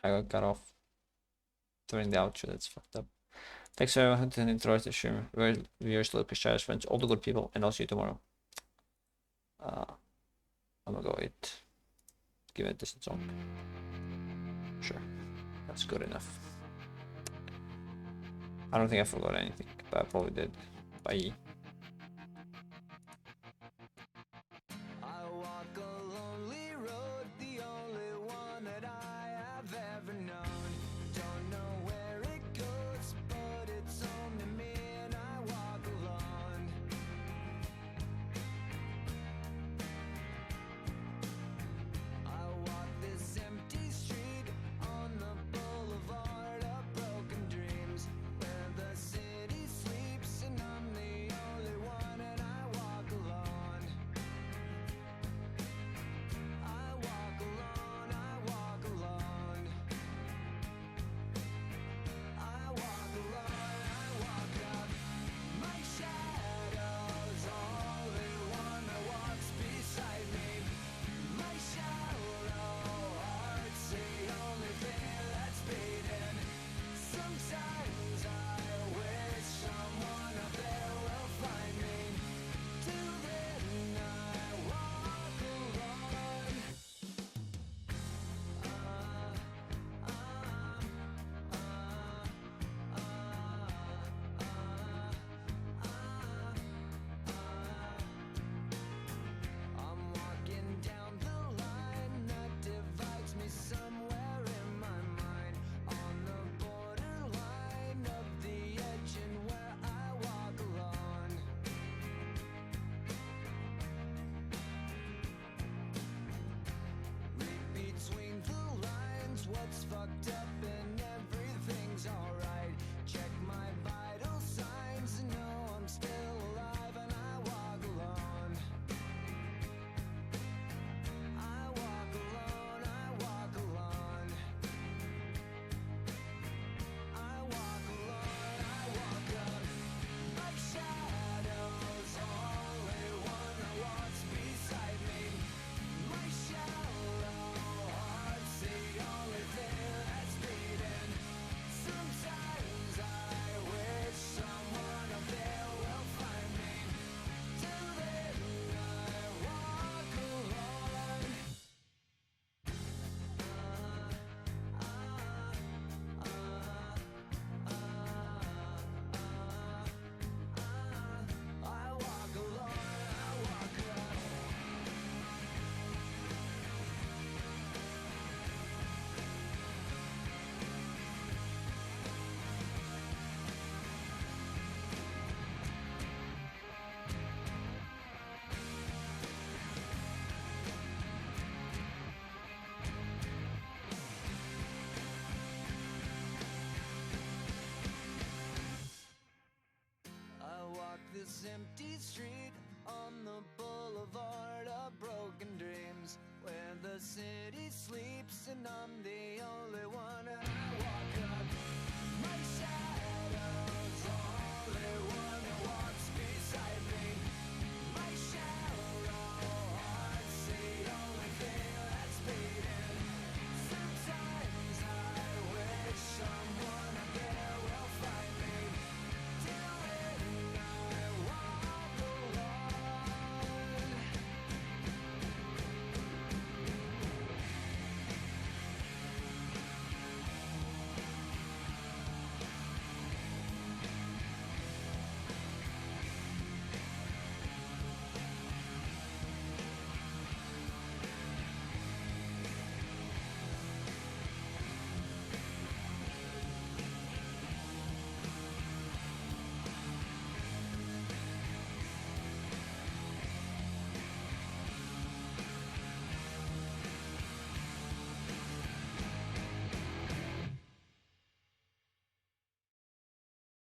I got cut off during the outro. That's fucked up. Thanks for everyone who tuned in throughout the stream. Viewers, Lucas, Charles, friends, all the good people, and I'll see you tomorrow. I'm gonna go eat. Give it a decent song. Sure, that's good enough. I don't think I forgot anything, but I probably did. Bye.